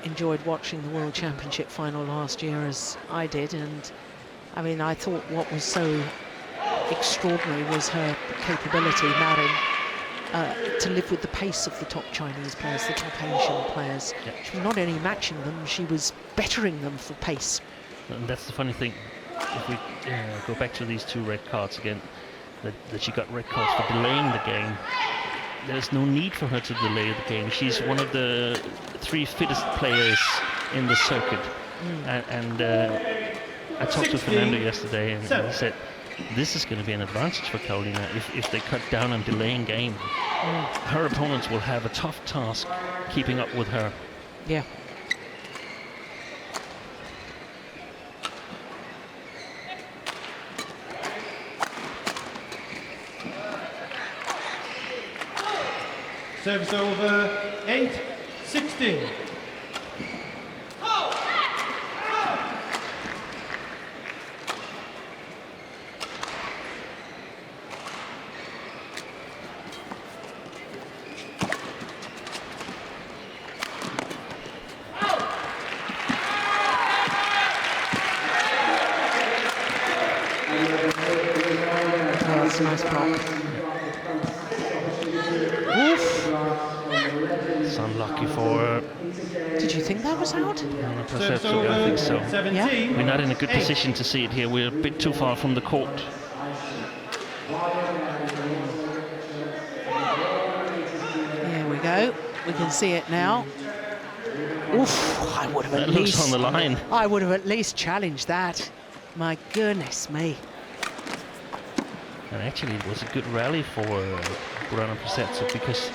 enjoyed watching the World Championship final last year, as I did, and I mean, I thought what was so extraordinary was her capability, Marin, to live with the pace of the top Chinese players, the top Asian players. She was not only matching them, she was bettering them for pace. And that's the funny thing, if we go back to these 2 red cards again, that she got red cards for delaying the game. There's no need for her to delay the game. She's one of the 3 fittest players in the circuit. And I talked to Fernando yesterday, and he said, this is going to be an advantage for Carolina if they cut down on delaying game. Her opponents will have a tough task keeping up with her. Yeah. Service over 8-16. That's a nice block. Oof. It's unlucky for her. Did you think that was out? Perceptually, I think so. Yeah. We're not in a good position to see it here. We're a bit too far from the court. we can see it now. Oof, I would have That at looks least on the line. I would have at least challenged that. My goodness me. And actually, it was a good rally for Borana Prasetsuk because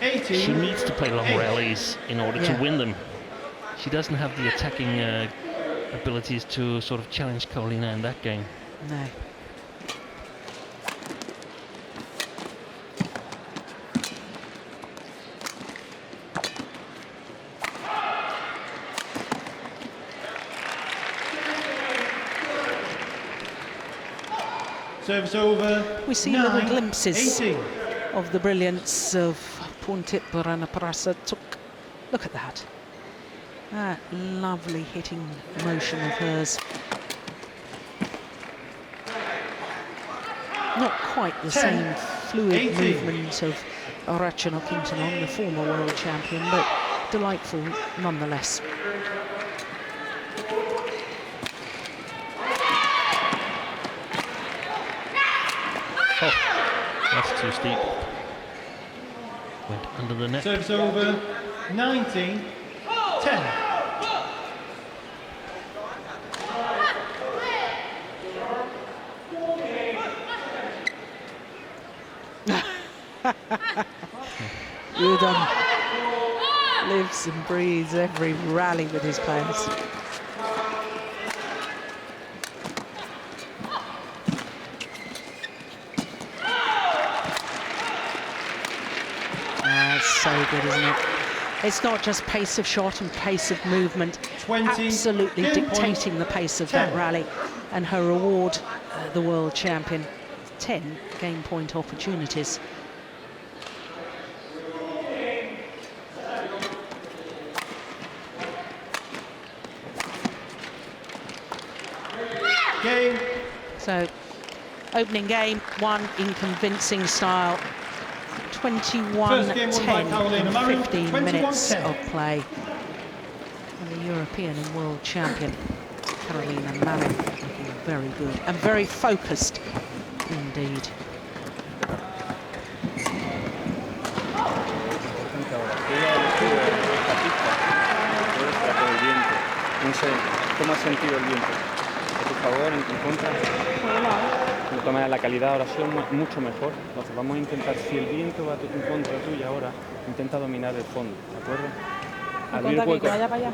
18, she needs to play long rallies in order to win them. She doesn't have the attacking abilities to sort of challenge Karolina in that game. No. Service over. We see 9, little glimpses 18. of the brilliance of Puntit Borana Prasetsuk. Look at that. That lovely hitting motion of hers. Not quite the 10, same fluid 18. movement of Ratchanok-Intanon, the former world champion, but delightful nonetheless. Oh, that's too steep. Went under the net. Service over. 19, 10. Udon lives and breathes every rally with his players. That's so good, isn't it? It's not just pace of shot and pace of movement, 20, absolutely game dictating point, the pace of 10. that rally. And her reward, the world champion, 10 game point opportunities. Game. So, opening game, won in convincing style. 21-10 in Marin, 15 minutes 21-10. of play. And the European and world champion, Karolina Marin, looking very good and very focused indeed. No sé, ¿cómo has sentido el viento? ¿A tu favor, en contra? De todas maneras, la calidad de oración es mucho mejor. Entonces vamos a intentar, si el viento va en contra tuya ahora, intenta dominar el fondo, ¿de acuerdo? Abrir hueco, que vaya para allá.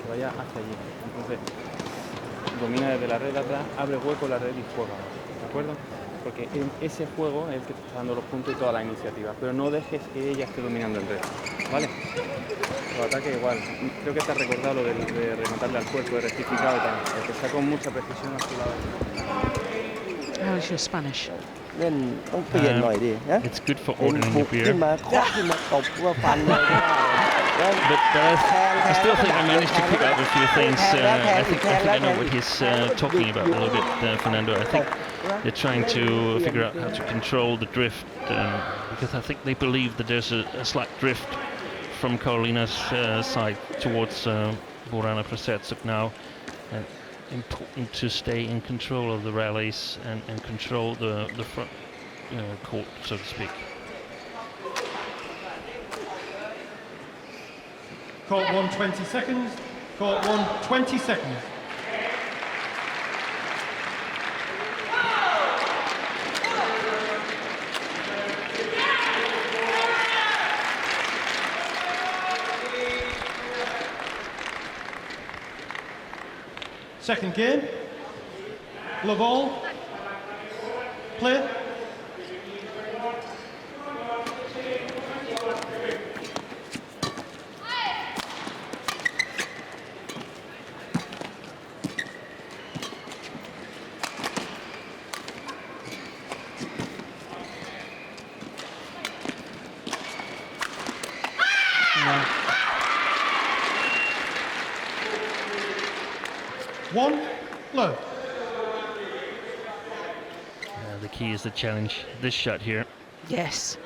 que vaya hasta allí. Entonces, domina desde la red de atrás, abre hueco la red y juega, ¿de acuerdo? Porque ese juego es el que te está dando los puntos y toda la iniciativa, pero no dejes que ella esté dominando el resto, ¿vale? Los ataques igual, creo que te has recordado lo de rematarle al cuerpo, de rectificado y tal, el que está con mucha precisión a su lado. How is your Spanish? It's good for ordering your beer. But I still think I managed to pick up a few things. I think I know what he's talking about a little bit, Fernando. I think they're trying to figure out how to control the drift, because I think they believe that there's a slight drift from Karolina's side towards Borana Prasetsuk now. And important to stay in control of the rallies and control the front court, so to speak. Court 1, 20 seconds. Court 1, 20 seconds. Second game. Love all. Play. One, low. The key is to challenge this shot here. Yes.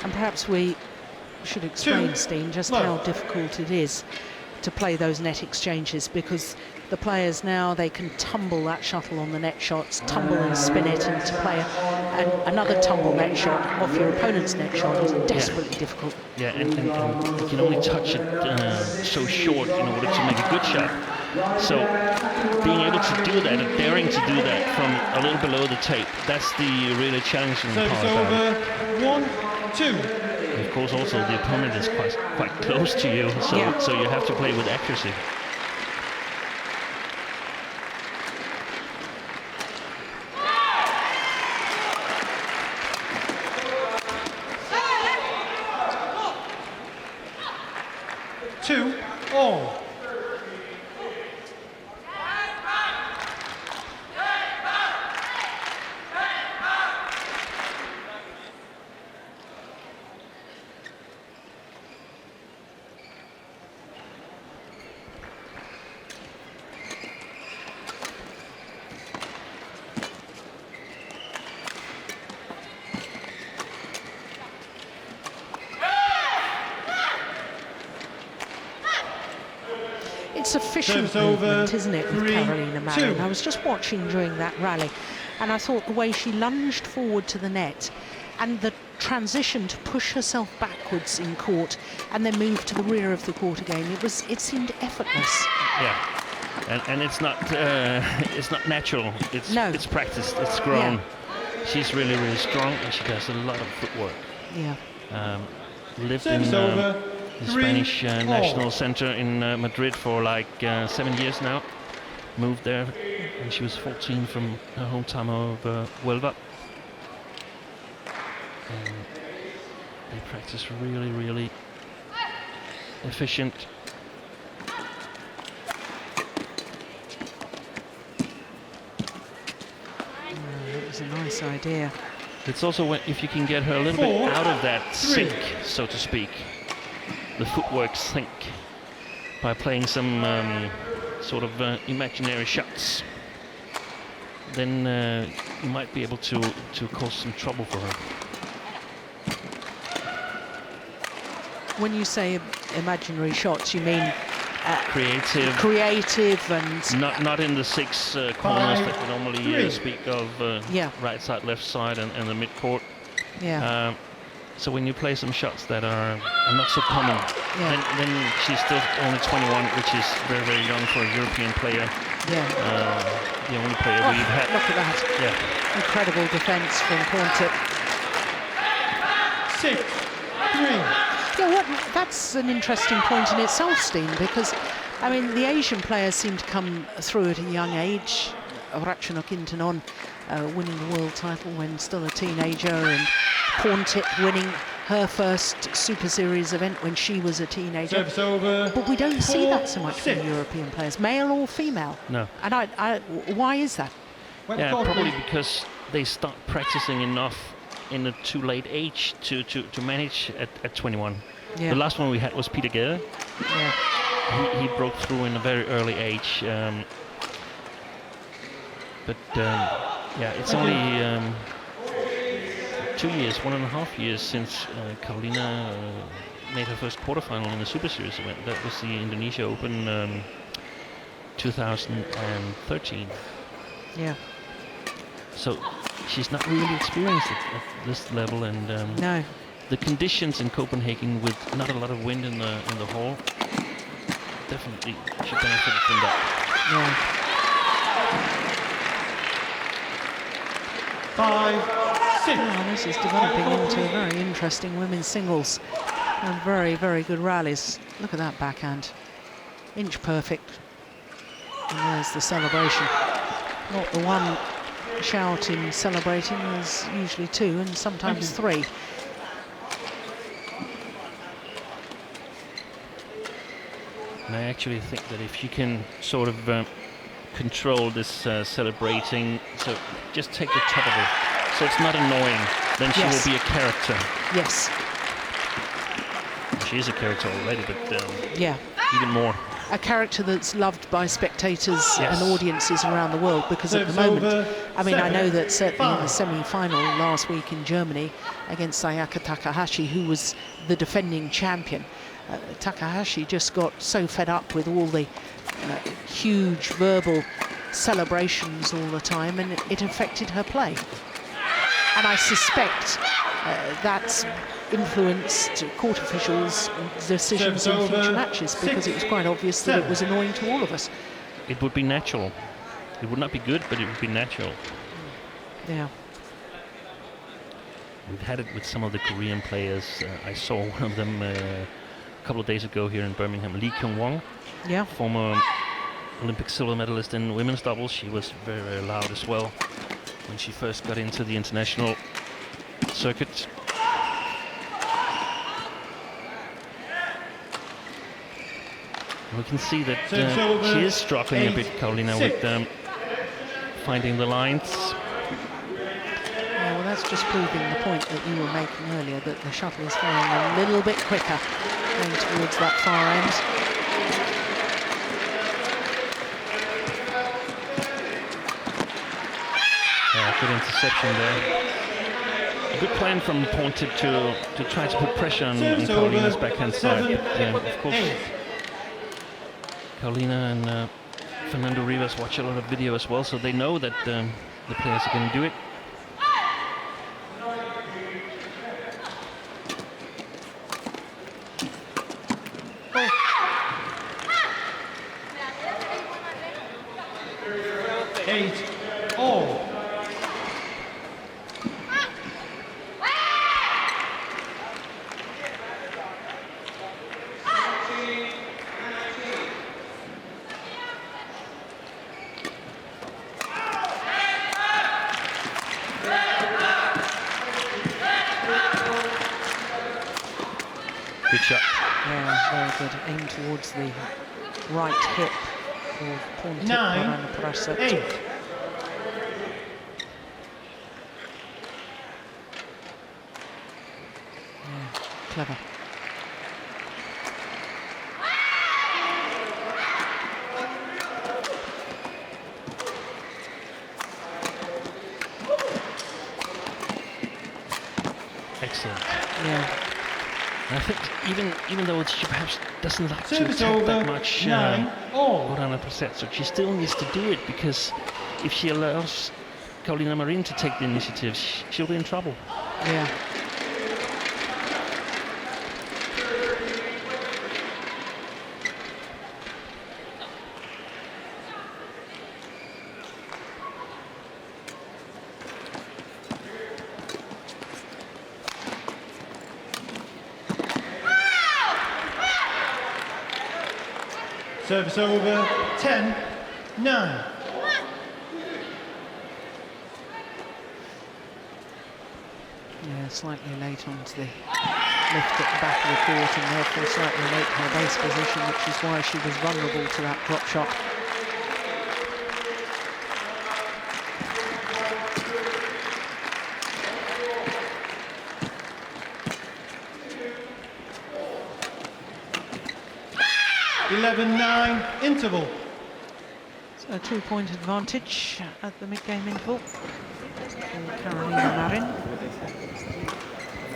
And perhaps we should explain, Steen, just how difficult it is to play those net exchanges, because the players now, they can tumble that shuttle on the net shots, tumble and spin it into play, and another tumble net shot off your opponent's net shot is desperately difficult. Yeah, and you can only touch it so short in order to make a good shot. So being able to do that and daring to do that from a little below the tape, that's the really challenging part about it. 1-2. Of course, also the opponent is quite close to you, so you have to play with accuracy. It's efficient movement, isn't it, with Carolina Marin? I was just watching during that rally, and I thought the way she lunged forward to the net and the transition to push herself backwards in court and then move to the rear of the court again, it seemed effortless. Yeah, and it's not natural. It's practiced. It's grown. Yeah. She's really strong, and she does a lot of footwork. Yeah. Lived in the Spanish National Center in Madrid for like 7 years now. Moved there when she was 14 from her hometown of Huelva. And they practice really efficient. That was a nice idea. It's also if you can get her a little bit out of that sink, so to speak. The footwork sink by playing some sort of imaginary shots, then you might be able to cause some trouble for her. When you say imaginary shots, you mean creative and not in the six corners that we normally speak of, right side, left side, and the mid court. Yeah. So when you play some shots that are not so common, then she's still only 21, which is very young for a European player. Yeah. The only player we've had. Look at that. Yeah. Incredible defence from Pontip. 6-3. Yeah, that's an interesting point in itself, Steen, because, I mean, the Asian players seem to come through at a young age. Ratchanok Intanon winning the world title when still a teenager, and Pontip winning her first Super Series event when she was a teenager. But we don't see that so much from European players, male or female. No. And why is that? Yeah, probably because they start practicing enough in a too late age to manage at 21. Yeah. The last one we had was Peter Gere. Yeah. He broke through in a very early age. But it's only 2 years, 1.5 years since Carolina made her first quarterfinal in the Super Series event. That was the Indonesia Open 2013. Yeah. So she's not really experienced at this level, and no. The conditions in Copenhagen with not a lot of wind in the hall, definitely she benefited from that. Yeah. 5-6. Oh, this is developing into a very interesting women's singles, and very good rallies. Look at that backhand, inch perfect. And there's the celebration. Not the one shout in celebrating, there's usually two and sometimes three. And I actually think that if you can sort of control this celebrating, so just take the top of it, so it's not annoying, then she will be a character. Yes. She is a character already, but yeah, even more. a character that's loved by spectators Yes. and audiences around the world, because at the Serves moment, over, I mean, I know 7, that certainly in the 5. semi-final last week in Germany against Sayaka Takahashi, who was the defending champion, Takahashi just got so fed up with all the huge verbal celebrations all the time, and it affected her play. And I suspect that's influenced court officials' decisions in future matches, because it was quite obvious that it was annoying to all of us. It would be natural. It would not be good, but it would be natural. Yeah. We've had it with some of the Korean players. I saw one of them a couple of days ago here in Birmingham, Lee Kyung-won. Yeah. Former Olympic silver medalist in women's doubles. She was very, very loud as well when she first got into the international circuit. We can see that she is struggling a bit, Carolina, with finding the lines. Yeah, well, that's just proving the point that you were making earlier, that the shuttle is flying a little bit quicker going towards that far end. Good interception there. A good plan from Ponted to try to put pressure on Carolina's backhand side. But, of course, Carolina and Fernando Rivas watch a lot of video as well, so they know that the players are going to do it. Good shot. Yeah, very good. Aim towards the right hip of Pontic 9, 8. Yeah, clever. Excellent. Yeah. I think even though she perhaps doesn't like to Service attack over, that much, 9 all. Gutta-Ponnappa set, so she still needs to do it, because if she allows Carolina Marin to take the initiative, she'll be in trouble. Yeah. Service over, 10, 9. Yeah, slightly late onto the lift at the back of the court, and therefore slightly late her base position, which is why she was vulnerable to that drop shot. (11-9) interval. So a 2-point advantage at the mid-game interval for Carolina Marin.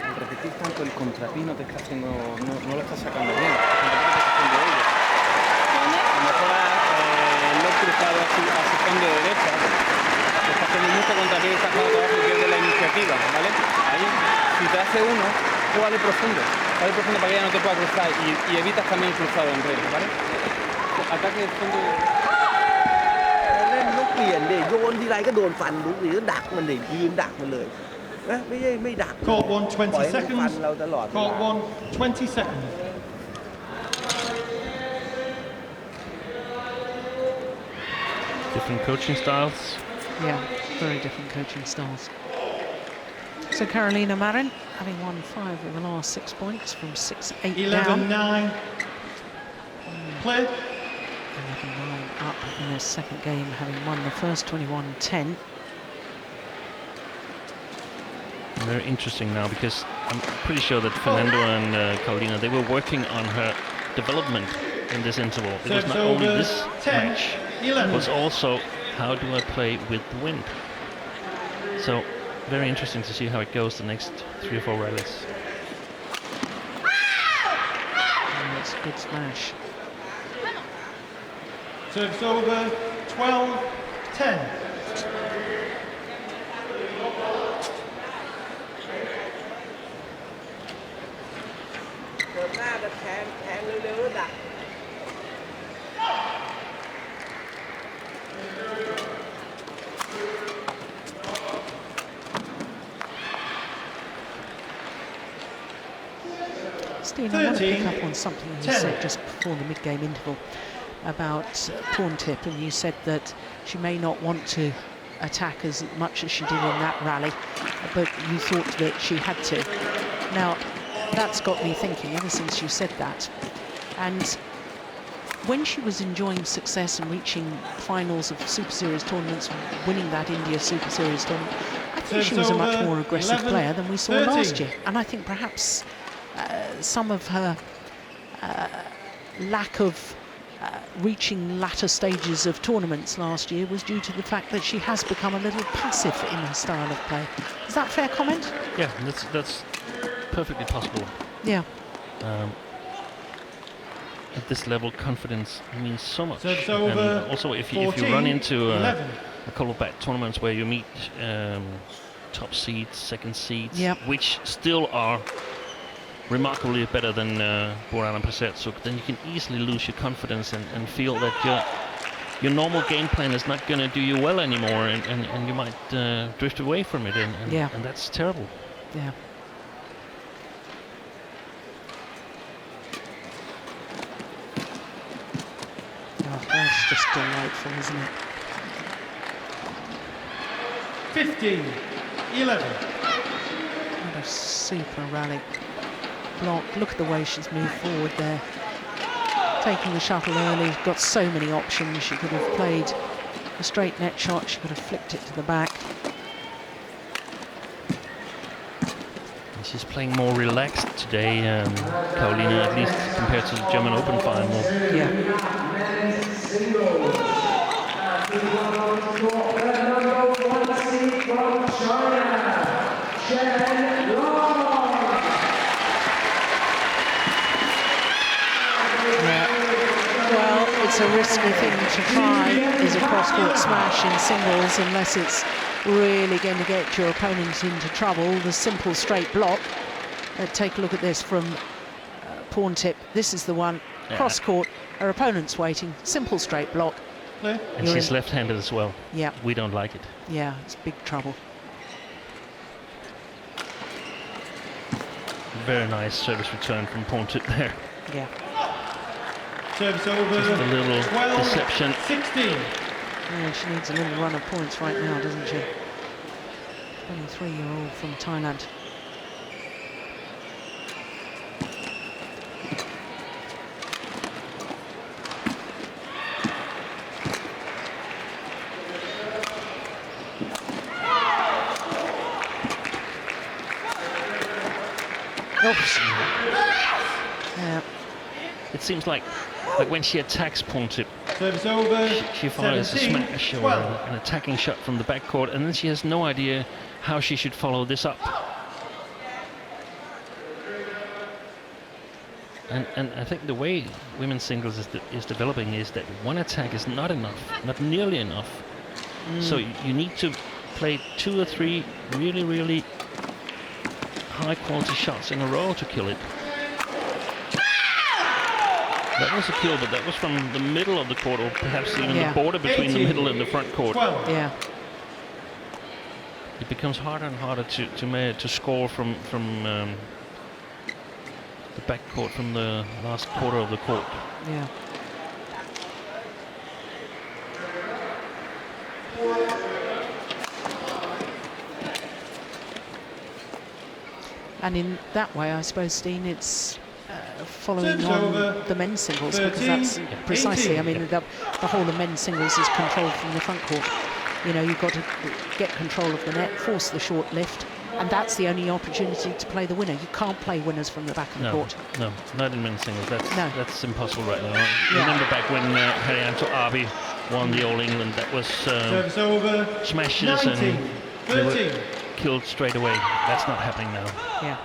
Al repetir tanto el contrapino te estás haciendo, no lo estás sacando bien. Mejora el lob cruzado a su fondo de derecha. Está haciendo mucho contrapié y está jugando trabajo y pierde la iniciativa, ¿vale? Ahí, si te hace uno, juega de profundo. Va de profundo para que ella no te pueda cruzar y evitas también cruzado en red, ¿vale? Ataque de fondo. เล่นลูกเปลี่ยนดิโยนทีไรก็โดนฟันลูกนี้ก็ดักมันดิยืนดักมันเลยนะไม่ดัก Court 1, 20 seconds. เราตลอด Court 1, 20 seconds. Different coaching styles. Yeah, very different coaching styles. So Carolina Marin, having won 5 of the last 6 points from 6-8 down. 11-9. Clear. 11-9 up in their second game, having won the first 21-10. Very interesting now, because I'm pretty sure that Fernando and Carolina, they were working on her development in this interval. It was not only this match, it was also how do I play with the wind. So very interesting to see how it goes the next 3 or 4 rallies. That's a good smash. Serves over 12-10. Steve, I want to pick up on something you said just before the mid-game interval about pawn tip, and you said that she may not want to attack as much as she did in that rally, but you thought that she had to. Now, that's got me thinking ever since you said that. And when she was enjoying success and reaching finals of Super Series tournaments, winning that India Super Series tournament, I think she was a much more aggressive player than we saw last year. And I think perhaps some of her lack of reaching latter stages of tournaments last year was due to the fact that she has become a little passive in her style of play. Is that a fair comment? Yeah, that's perfectly possible. Yeah. At this level, confidence means so much. So and also, if you run into a couple of bad tournaments where you meet top seeds, second seeds, which still are remarkably better than Boran and Pesetsuk, then you can easily lose your confidence and feel that your normal game plan is not going to do you well anymore, and you might drift away from it, and that's terrible. Yeah. Oh, that's just delightful, isn't it? 15-11. What a super rally. Block. Look at the way she's moved forward there. Taking the shuttle early, got so many options. She could have played a straight net shot, she could have flicked it to the back. And she's playing more relaxed today, Karolina, at least compared to the German Open final. Yeah. Well, it's a risky thing to try, is a cross-court smash in singles, unless it's really going to get your opponent into trouble. The simple straight block. Take a look at this from pawn tip. This is the one, cross-court. Her opponent's waiting. Simple straight block. And she's left-handed as well. Yeah. We don't like it. Yeah, it's big trouble. Very nice service return from pawn tip there. Yeah. Service over. Just a little 12, deception. 16. Yeah, she needs a little run of points right now, doesn't she? 23-year-old from Thailand. Oops. Yeah. It seems like when she attacks pawn tip, Service over. she fires a smash or an attacking shot from the backcourt, and then she has no idea how she should follow this up. And I think the way women's singles is developing is that one attack is not enough, not nearly enough. So you need to play 2 or 3 really, really high-quality shots in a row to kill it. That was a kill, but that was from the middle of the court, or perhaps even the border between the middle and the front court. Yeah. It becomes harder and harder to score from the back court, from the last quarter of the court. Yeah. And in that way, I suppose, Steen, it's following on the men's singles, because that's precisely, I mean, the whole of men's singles is controlled from the front court. You know, you've got to get control of the net, force the short lift, And that's the only opportunity to play the winner. You can't play winners from the back of the court. No, not in men's singles. That's impossible right now. Yeah. Remember back when Haryanto Abi won the All England, that was smashes 19, and they were killed straight away. That's not happening now. Yeah.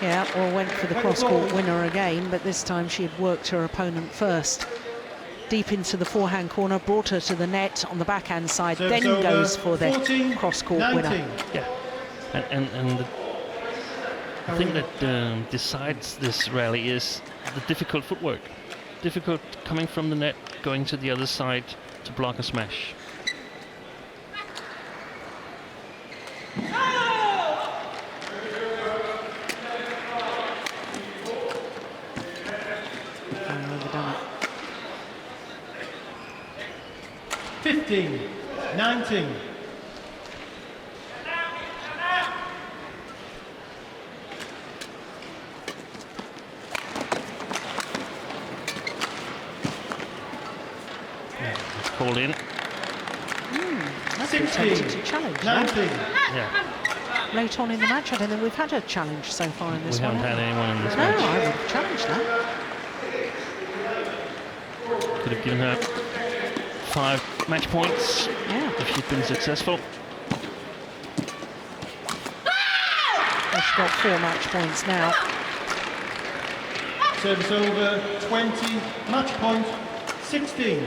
Yeah, well, went for the cross-court winner again, but this time she had worked her opponent first. Deep into the forehand corner, brought her to the net on the backhand side, then goes for the cross-court winner. Yeah, and the thing that decides this rally is the difficult footwork. Difficult coming from the net, going to the other side to block a smash. Overdone it. 15, 19. It's called in. That's attempted to challenge. 19. Yeah. Late on in the match, I don't think we've had a challenge so far in this We one. haven't had anyone in this No, match. I would have challenged that. Could have given her 5 match points if she'd been successful. Well, she's got 4 match points now. Service over, 20, match point, 16.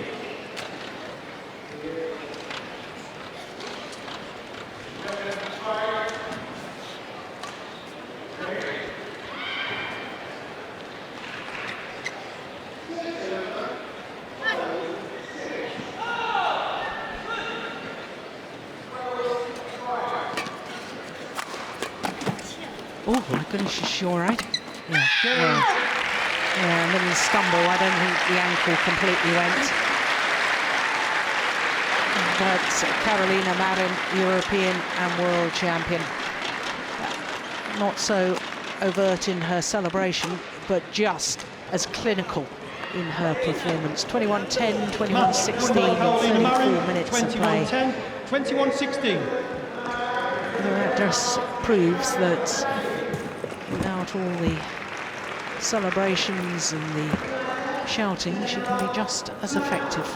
Oh my goodness, is she all right? Yeah. Yeah, a little stumble. I don't think the ankle completely went. But Carolina Marin, European and world champion. Not so overt in her celebration, but just as clinical in her performance. 21-10, 21-16 in 34 minutes of play. 21-10, 21-16. That just proves that without all the celebrations and the shouting, she can be just as effective.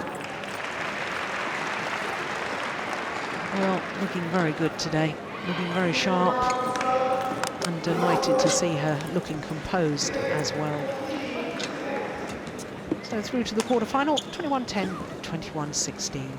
Well, looking very good today, looking very sharp, and delighted to see her looking composed as well. So through to the quarterfinal, 21-10, 21-16.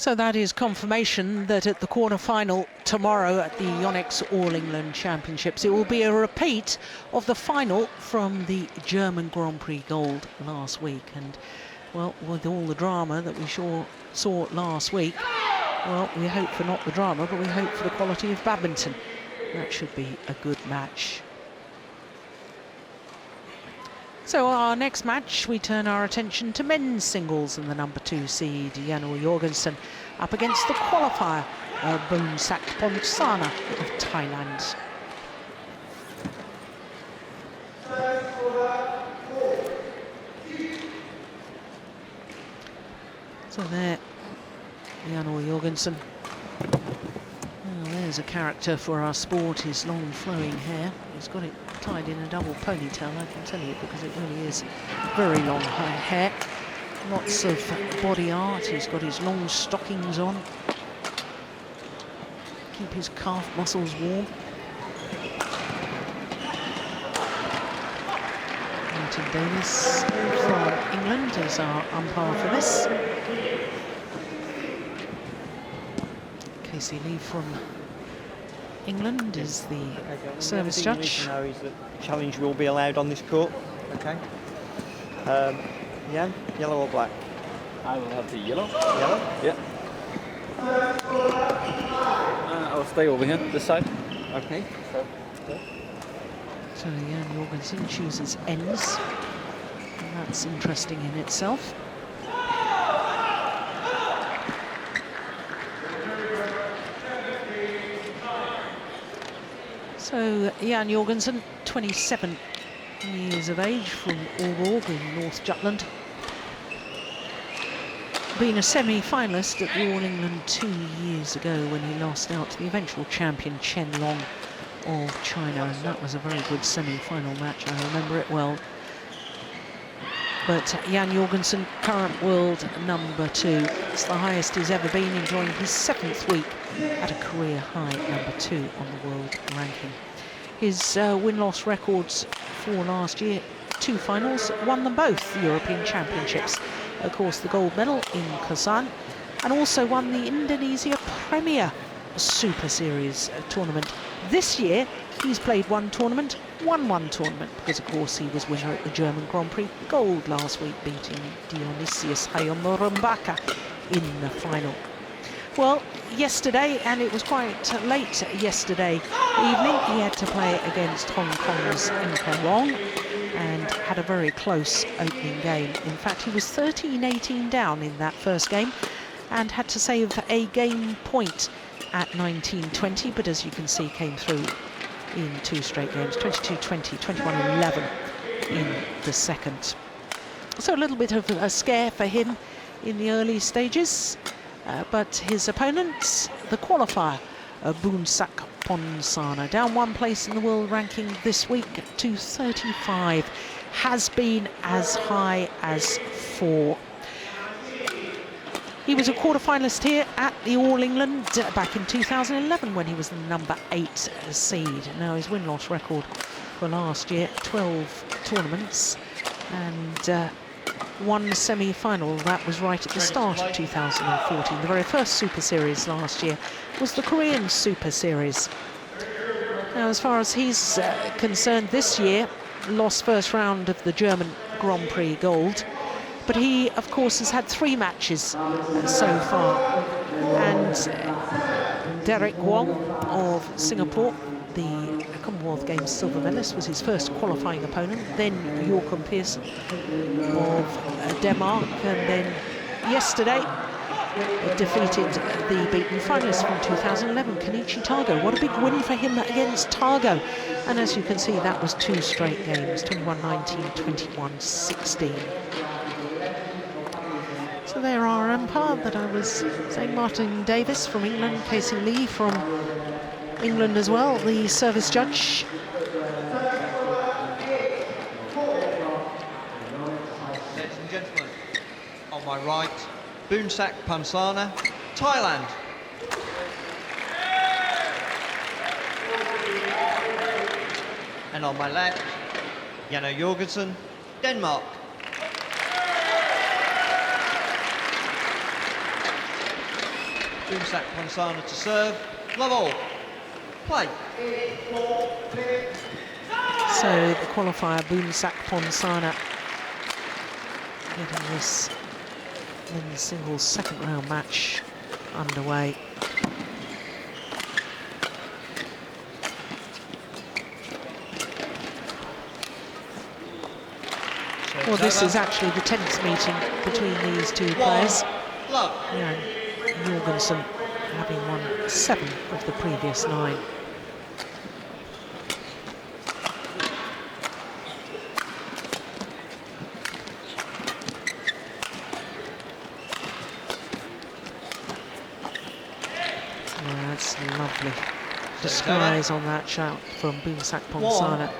So that is confirmation that at the quarter-final tomorrow at the Yonex All England Championships, it will be a repeat of the final from the German Grand Prix Gold last week. And, well, with all the drama that we saw last week, well, we hope for not the drama, but we hope for the quality of badminton. That should be a good match. So our next match, we turn our attention to men's singles, and the number 2 seed, Nehwal Jorgenson, up against the qualifier, Ponsana of Thailand. So there, Nehwal Jorgenson. Well, there's a character for our sport, his long flowing hair. He's got it tied in a double ponytail, I can tell you, because it really is very long hair. Lots of body art. He's got his long stockings on. Keep his calf muscles warm. Martin Davis from England is our umpire for this. Casey Lee from England is the service judge. Know is that challenge will be allowed on this court. Okay. Jan, yellow or black? I will have the yellow. Yellow? Yeah. I'll stay over here, this side. Okay. So Jan Jorgenson chooses ends. And that's interesting in itself. So Jan Jorgenson, 27 years of age, from Aalborg in North Jutland. Been a semi-finalist at the All England 2 years ago when he lost out to the eventual champion Chen Long of China, and that was a very good semi-final match, I remember it well. But Jan Jorgenson, current world number 2. It's the highest he's ever been, enjoying his 7th week at a career high number 2 on the world ranking. His win-loss records for last year, 2 finals, won them both, the European Championships. Of course, the gold medal in Kazan, and also won the Indonesia Premier Super Series tournament. This year, he's played one tournament, won one tournament, because of course he was winner at the German Grand Prix Gold last week, beating Dionysius Hayom-Rumbaka in the final. Well, yesterday, and it was quite late yesterday evening, he had to play against Hong Kong's Inca Wong and had a very close opening game. In fact, he was 13-18 down in that first game and had to save a game point at 19-20, but as you can see, came through in 2 straight games, 22-20, 21-11 in the second. So a little bit of a scare for him in the early stages, but his opponents, the qualifier, Ponsana, down 1 place in the world ranking this week to 35, has been as high as 4. He was a quarter-finalist here at the All England back in 2011 when he was the number 8 seed. Now his win-loss record for last year, 12 tournaments and 1 semi-final. That was right at the start of 2014. The very first Super Series last year was the Korean Super Series. Now, as far as he's concerned, this year lost first round of the German Grand Prix Gold, but he, of course, has had 3 matches so far. And Derek Wong of Singapore, the Commonwealth Games silver medalist, was his first qualifying opponent. Then Joachim Pearson of Denmark, and then yesterday defeated the beaten finalist from 2011, Kenichi Targo. What a big win for him against Targo. And as you can see, that was 2 straight games, 21-19, 21-16. So there are umpire that I was saying, Martin Davis from England, Casey Lee from England as well, the service judge. Ladies and gentlemen, on my right, Ponsana, Thailand. And on my left, Nehwal Jorgenson, Denmark. Ponsana to serve. Love all. Play. So the qualifier, Ponsana, getting this men's singles second round match underway. Well, this is actually the 10th meeting between these two players. Yeah, Jorgenson having won 7 of the previous 9. Yeah, that's lovely disguise on that shot from Ponsana.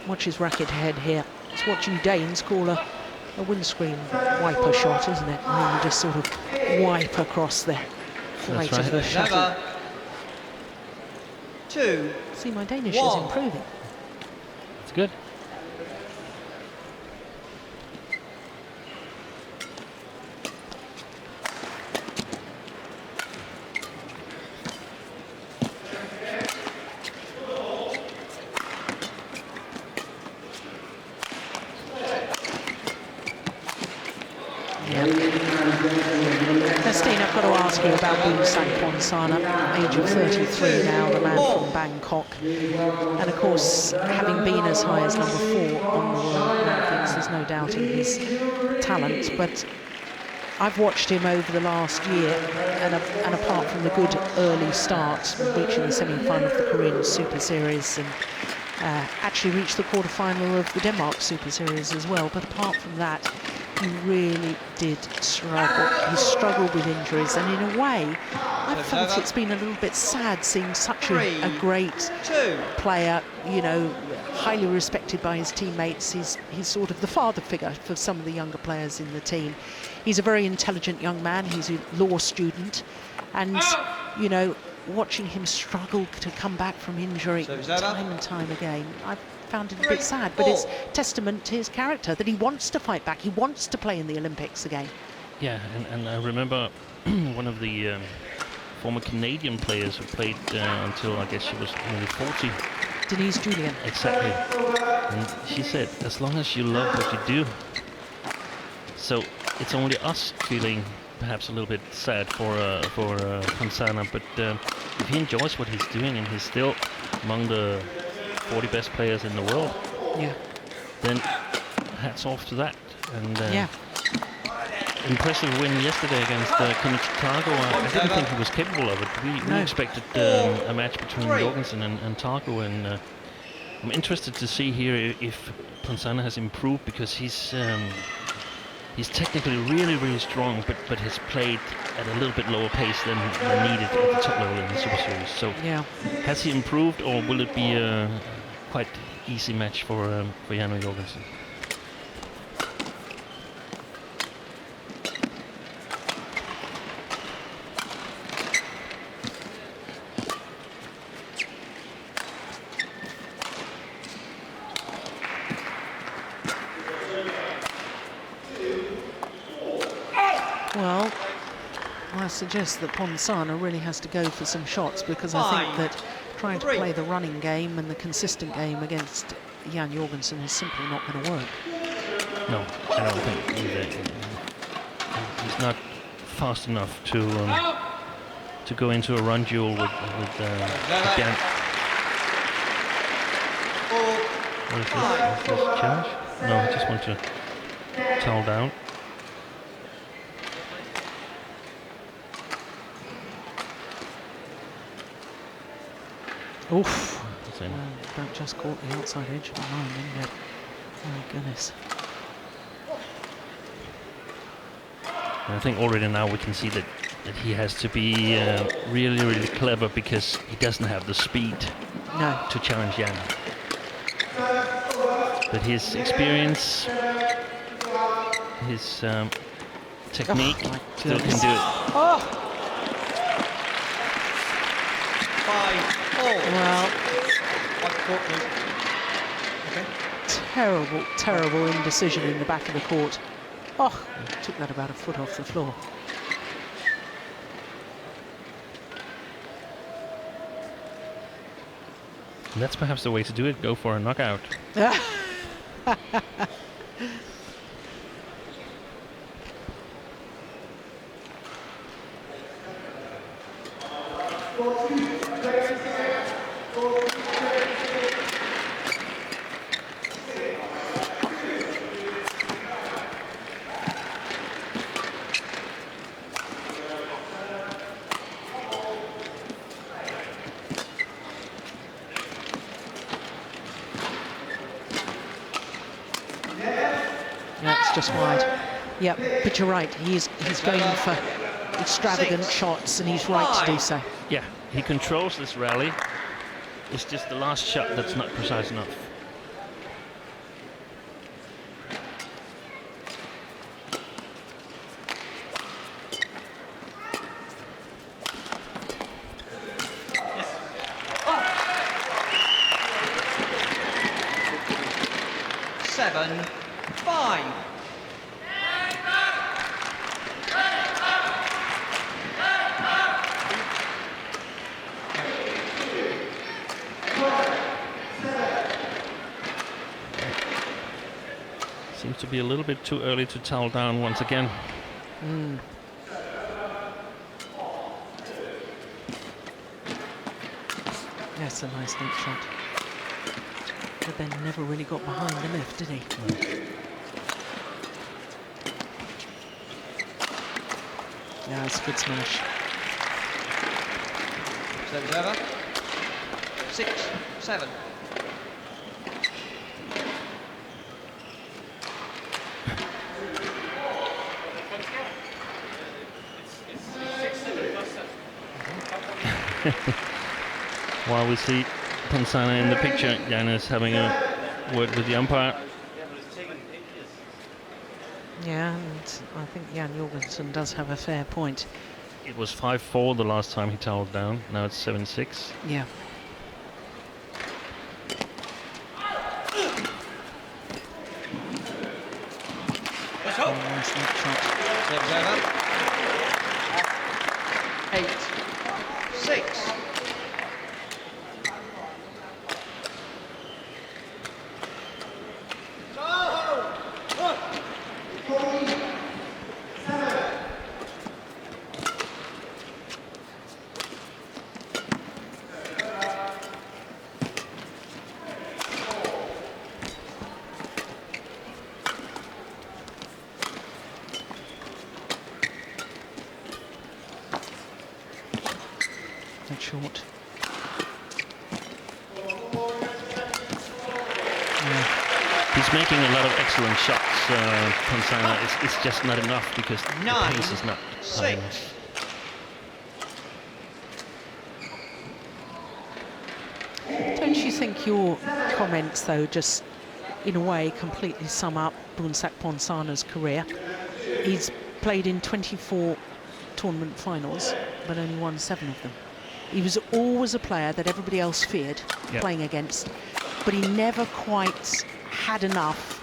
Watch his racket head here. It's what you Danes call a windscreen wiper shot, isn't it? Where you just sort of wipe across the flight of the shuttle. 2. See, my Danish is improving. It's good. Christine, I've got to ask you about Ponsana, age of 33 now, the man from Bangkok. And of course, having been as high as number 4 on the world rankings, there's no doubting his talent. But I've watched him over the last year, and apart from the good early start, reaching the semi-final of the Korean Super Series, and actually reached the quarter-final of the Denmark Super Series as well. But apart from that, he really did struggle. He struggled with injuries, and in a way, I felt it's been a little bit sad seeing such a great player, you know, highly respected by his teammates. He's sort of the father figure for some of the younger players in the team. He's a very intelligent young man. He's a law student, and you know, watching him struggle to come back from injury time and time again, I've found it a bit sad, but it's testament to his character that he wants to fight back. He wants to play in the Olympics again. Yeah, and I remember one of the former Canadian players who played until I guess she was only 40. Denise Julian. Exactly. And she said, as long as you love what you do. So it's only us feeling perhaps a little bit sad for Ponsana, but if he enjoys what he's doing and he's still among the 40 best players in the world, then hats off to that. And impressive win yesterday against Targo. I didn't think he was capable of it. We expected a match between Jorgenson and Targo, and I'm interested to see here if Ponsana has improved, because he's technically really strong, but has played at a little bit lower pace than needed at the top level in the Super Series. So has he improved, or will it be a quite easy match for Jan Jorgenson? Well, I suggest that Ponsana really has to go for some shots, because I think that trying to play the running game and the consistent game against Jan Jorgenson is simply not going to work. No, I don't think either. He's not fast enough to go into a run duel with Jan. What is this? Is this charge? No, I just want to towel down. Oof. That just caught the outside edge of the line, didn't it? My goodness. And I think already now we can see that he has to be really clever, because he doesn't have the speed to challenge Jan. But his experience, his technique still can do it. Well, terrible indecision in the back of the court. Oh, took that about a foot off the floor. And that's perhaps the way to do it, go for a knockout. That's just wide. Yep, but you're right. He's going for extravagant shots, and he's right to do so. Yeah, he controls this rally. It's just the last shot that's not precise enough. Seems to be a little bit too early to towel down once again. That's a nice neat shot. But then never really got behind the lift, did he? No. Yeah, it's a good smash. Service over. 6-7. While we see Ponsana in the picture, Jan is having a word with the umpire. Yeah, and I think Jan Jorgenson does have a fair point. It was 5-4 the last time he toweled down. Now it's 7-6. Yeah. Nice neat shot. Service over. 8-6. That's short. He's making a lot of excellent shots, Ponsana. It's just not enough because the pace is not high enough. Don't you think your comments, though, just in a way completely sum up Boonsak Ponsana's career? He's played in 24 tournament finals, but only won 7 of them. He was always a player that everybody else feared playing against, but he never quite had enough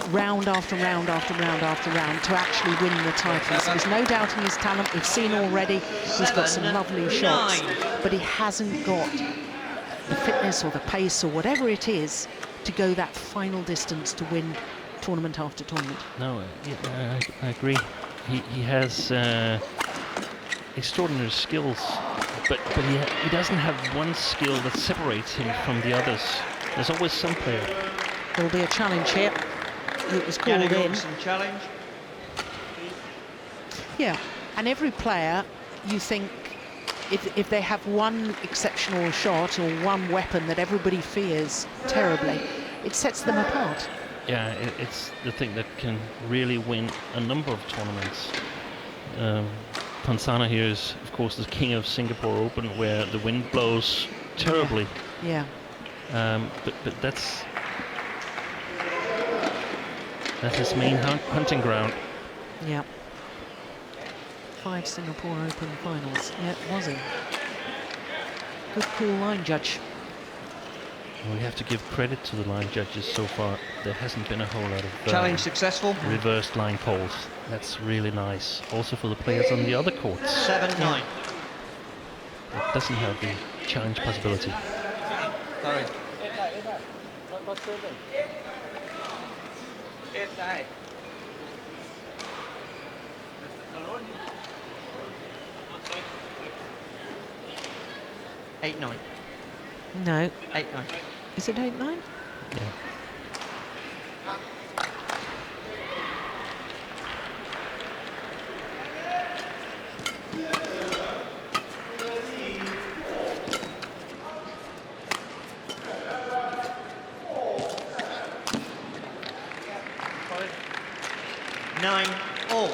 round after round after round after round to actually win the titles. There's no doubting his talent. We've seen already he's got some lovely shots, but he hasn't got the fitness or the pace or whatever it is to go that final distance to win tournament after tournament. No, I agree. He has extraordinary skills, but he doesn't have one skill that separates him from the others. There's always some player. There'll be a challenge here. It was called in. Challenge. Yeah, and every player, you think, if they have one exceptional shot or one weapon that everybody fears terribly, it sets them apart. Yeah, it's the thing that can really win a number of tournaments. Ponsana here is, of course, the king of Singapore Open, where the wind blows terribly. Yeah. But that's his main hunting ground. Yeah. 5 Singapore Open finals. Yeah, it was he. Good cool line judge. We have to give credit to the line judges so far. There hasn't been a whole lot of challenge successful. Reversed line calls. That's really nice. Also for the players on the other courts. 7-9. It doesn't have the challenge possibility. Sorry. 8-9. No. 8-9. Is it 8-9? Yeah. Nine all.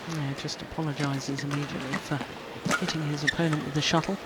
Yeah, just apologises immediately for hitting his opponent with the shuttle.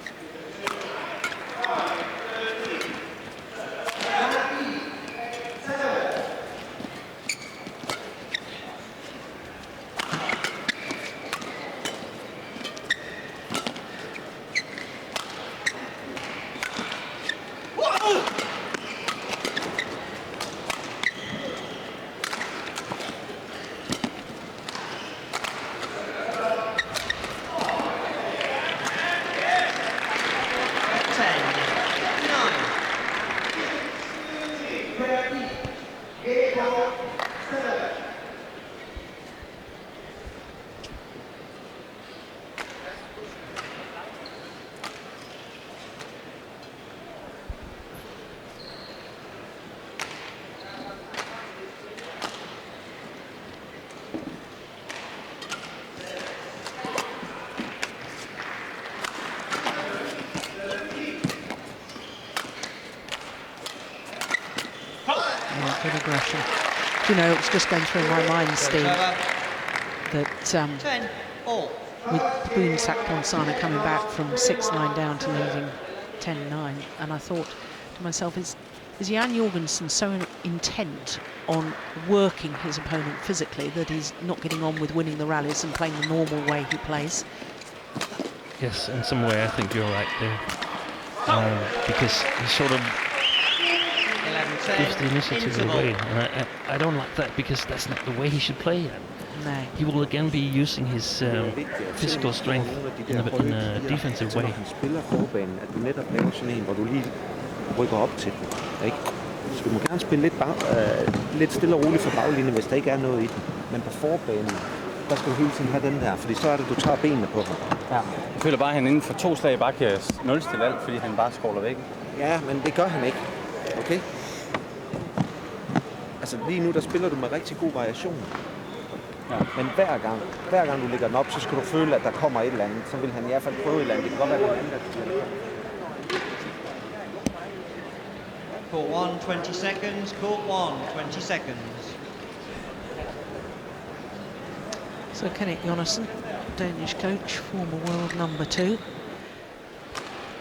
Good aggression. You know, it was just going through my mind, Steve, that with Boonsack Ponsana coming back from 6-9 down to leading 10-9, and I thought to myself, is Jan Jorgenson so intent on working his opponent physically that he's not getting on with winning the rallies and playing the normal way he plays? Yes, in some way I think you're right there. Because he sort of gives the initiative away, and I don't like that, because that's not the way he should play. No. He will again be using his physical strength in a defensive way. Når han spiller forbanen, at du netop laver sådan en, hvor du lige rykker op til den, ikke? Så du må gerne spille lidt stille og roligt for baglinjen, hvis der ikke er noget i den. Men på forbanen, der skal du hele tiden have den der, fordi så er det, du tager benene på ham. Ja. Jeg føler bare, at han inden for 2 slag bare kan nulstille alt, fordi han bare skåler væk. Ja, men det gør han ikke. Okay? Altså lige nu, der spiller du med rigtig god variation. Ja. Men hver gang du lægger den op, så skal du føle, at der kommer et eller andet. Så vil han i hvert fald prøve et eller andet. Det kan godt være, at han Court 1, 20 seconds. Court 1, 20 seconds. So Kenneth Jonassen, Danish coach, former world #2,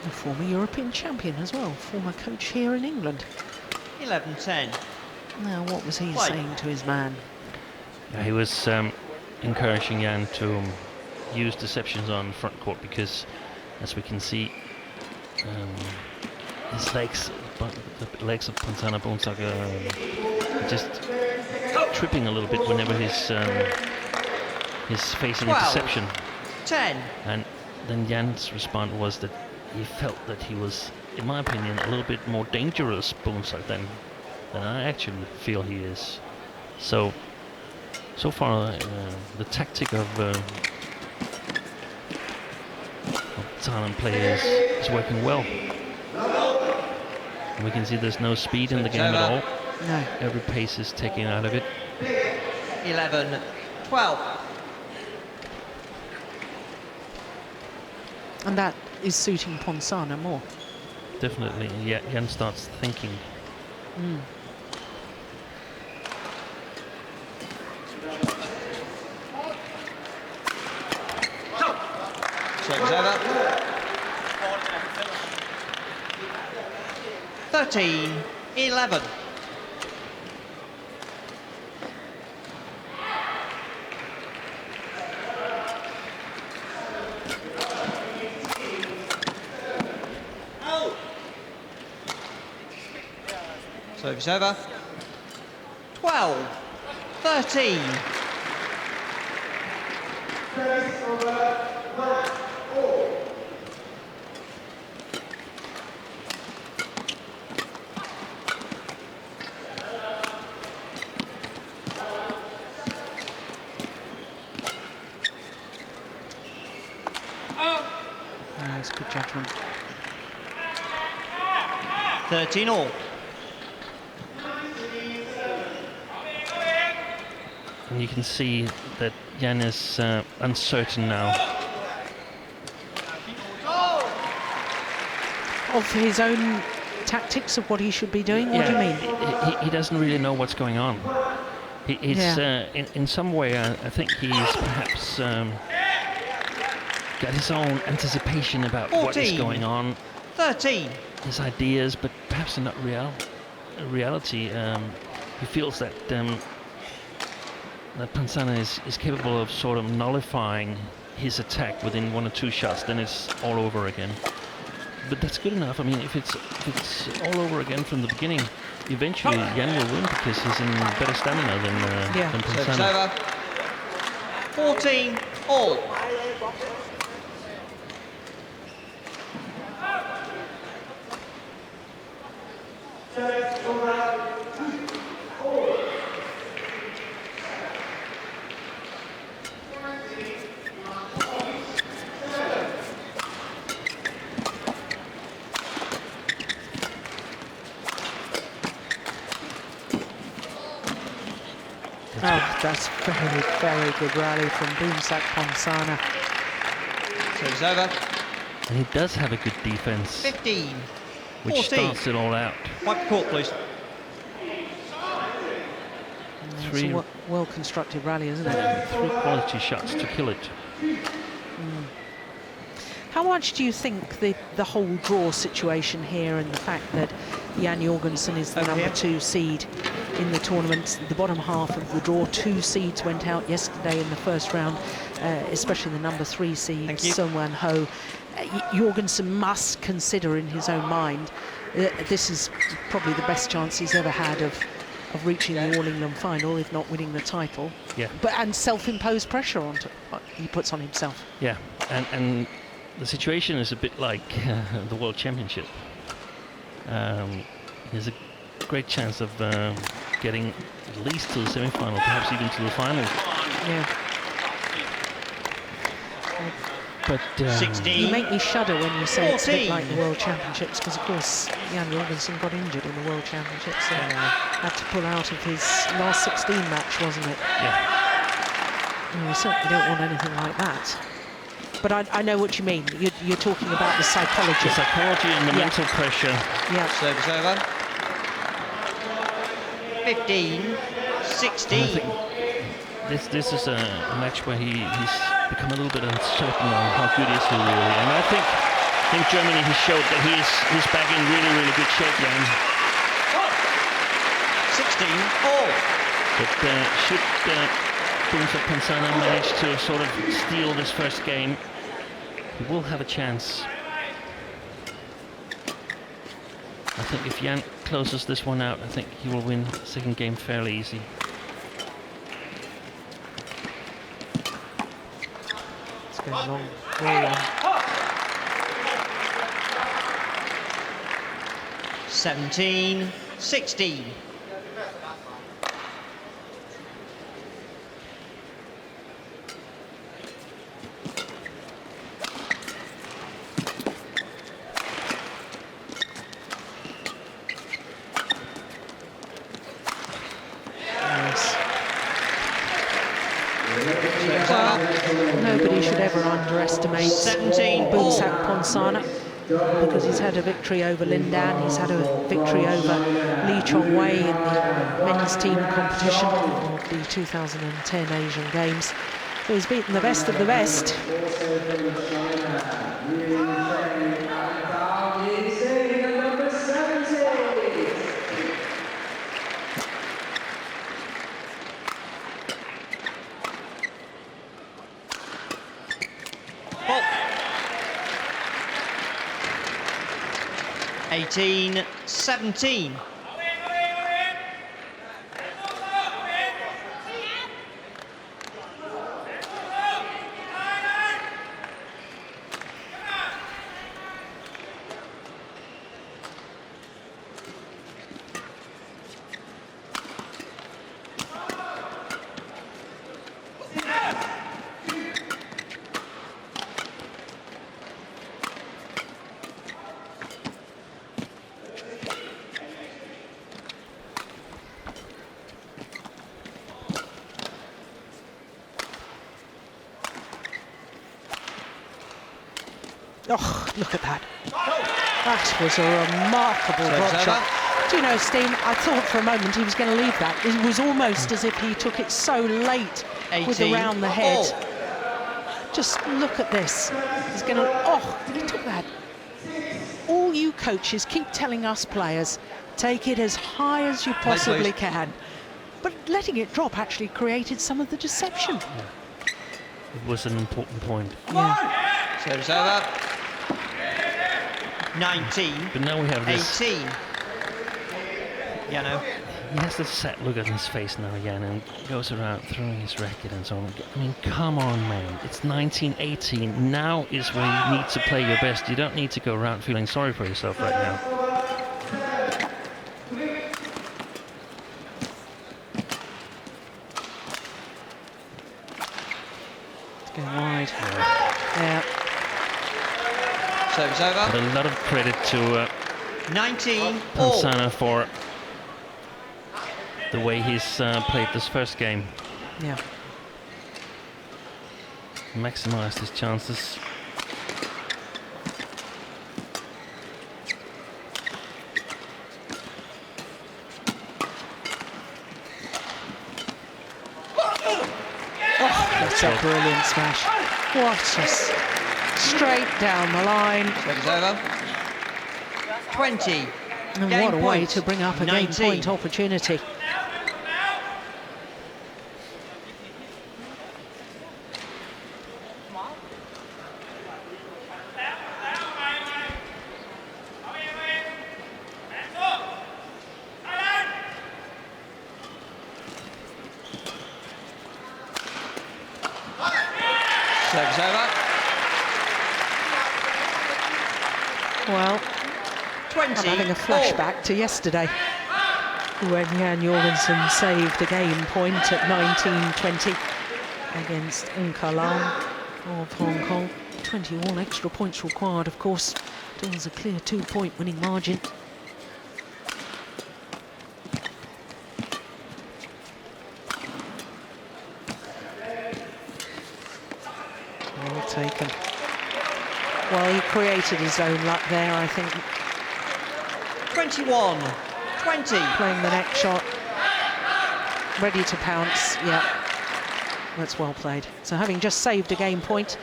a former European champion as well, former coach here in England. 11-10. Now, what was he saying to his man? Yeah, he was encouraging Jan to use deceptions on front court, because, as we can see, his legs, the legs of Ponsana Boonsack are just tripping a little bit whenever he's facing a deception. 10. And then Jan's response was that he felt that he was, in my opinion, a little bit more dangerous Boonsack than I actually feel he is. So far, the tactic of Thailand players is working well. And we can see there's no speed in the game at all. No. Every pace is taken out of it. 11-12. And that is suiting Ponsana more. Definitely, yeah. Jan starts thinking. Service over. 13-11. Service over. 12-13. 13. That's good judgment. 13 all. And you can see that Jan is uncertain now. Of his own tactics of what he should be doing? What do you mean? He doesn't really know what's going on. He's in some way, I think he's perhaps got his own anticipation about 14. what is going on. 13. His ideas, but perhaps they're not reality. He feels that that Ponsana is capable of sort of nullifying his attack within 1 or 2 shots, then it's all over again. But that's good enough. I mean, if it's all over again from the beginning, eventually Jan will win because he's in better stamina than Ponsana. 14 all. That's very, very good rally from Boomsak Ponsana. So it's over. And he does have a good defense. 15. Which 14. starts it all out. Wipe the court, please. It's a well-constructed rally, isn't it? 3 quality shots to kill it. How much do you think the whole draw situation here and the fact that Jan Jorgenson is the number 2 seed in the tournament, the bottom half of the draw, 2 seeds went out yesterday in the first round, especially the number 3 seed, Sun Wan Ho. Jorgenson must consider in his own mind this is probably the best chance he's ever had of reaching the All England final, if not winning the title. Yeah. And self-imposed pressure he puts on himself. Yeah, and the situation is a bit like the World Championship. There's a great chance of getting at least to the semi-final, perhaps even to the final. Yeah. But 16. You make me shudder when you say 14. It's a bit like the World Championships, because of course Jan Jorgenson got injured in the World Championships and had to pull out of his last 16 match, wasn't it? Yeah. And we certainly don't want anything like that. But I know what you mean. You're talking about the psychology. The psychology and the mental pressure. Yeah. Service over. 15, 16. This is a match where he's become a little bit uncertain on how good is he really. And I think in Germany he showed that he's back in really, really good shape, Jan. 16 all. But should Boomsak Ponsana manage to sort of steal this first game, he will have a chance. I think if Jan closes this one out, I think he will win the second game fairly easy. It's going long, very long. 17, 16. Nobody should ever underestimate Boomsak Ponsana, because he's had a victory over Lindan, he's had a victory over Lee Chong-wei in the men's team competition of the 2010 Asian Games. So he's beaten the best of the best. Ball. 18, 17. Oh, look at that. That was a remarkable drop shot. Do you know, Steen, I thought for a moment he was going to leave that. It was almost as if he took it so late with around the head. Just look at this. He's going to, oh, he took that. All you coaches keep telling us players, take it as high as you possibly can. But letting it drop actually created some of the deception. It was an important point. Yeah. Serves over. 19. But now we have this. 18. Yano. He has this sad look on his face now, Jan, and goes around throwing his racket and so on. I mean, come on, man. It's 19-18. Now is when you need to play your best. You don't need to go around feeling sorry for yourself right now. It's going wide. Yeah. Serves over. But a lot of credit to 19 Ponsana for the way he's played this first game. Yeah. Maximized his chances. Oh, that's a brilliant smash. What a straight down the line. Serves over. 20. And Game what a way point. to bring up a 19. game point opportunity. Serves over. Well, 20. I'm having a flashback to yesterday when Jan Jorgenson saved a game point at 19-20 against Unkalan of Hong Kong. 20 all, extra points required, of course. Still has a clear 2-point winning margin. Well taken. Well, he created his own luck there, I think. 21. 20. Playing the next shot. Ready to pounce. Yeah. That's well played. So having just saved a game point,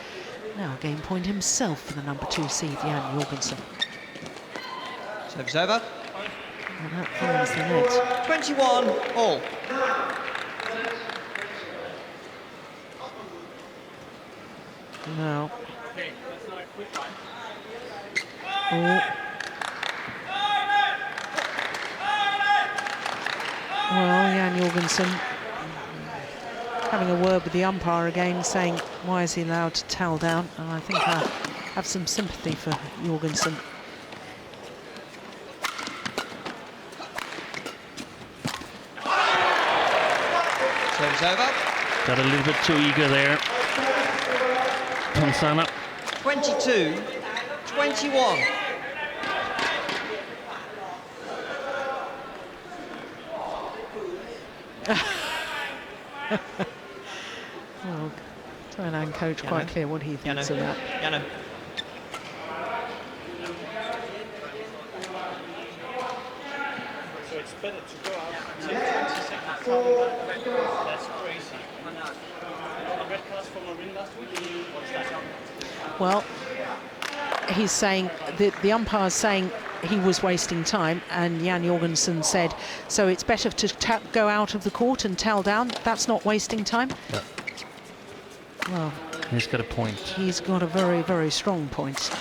now a game point himself for the number 2 seed, Jan Jorgenson. Serves over. And that finds the net. 21 all. Now. Oh. Well, Jan Jorgenson having a word with the umpire again, saying why is he allowed to towel down? And I think I have some sympathy for Jorgenson. Serves over. Got a little bit too eager there. Ponsana. 22. 21. Well, Thailand coach quite clear what he thinks of that. Yano. So it's better to go out and take 20 seconds. That's crazy. The red cards for Marin last week. What's that? Well, he's saying, the umpire's saying he was wasting time, and Jan Jorgensen said, so it's better to go out of the court and towel down. That's not wasting time. Yeah. Well, he's got a point. He's got a very, very strong point.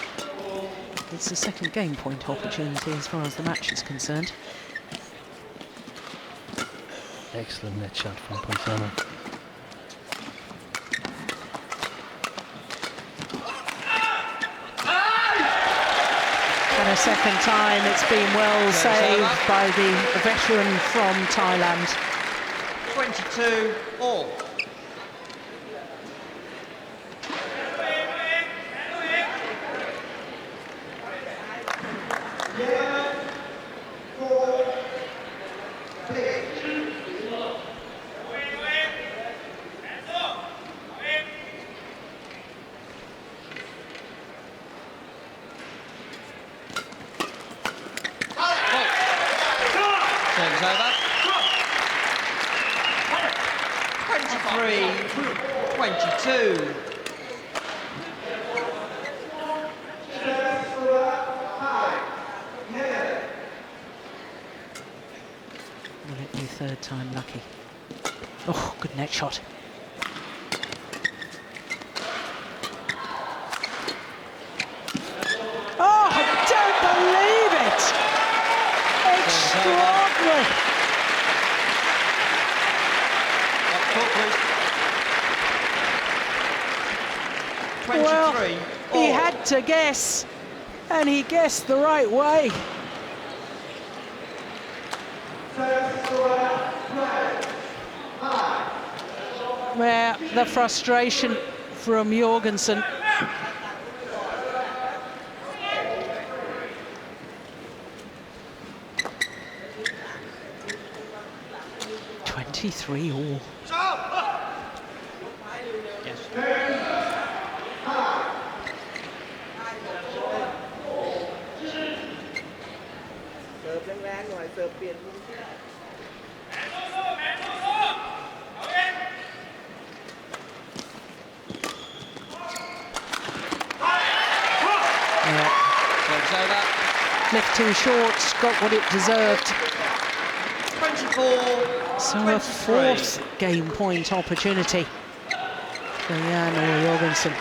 It's the second game point opportunity as far as the match is concerned. Excellent net shot from Ponsana. And a second time, it's been well saved by the veteran from Thailand. 22 all. 23-22. Will it be third time lucky? Oh, good net shot. Oh, I don't believe it! Extraordinary! Well, he had to guess, and he guessed the right way. Where the frustration from Jorgenson. Three all. Yes. Left too short, got what it deserved. 24. So a fourth game point opportunity for Jan or Jorgenson.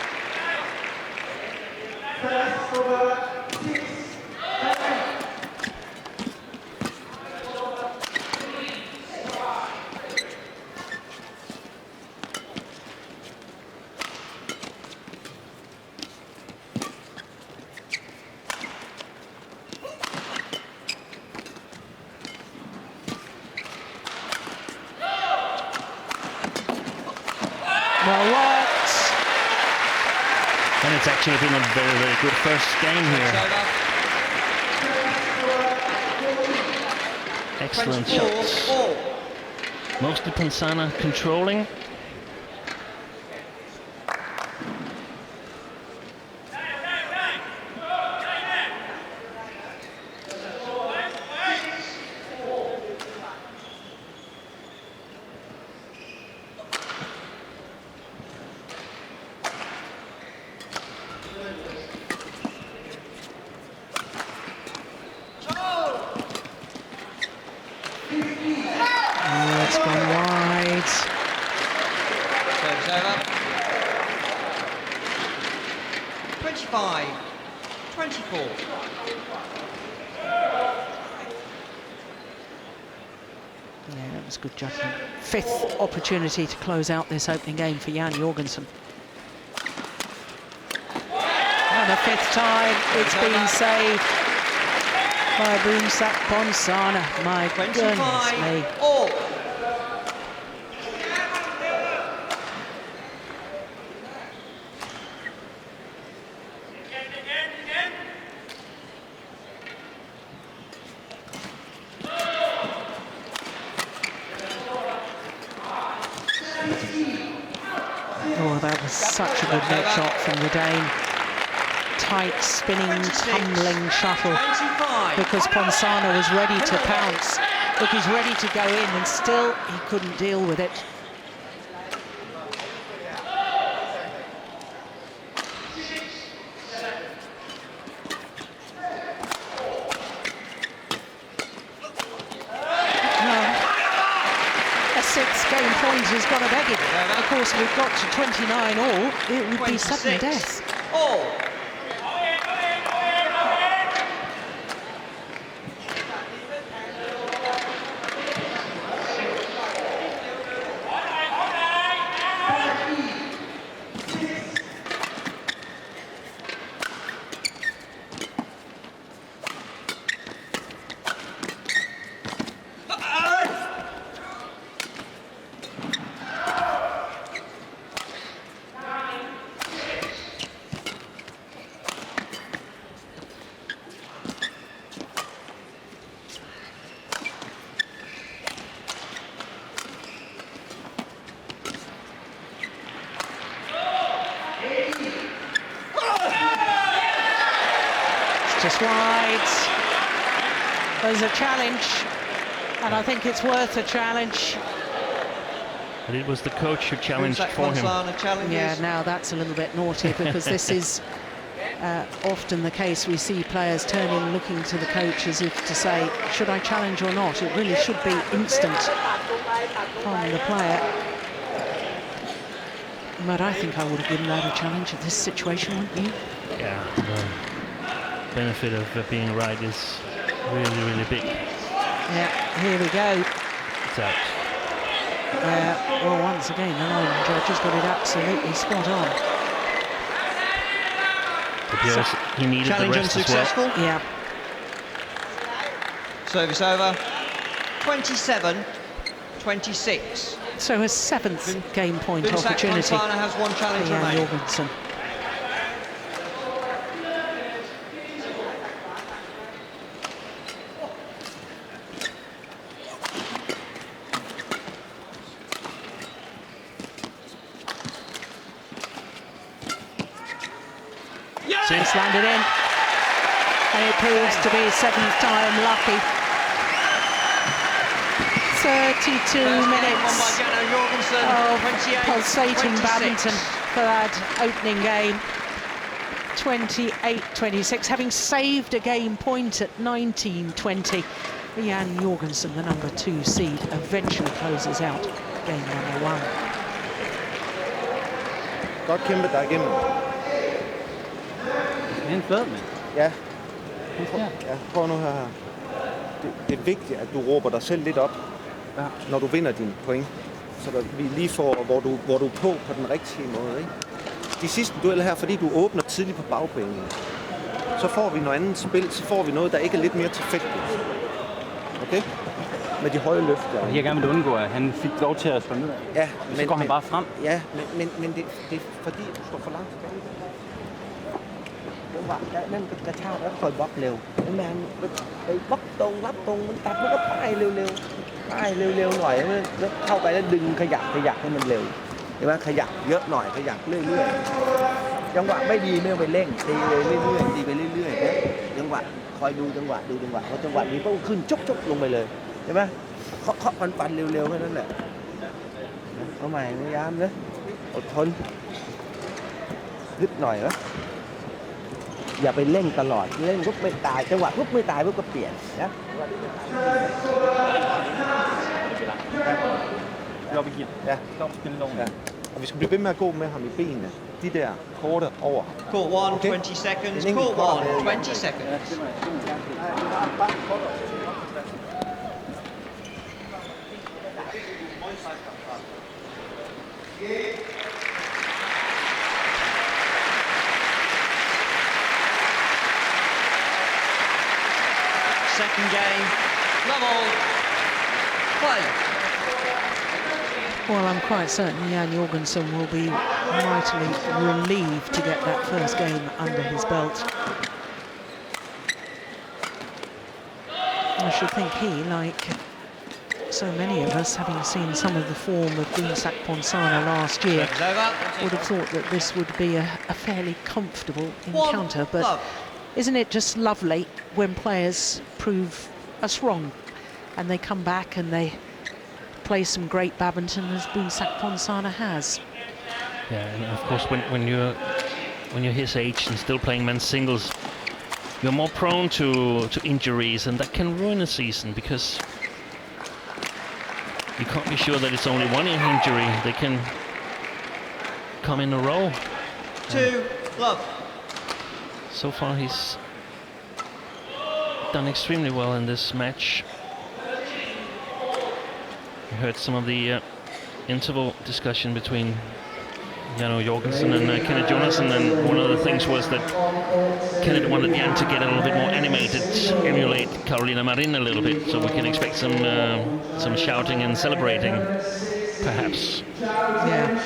It's actually been a very, very good first game here. Excellent shots. Mostly Ponsana controlling. It's gone wide. Serves over. 25-24. Yeah, that was good judgment. Fifth opportunity to close out this opening game for Jan Jorgenson. And the fifth time it's been saved by Boomsak Ponsana. My goodness me. All. Oh, that was such a good net shot from the Dane. Tight, spinning, tumbling shuttle. Because Ponsana was ready to pounce. Look, he's ready to go in, and still he couldn't deal with it. Sixth game point has got to beg it. Of course, we've got to 29 all. It would be sudden death. All. Just wide. There's a challenge, and I think it's worth a challenge. But it was the coach who challenged for him. Yeah, now that's a little bit naughty because this is often the case. We see players turning, looking to the coach as if to say, should I challenge or not? It really should be instant from the player. But I think I would have given that a challenge in this situation, wouldn't you? Yeah, the benefit of being right is really, really big. Yeah, here we go. It's out. Well, once again, the line judge has got it absolutely spot on. But he needed challenge the rest unsuccessful. as well. Yeah. Service over. 27-26. So a 7th game point opportunity. Ponsana has one challenge Jan remaining. Jorgenson. It's landed in, and it proves to be 7th time lucky. 32 minutes of pulsating badminton for that opening game. 28-26, having saved a game point at 19-20. Jan Jorgenson, the number 2 seed, eventually closes out game number 1. Godt kæmpet dig igennem. Det er en flad, mand. Ja. Prøv nu her. Det er vigtigt, at du råber dig selv lidt op, når du vinder dine point. Så vi lige får, hvor du er på den rigtige måde. Ikke? De sidste dueller her, fordi du åbner tidligt på bagbanen, så får vi noget andet spil, så får vi noget, der ikke er lidt mere tilfældigt. Okay? Med de høje løfter. Jeg gerne vil undgå, at han fik lov til at slå ned. Ja, så går han bare frem. Ja, men det er fordi, du står for langt tilbage.นั่นกระชากแล้วคอยบล็อกเร็วแมนไปบล็อกตรงรับตรงมันตัดมันก็ป้ายเร็วๆป้ายเร็วๆหน่อยแล้วเข้าไปแล้วดึงขยับให้มันเร็วเห็นไหมขยับเยอะหน่อยขยับเรื่อยๆจังหวะไม่ดีไม่ต้องไปเร่งตีเลยเรื่อยๆตีไปเรื่อยๆนะจังหวะคอยดูจังหวะพอจังหวะนี้ต้องขึ้นจุ๊บลงไปเลยเห็นไหมเคาะฟันเร็วๆแค่นั้นแหละเอาใหม่พยายามนะอดทนนิดหน่อยนะอย่าไปเล่นตลอดเล่นปุ๊บไม่ตายจังหวะปุ๊บไม่ตายปุ๊บก็เปลี่ยนนะ เราไปกิน Ja. ต้องขึ้นลง Ja. Og vi skal blive ved med at gå med ham i benene. De der korte over. Court 1, 20 seconds. Court 1, 20 seconds. Second game, love all, play. Well, I'm quite certain Jan Jorgenson will be mightily relieved to get that first game under his belt. I should think he, like so many of us, having seen some of the form of Ponsana last year, would have thought that this would be a fairly comfortable encounter. But isn't it just lovely when players prove us wrong and they come back and they play some great badminton as Ponsana has? Yeah, and of course when you're his age and still playing men's singles, you're more prone to injuries, and that can ruin a season because you can't be sure that it's only one injury. They can come in a row. 2, love. So far he's done extremely well in this match. We heard some of the interval discussion between Jan Jorgenson and Kenneth Jonassen, and one of the things was that Kenneth wanted Jan to get a little bit more animated, emulate Carolina Marin a little bit, so we can expect some shouting and celebrating, perhaps. Yeah.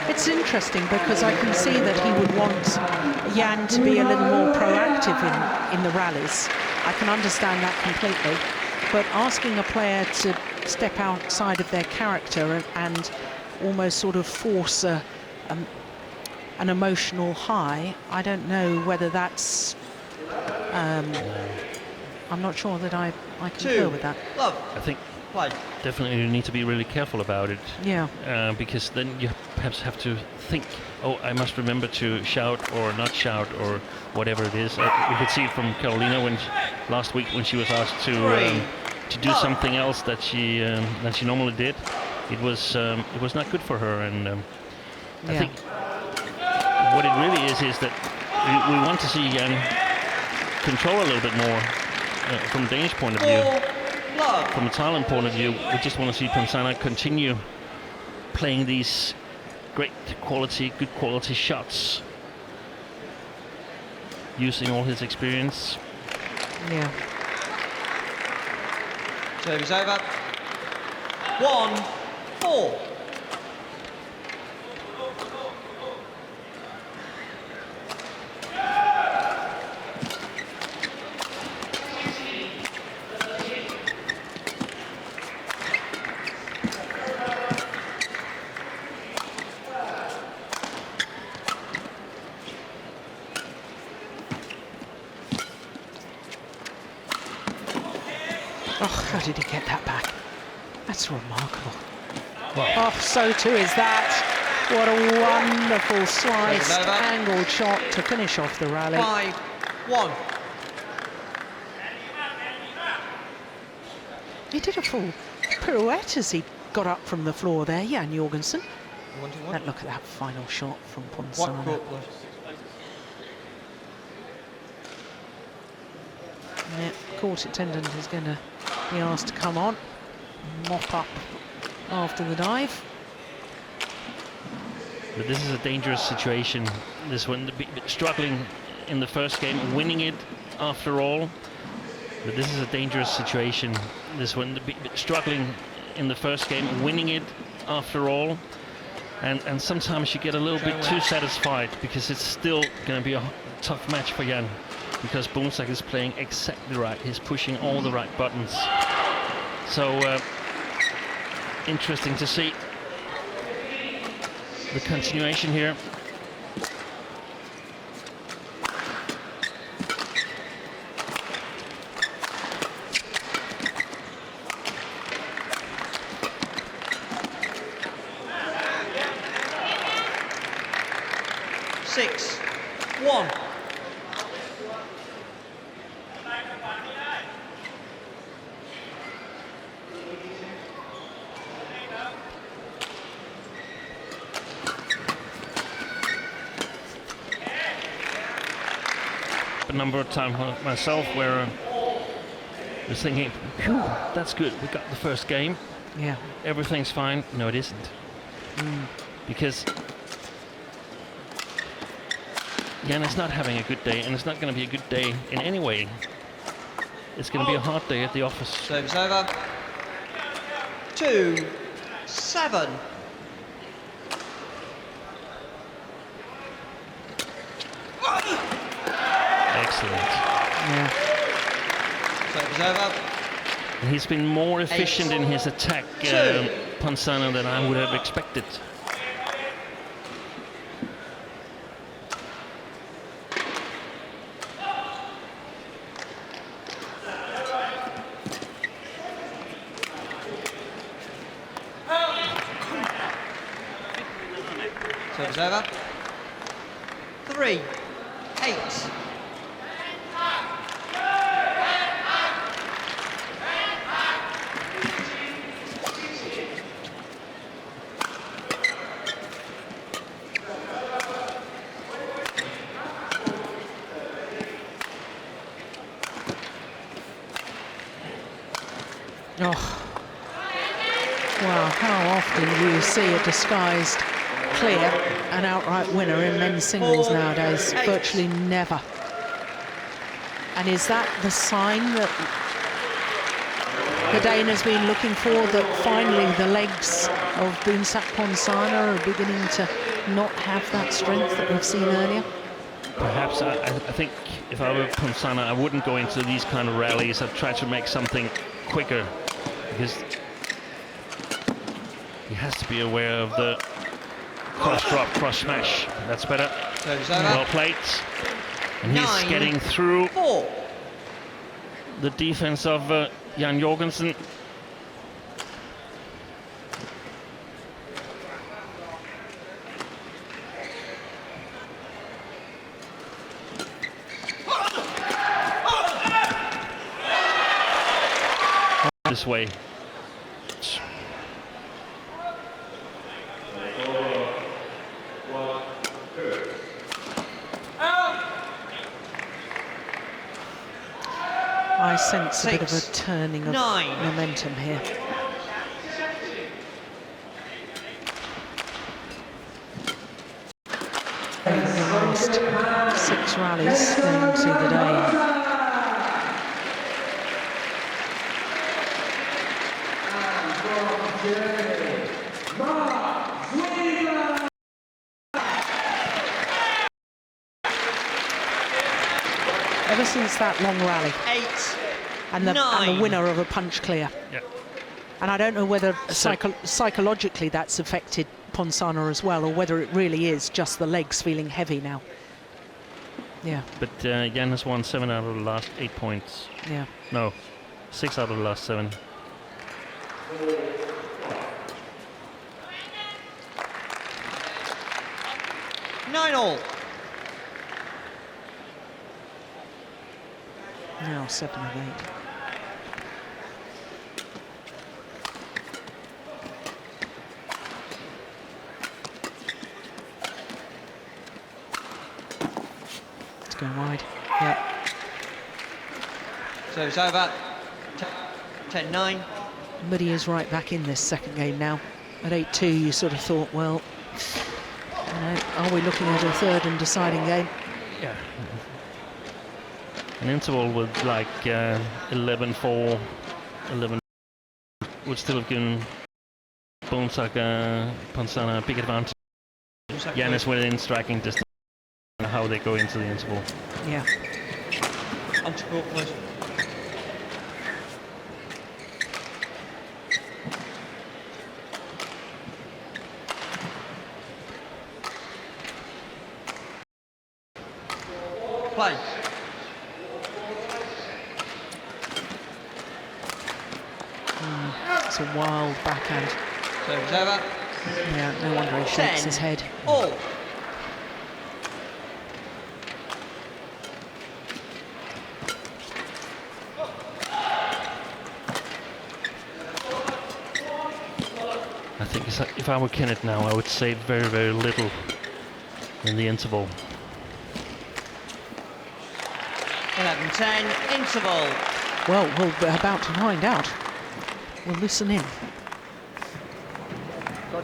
It's interesting because I can see that he would want Jan to be a little more proactive in the rallies. I can understand that completely. But asking a player to step outside of their character and almost sort of force an emotional high, I don't know whether that's... I'm not sure that I concur with that. I think Play. Definitely you need to be really careful about it. Yeah. Because then you perhaps have to think, oh, I must remember to shout or not shout or whatever it is. We could see it from Carolina last week when she was asked to do something else that she normally did. It was not good for her, and I think what it really is that we want to see Jan control a little bit more from a Danish point of view. From a Thailand point of view, we just want to see Ponsana continue playing these good quality shots, using all his experience. Yeah. Serve is over. 1-4. Oh, how did he get that back? That's remarkable. Oh, so too is that. What a wonderful sliced, angled shot to finish off the rally. 5-1. He did a full pirouette as he got up from the floor there, Jan Jorgenson. And look at that final shot from Ponsana. Yeah, court attendant is going to be asked to come on, mop up after the dive. But this is a dangerous situation. This one, struggling in the first game, winning it after all. But this is a dangerous situation. This one, struggling in the first game, winning it after all. And sometimes you get a little bit too satisfied because it's still going to be a tough match for Jan. Because Boonsak is playing exactly right. He's pushing all the right buttons. So interesting to see the continuation here. Six, 1. A number of times myself where I was thinking, phew, that's good, we got the first game. Yeah. Everything's fine. No, it isn't. Because Jan is not having a good day, and it's not going to be a good day in any way. It's going to be a hard day at the office. Service over. 2-7. Excellent. Yeah. Service over. And he's been more efficient in his attack, Ponsana, than I would have expected. Service over. 3-8. Oh. Wow, how often do you see a disguised clear and outright winner in men's singles nowadays? Virtually never. And is that the sign that the Dane has been looking for, that finally the legs of Boonsak Ponsana are beginning to not have that strength that we've seen earlier? Perhaps, I think if I were Ponsana, I wouldn't go into these kind of rallies. I'd try to make something quicker, because he has to be aware of the cross drop, cross smash. That's better. Well played. And he's getting through the defense of Jan Jorgenson. this way. I sense a bit of a turning of momentum here. The last 6 rallies going into the day. Ever since that long rally, 8, and the winner of a punch clear. Yeah. And I don't know whether psychologically that's affected Ponsana as well, or whether it really is just the legs feeling heavy now. Yeah. But Jan has won 7 out of the last 8 points. Yeah. No, 6 out of the last 7. Nine all. Now 7 of 8. It's going wide. Yeah. So it's over. 10-9. But he is right back in this second game now. At 8-2, you sort of thought, well, you know, are we looking at a third and deciding game? Yeah. An interval with like 11-4, 11 would still have given Ponsana a big advantage. Jan is within striking distance. How they go into the interval. Yeah. Onto court, please. Play. It's a wild backhand. So it's over. Yeah, no wonder he shakes his head. All. I think if I were Kenneth now, I would say very, very little in the interval. 11-10, interval. Well, we're about to find out. We'll listen in. Det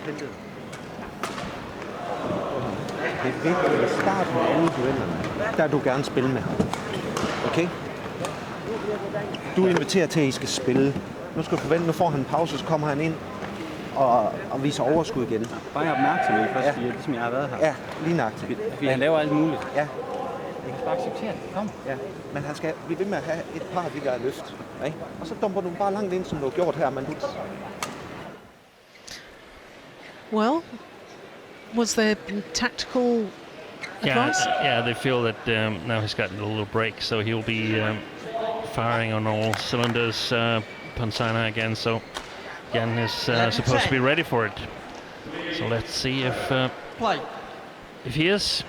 er vigtigt at starte med alle duellerne. Der du gerne spille med ham. Okay? Du inviterer til, at I skal spille. Nu skal du forvente, nu får han en pause, så kommer han ind og viser overskud igen. Bare opmærksomhed først, fordi ligesom jeg har været her. Ja, lige nøjagtigt. Fordi han laver alt muligt. Ja. Jeg kan bare acceptere det. Kom. Ja, men han skal blive ved med at have et par af de der løft. Ikke? Og så dumper du bare langt ind, som du har gjort her, men du... Well, was there tactical advice? Yeah, they feel that now he's gotten a little break, so he'll be firing on all cylinders. Ponsana again, so Jan is supposed to be ready for it. So let's see if he is.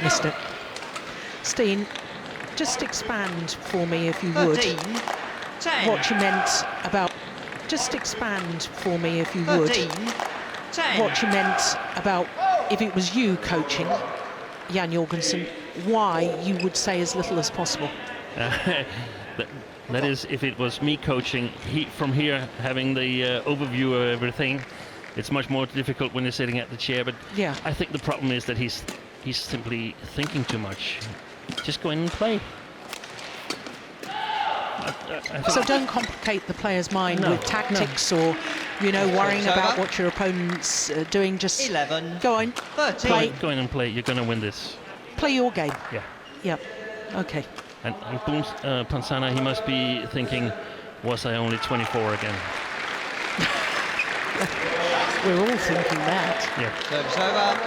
Missed it. Steen, just expand for me, if you would, 13, 10. what you meant about... Just expand for me, if you would, 13, 10. what you meant about if it was you coaching Jan Jorgenson, why you would say as little as possible. That is, if it was me coaching, from here, having the overview of everything, it's much more difficult when you're sitting at the chair. But yeah, I think the problem is that he's simply thinking too much. Just go in and play. So don't complicate the player's mind with tactics or, you know, worrying about what your opponent's doing. Just 11, go on, 13. play. Go in and play. You're going to win this. Play your game. Yeah. Yep. Okay. And Ponsana, he must be thinking, Was I only 24 again? We're all thinking that. Yeah. Service over.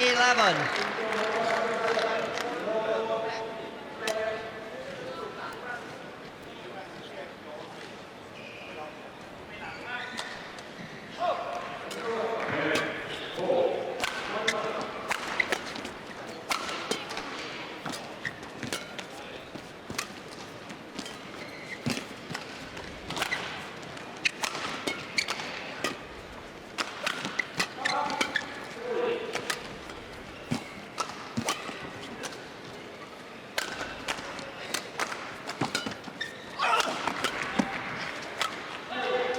14-11.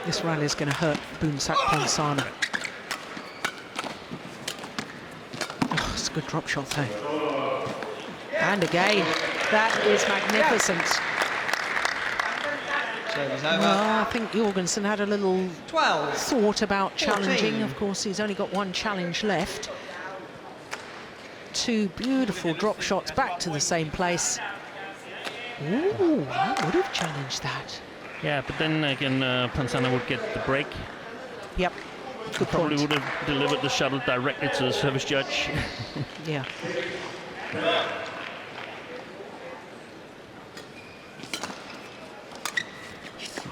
This rally is going to hurt Boonsak Ponsana. Oh, it's a good drop shot though. And again, that is magnificent. Well, I think Jorgenson had a little thought about challenging. Of course, he's only got one challenge left. Two beautiful drop shots back to the same place. Ooh, I would have challenged that. Yeah, but then again, Ponsana would get the break. Yep. Good Probably point. would have delivered the shuttle directly to the service judge. Yeah.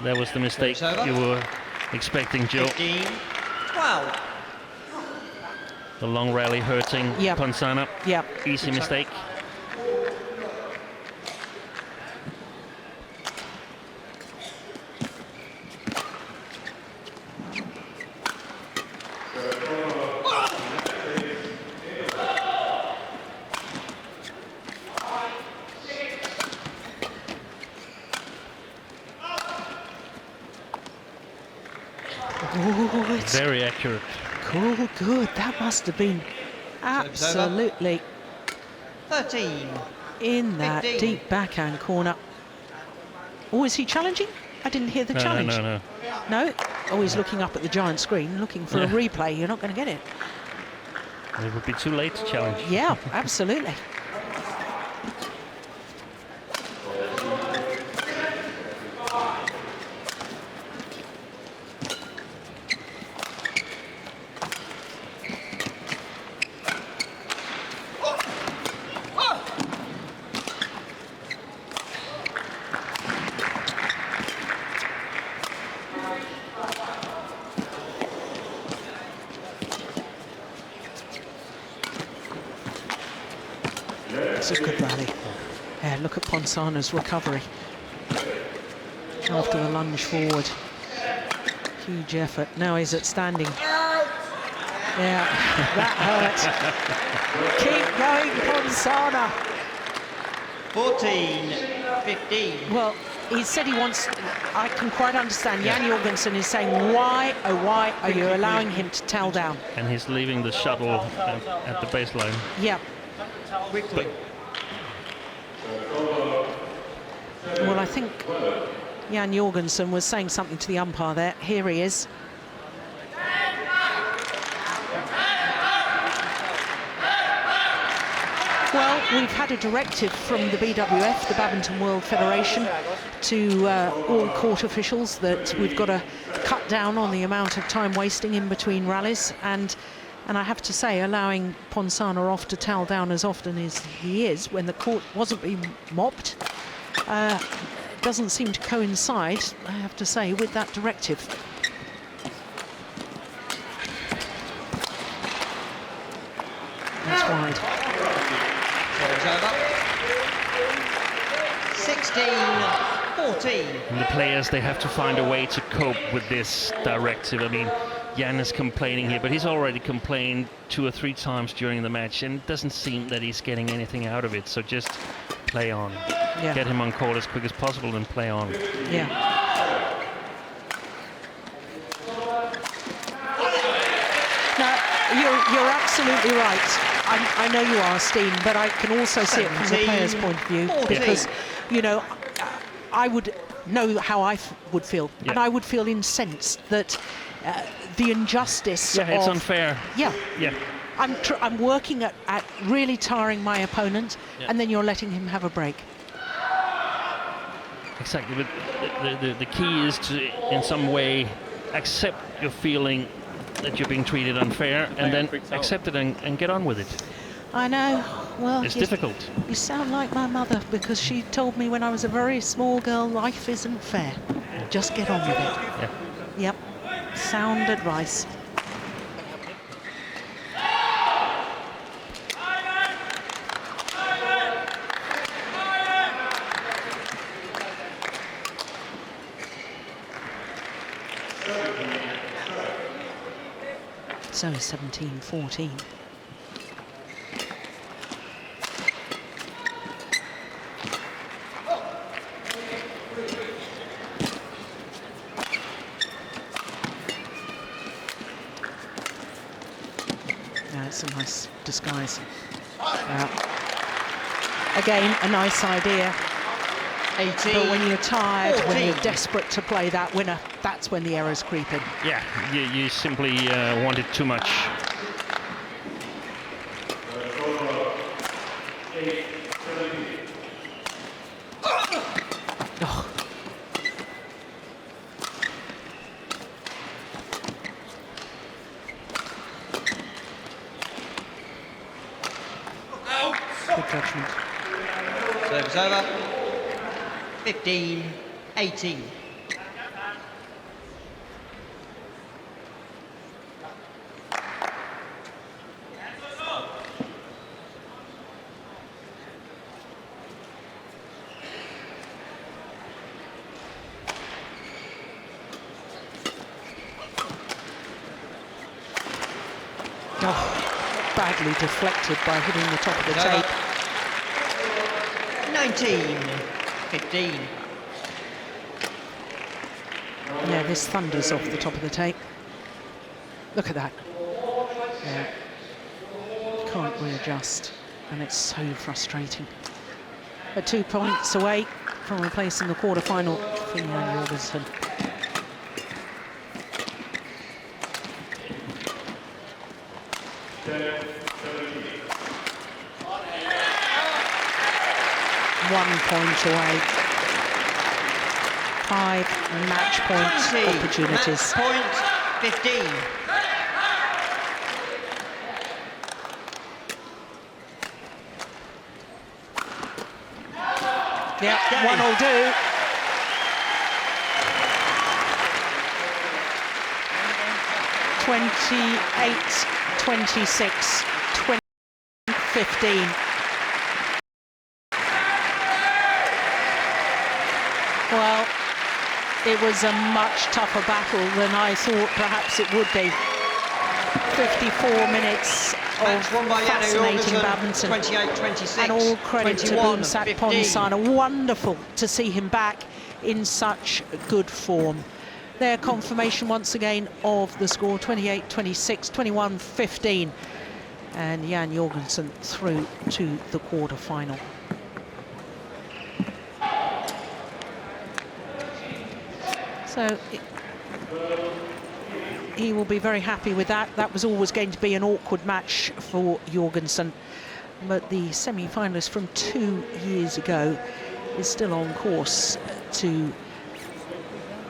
That was the mistake you were expecting, Joe. 15-12. The long rally hurting Ponsana. Yep. Easy mistake. Oh, it's very accurate. Cool, good. That must have been absolutely 13. In that 15. deep backhand corner. Oh, is he challenging? I didn't hear the challenge. No. No? Oh, he's looking up at the giant screen, looking for a replay. You're not going to get it. It would be too late to challenge. Yeah, absolutely. It's a good rally. Yeah, look at Ponsana's recovery after the lunge forward. Huge effort. Now he's at standing. Yeah, that hurt. Keep going, Ponsana. 14-15. Well, he said he wants. I can quite understand. Jan Jorgenson is saying, why, oh why are you allowing him to towel down? And he's leaving the shuttle at the baseline. Yeah. Quickly. Well, I think Jan Jorgenson was saying something to the umpire there. Here he is. Well, we've had a directive from the BWF, the Badminton World Federation, to all court officials that we've got to cut down on the amount of time wasting in between rallies, and I have to say, allowing Ponsana off to towel down as often as he is when the court wasn't being mopped doesn't seem to coincide, I have to say, with that directive. That's wide. 16-14. And the players, they have to find a way to cope with this directive. I mean, Jan is complaining here, but he's already complained 2 or 3 times during the match, and it doesn't seem that he's getting anything out of it. So just play on. Yeah. Get him on court as quick as possible and play on. Yeah. No, you're absolutely right. I know you are, Steen, but I can also see it from the player's point of view, because, you know, I would know how I would feel, and I would feel incensed that the injustice Yeah, it's unfair. Yeah. Yeah. I'm working at really tiring my opponent, and then you're letting him have a break. Exactly, but the key is to, in some way, accept your feeling that you're being treated unfair, and then accept it and get on with it. I know. Well, it's difficult. You sound like my mother, because she told me when I was a very small girl, life isn't fair. Just get on with it. Yeah. Yep. Sound advice. So 17-14. It's a nice disguise. Again, a nice idea. 18, but when you're tired, 14. when you're desperate to play that winner, that's when the errors creep in. Yeah, you simply wanted too much. Oh. Good judgment. Service over. 15-18. Oh, badly deflected by hitting the top of the tape. 19-15. Yeah, this thunders off the top of the tape. Look at that. Yeah. Can't readjust, and it's so frustrating. At 2 points away from replacing the quarterfinal for Jan Jorgenson. One point away. 5 match point opportunities. Match point 15. Yeah, one will do. (28, 26, 15). Well, it was a much tougher battle than I thought perhaps it would be. 54 minutes of fascinating badminton. 28-26. And all credit to Ponsana. Wonderful to see him back in such good form. Their confirmation once again of the score, 28-26, 21-15. And Jan Jorgenson through to the quarter-final. So he will be very happy with that. That was always going to be an awkward match for Jorgenson. But the semi-finalist from 2 years ago is still on course to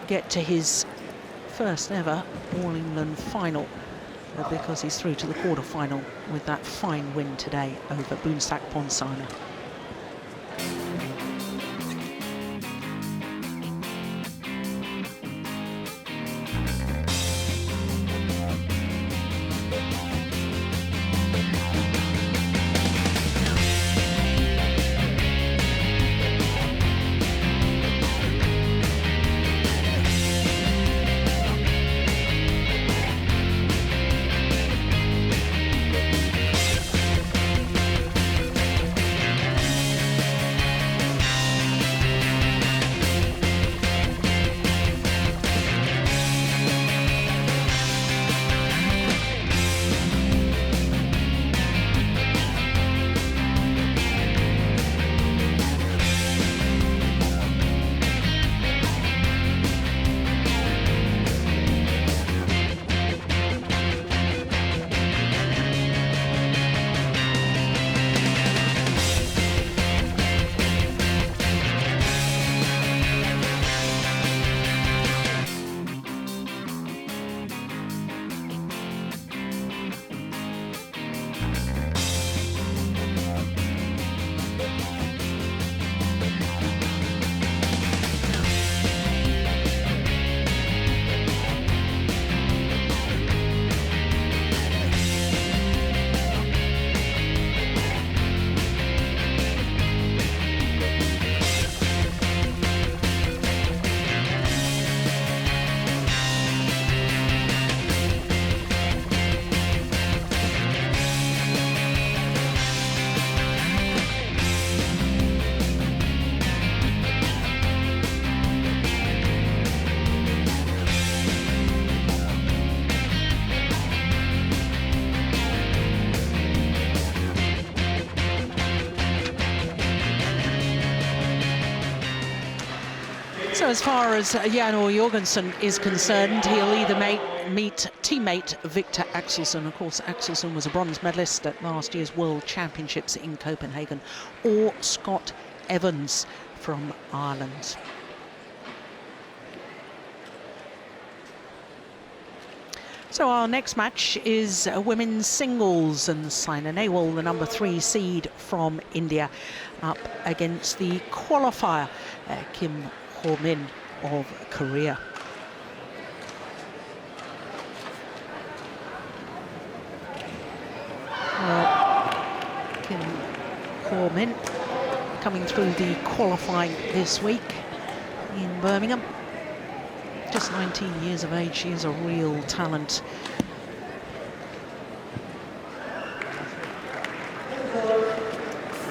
get to his first ever All-England final, because he's through to the quarter-final with that fine win today over Ponsana. So as far as Jan Jorgenson is concerned, he'll either meet teammate Victor Axelsen. Of course, Axelsen was a bronze medalist at last year's World Championships in Copenhagen, or Scott Evans from Ireland. So our next match is women's singles, and Saina Nehwal, the number 3 seed from India, up against the qualifier Kim Ho-min of Korea. Kim Ho-min coming through the qualifying this week in Birmingham. Just 19 years of age, she is a real talent.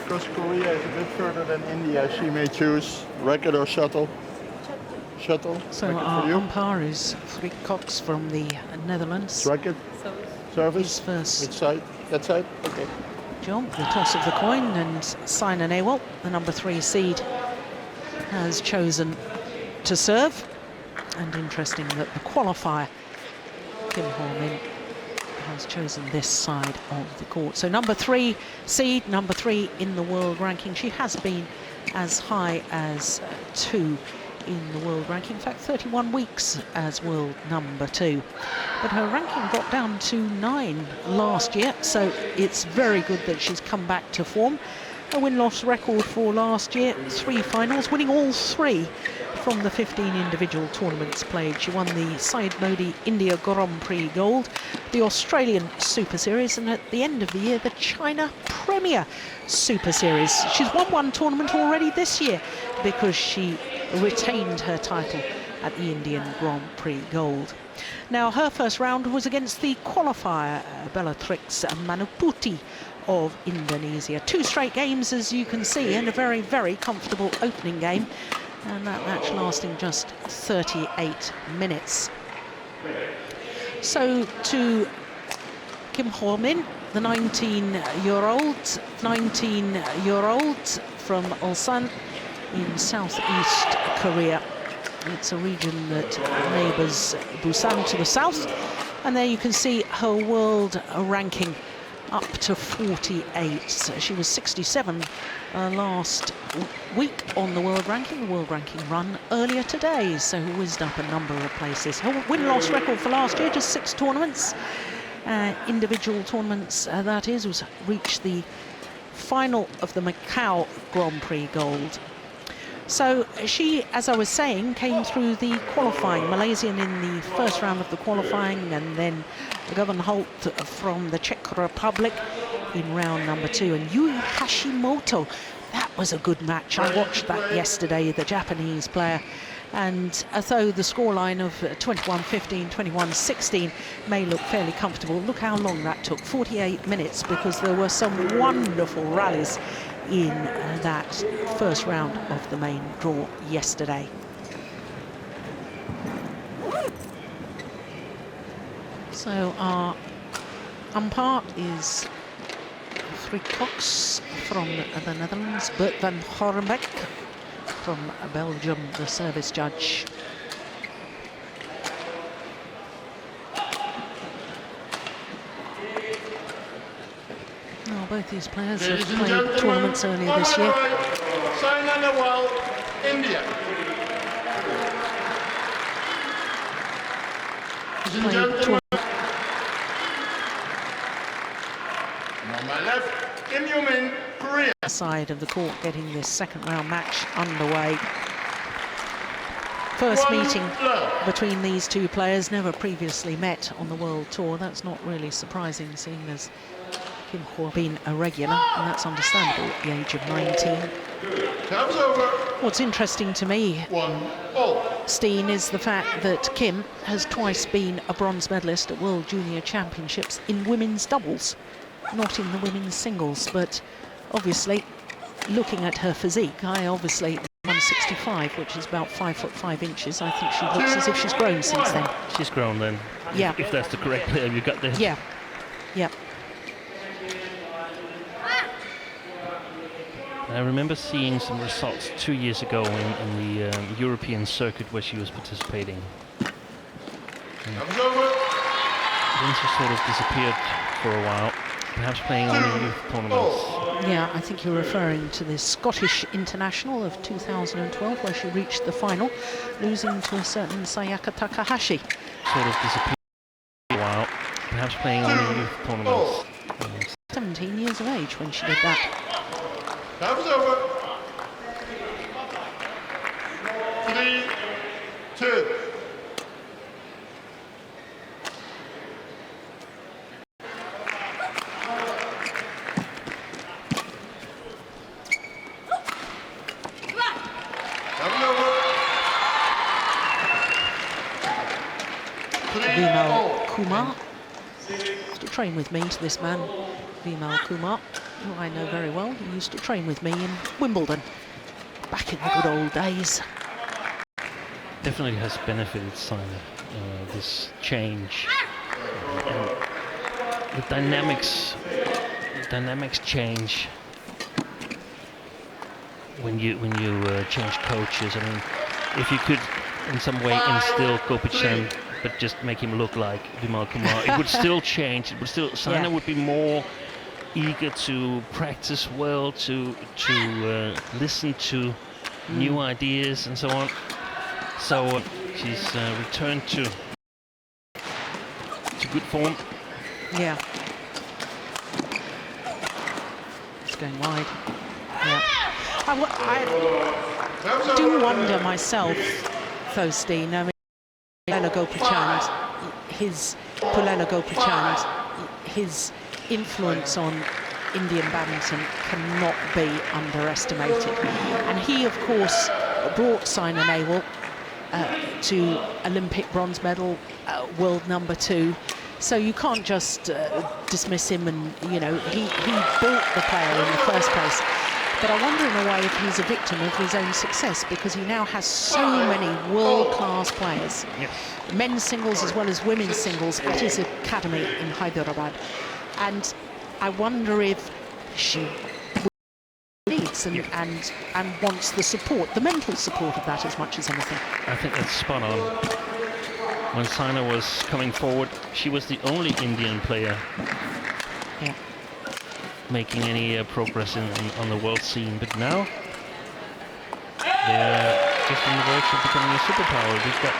Because Korea is a bit further than India, she may choose racket or shuttle. Shuttle. So our umpire is Frick Cox from the Netherlands. Racket. Service. First. Which side? That side? Okay. Jump, the toss of the coin, and Saina Nehwal, the number 3 seed, has chosen to serve. And interesting that the qualifier, Kim Ho-min, has chosen this side of the court. So number 3 seed, number 3 in the world ranking. She has been as high as 2 in the world ranking. In fact, 31 weeks as world number 2. But her ranking got down to 9 last year, so it's very good that she's come back to form. A win-loss record for last year, 3 finals, winning all 3 from the 15 individual tournaments played. She won the Syed Modi India Grand Prix Gold, the Australian Super Series, and at the end of the year, the China Premier Super Series. She's won 1 tournament already this year because she retained her title at the Indian Grand Prix Gold. Now, her first round was against the qualifier, Bellatrix Manuputi of Indonesia. 2 straight games, as you can see, and a very, very comfortable opening game. And that match lasting just 38 minutes. So to Kim Ho-min, the 19-year-old from Ulsan in southeast Korea. It's a region that neighbours Busan to the south. And there you can see her world ranking up to 48. So she was 67 last week on the world ranking run earlier today, so whizzed up a number of places. Her win-loss record for last year, just 6 tournaments, individual tournaments, that is, was reached the final of the Macau Grand Prix Gold. So she, as I was saying, came through the qualifying. Malaysian in the first round of the qualifying, and then Govan Holt from the Czech Republic in round number 2. And Yui Hashimoto, that was a good match. I watched that yesterday, the Japanese player. And although the scoreline of 21-15, 21-16 may look fairly comfortable, look how long that took, 48 minutes, because there were some wonderful rallies in that first round of the main draw yesterday. So our umpire is Frick Cox from the Netherlands, Bert van Horenbeck from Belgium, the service judge. Oh, both these players have played tournaments earlier this year. Saina Nehwal, India. On my left, Kim Ho-min, Korea. Side of the court getting this second round match underway. First meeting between these 2 players, never previously met on the World Tour. That's not really surprising, seeing as Kim Ho been a regular, and that's understandable at the age of 19. What's interesting to me, Steen, is the fact that Kim has twice been a bronze medalist at World Junior Championships in women's doubles, not in the women's singles. But obviously, looking at her physique, I obviously 165, which is about 5'5" inches. I think she looks as if she's grown since then. She's grown then. Yeah. If that's the correct name you got there. Yeah. Yeah. I remember seeing some results 2 years ago in the European circuit where she was participating. And then she sort of disappeared for a while, perhaps playing only youth tournaments. Yeah, I think you're referring to the Scottish International of 2012, where she reached the final, losing to a certain Sayaka Takahashi. Sort of disappeared for a while, perhaps playing only youth tournaments. 17 years of age when she did that. That was over. 3, 2. Vimal Kumar used to train with me, this man, Vimal Kumar, who I know very well. He used to train with me in Wimbledon back in the good old days. Definitely has benefited Sina, this change. And the dynamics change when you change coaches. I mean, if you could in some way instill Goh-Tan but just make him look like Vimal Kumar, it would still change. It would still, Sina would be more eager to practice well, to listen to new ideas and so on. So she's returned to good form. Yeah. It's going wide. Yeah. I do wonder myself, Thosteen. I mean, Pullela Goh-Tan, his influence on Indian badminton cannot be underestimated. And he, of course, brought Saina Nehwal to Olympic bronze medal, world #2. So you can't just dismiss him, and he built the player in the first place. But I wonder in a way if he's a victim of his own success, because he now has so many world-class players, men's singles as well as women's singles, at his academy in Hyderabad. And I wonder if she needs and wants the support, the mental support of that as much as anything. I think that's spot on. When Saina was coming forward, she was the only Indian player making any progress on the world scene. But now they're just on the verge of becoming a superpower. They've got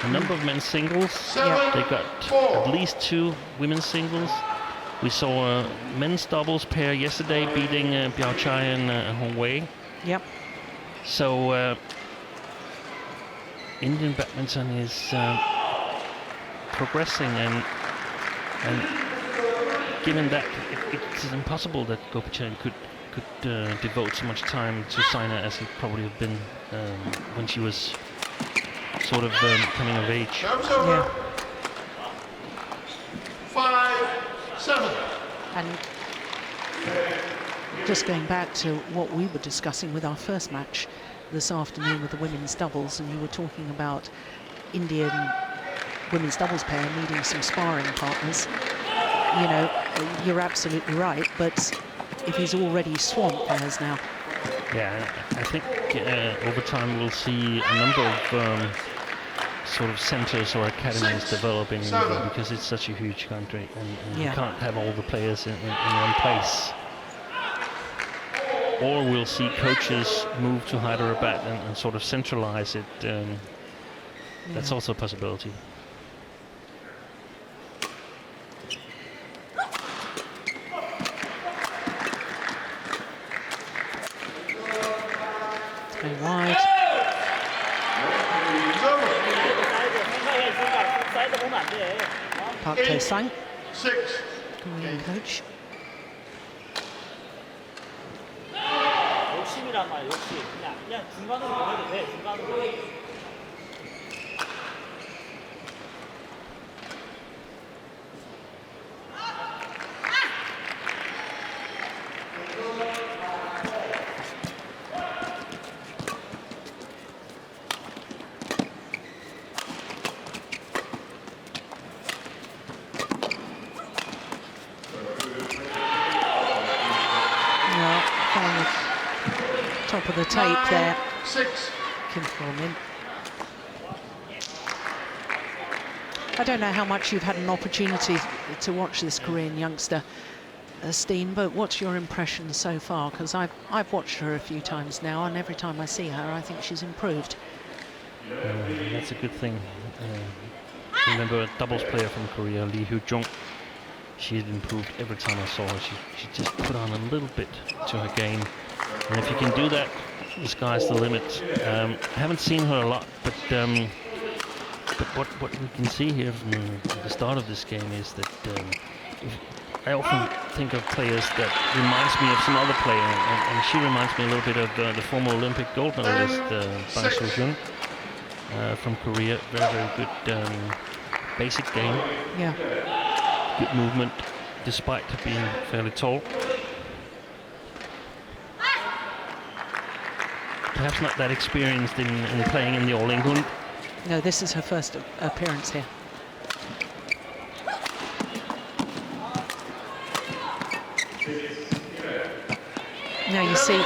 a number of men's singles. They've got at least 2 women's singles. We saw a men's doubles pair yesterday beating Biao Chai and Hong Wei. Yep. So Indian badminton is progressing, and given that it's impossible that Goh-Tan could devote so much time to Saina as it probably have been when she was sort of coming of age. Yeah. 5-7. And just going back to what we were discussing with our first match this afternoon with the women's doubles, and you were talking about Indian women's doubles pair needing some sparring partners. You're absolutely right, but if he's already swamped players now. Yeah, I think over time we'll see a number of sort of centers or academies developing, because it's such a huge country, and you can't have all the players in one place. Or we'll see coaches move to Hyderabad and sort of centralize it. That's also a possibility. Going wide. Park Tae-sang, Korean coach. 욕심이란 말, 욕심. 그냥 중간으로 보내도 돼, 중간으로. top of the tape there. 6. Kim Min. I don't know how much you've had an opportunity to watch this Korean youngster, Steen, but what's your impression so far? Because I've watched her a few times now, and every time I see her, I think she's improved. That's a good thing. I remember a doubles player from Korea, Lee Hyo-jung. She had improved every time I saw her. She just put on a little bit to her game. And if you can do that, the sky's the limit. I haven't seen her a lot, but what we can see here from the start of this game is that I often think of players that reminds me of some other player, and she reminds me a little bit of the former Olympic gold medalist Bang So-jun from Korea. Very, very good basic game. Yeah. Good movement, despite being fairly tall. Perhaps not that experienced in playing in the All England. No, this is her first appearance here. Now you see,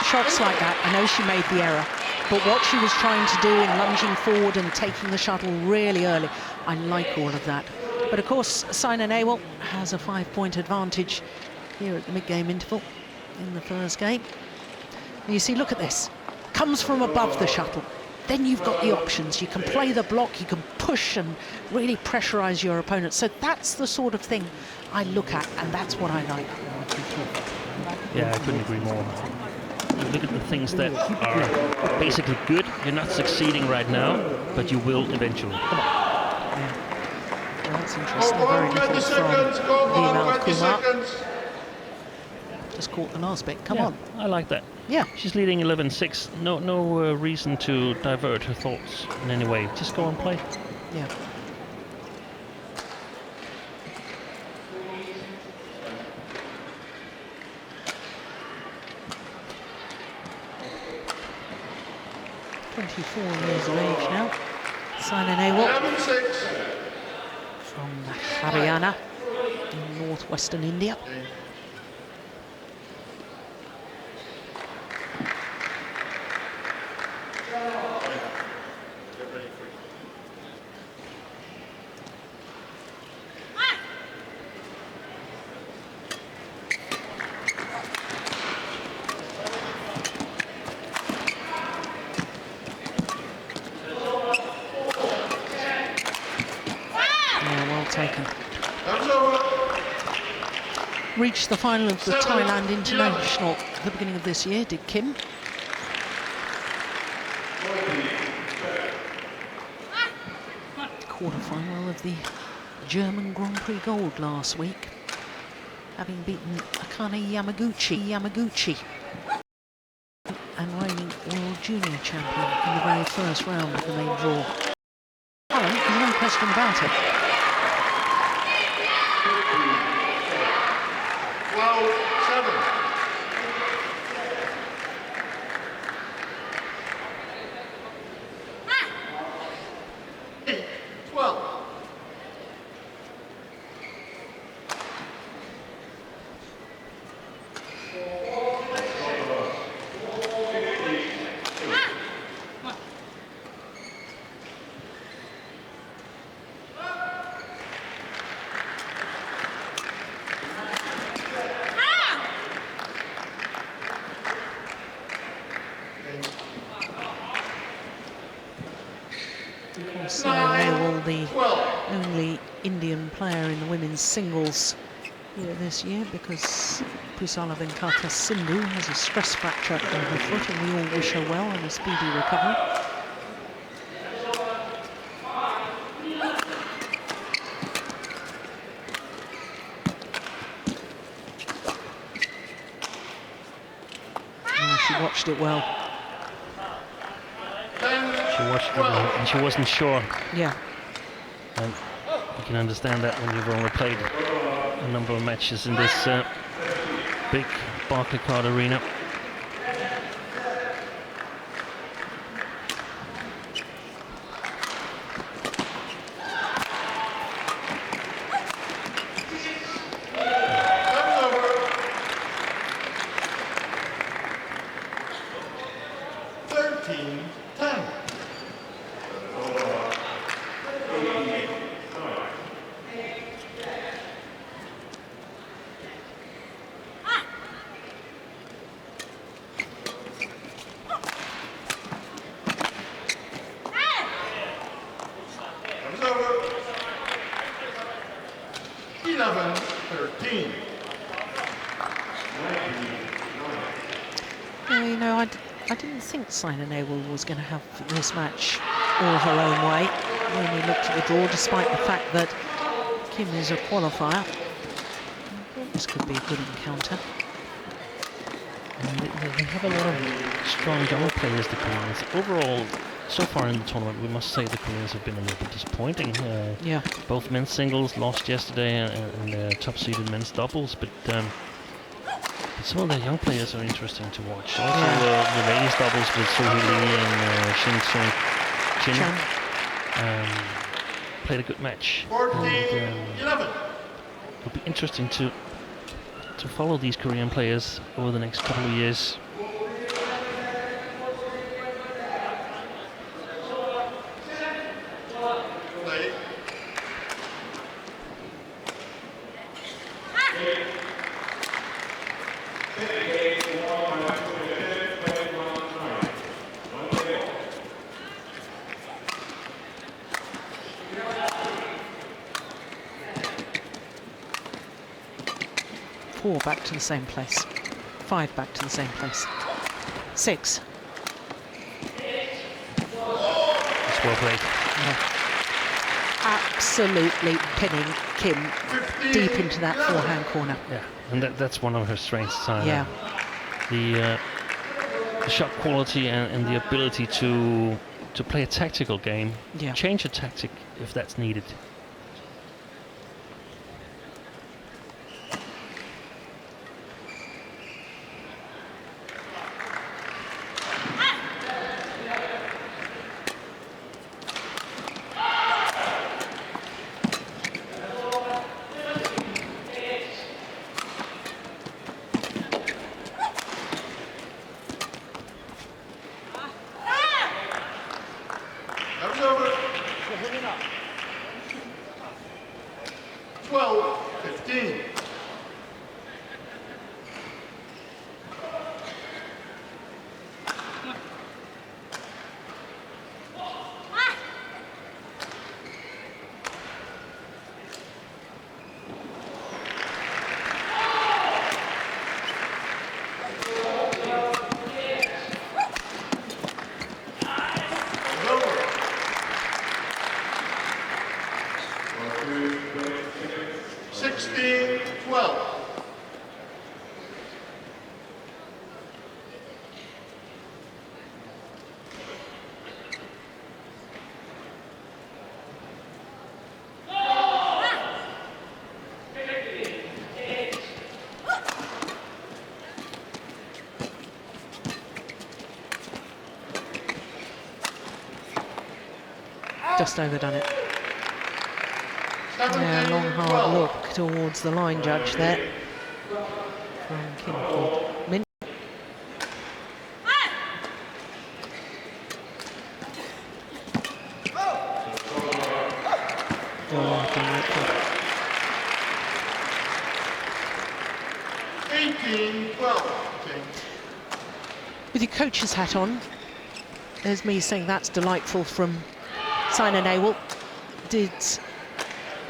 shots like that, I know she made the error, but what she was trying to do in lunging forward and taking the shuttle really early, I like all of that. But of course, Saina Nehwal has a 5-point advantage here at the mid-game interval in the first game. And you see, look at this. Comes from above the shuttle. Then you've got the options. You can play the block, you can push and really pressurize your opponent. So that's the sort of thing I look at, and that's what I like. Yeah, I couldn't agree more. You look at the things that are basically good. You're not succeeding right now, but you will eventually. Yeah. Well, that's interesting. Very little from Nehwal Kumar. Just caught the last bit. Come on. I like that. Yeah. She's leading 11-6. No reason to divert her thoughts in any way. Just go and play. Yeah. Years of age now. Saina Nehwal from Haryana in northwestern India. Reached the final of the Thailand International at the beginning of this year, did Kim. Quarterfinal of the German Grand Prix Gold last week, having beaten Akane Yamaguchi, and reigning World Junior Champion in the very first round of the main draw. There's no question about it. 12-7. Nehwal, the only Indian player in the women's singles here this year, because Pusala Venkata Sindhu has a stress fracture in her foot, and we all wish her well and a speedy recovery. Oh, she watched it well. She watched it and she wasn't sure. Yeah. And you can understand that when you've only played a number of matches in this big Barclaycard arena. 11-13. Yeah, you know, I didn't think Nehwal was going to have this match all her own way when we looked at the draw, despite the fact that Kim is a qualifier. This could be a good encounter. And they have a lot of strong young players, the Koreans. Overall, so far in the tournament, we must say the Koreans have been a little bit disappointing. Yeah. Both men's singles lost yesterday and top-seeded men's doubles, but some of the young players are interesting to watch. Also, the ladies doubles with Sohee Lee and Shin Sung-Chin played a good match. 14-11. It'll be interesting to follow these Korean players over the next couple of years. Four back to the same place. 5 back to the same place. 6. It's well played. Yeah. Absolutely pinning Kim deep into that forehand corner. Yeah, and that's one of her strengths. Yeah. The shot quality and the ability to play a tactical game. Yeah. Change a tactic if that's needed. That was over. 12-15. Just overdone it. Yeah, long hard look towards the line judge there from Kim Min. With your coach's hat on, there's me saying that's delightful from Nehwal. Did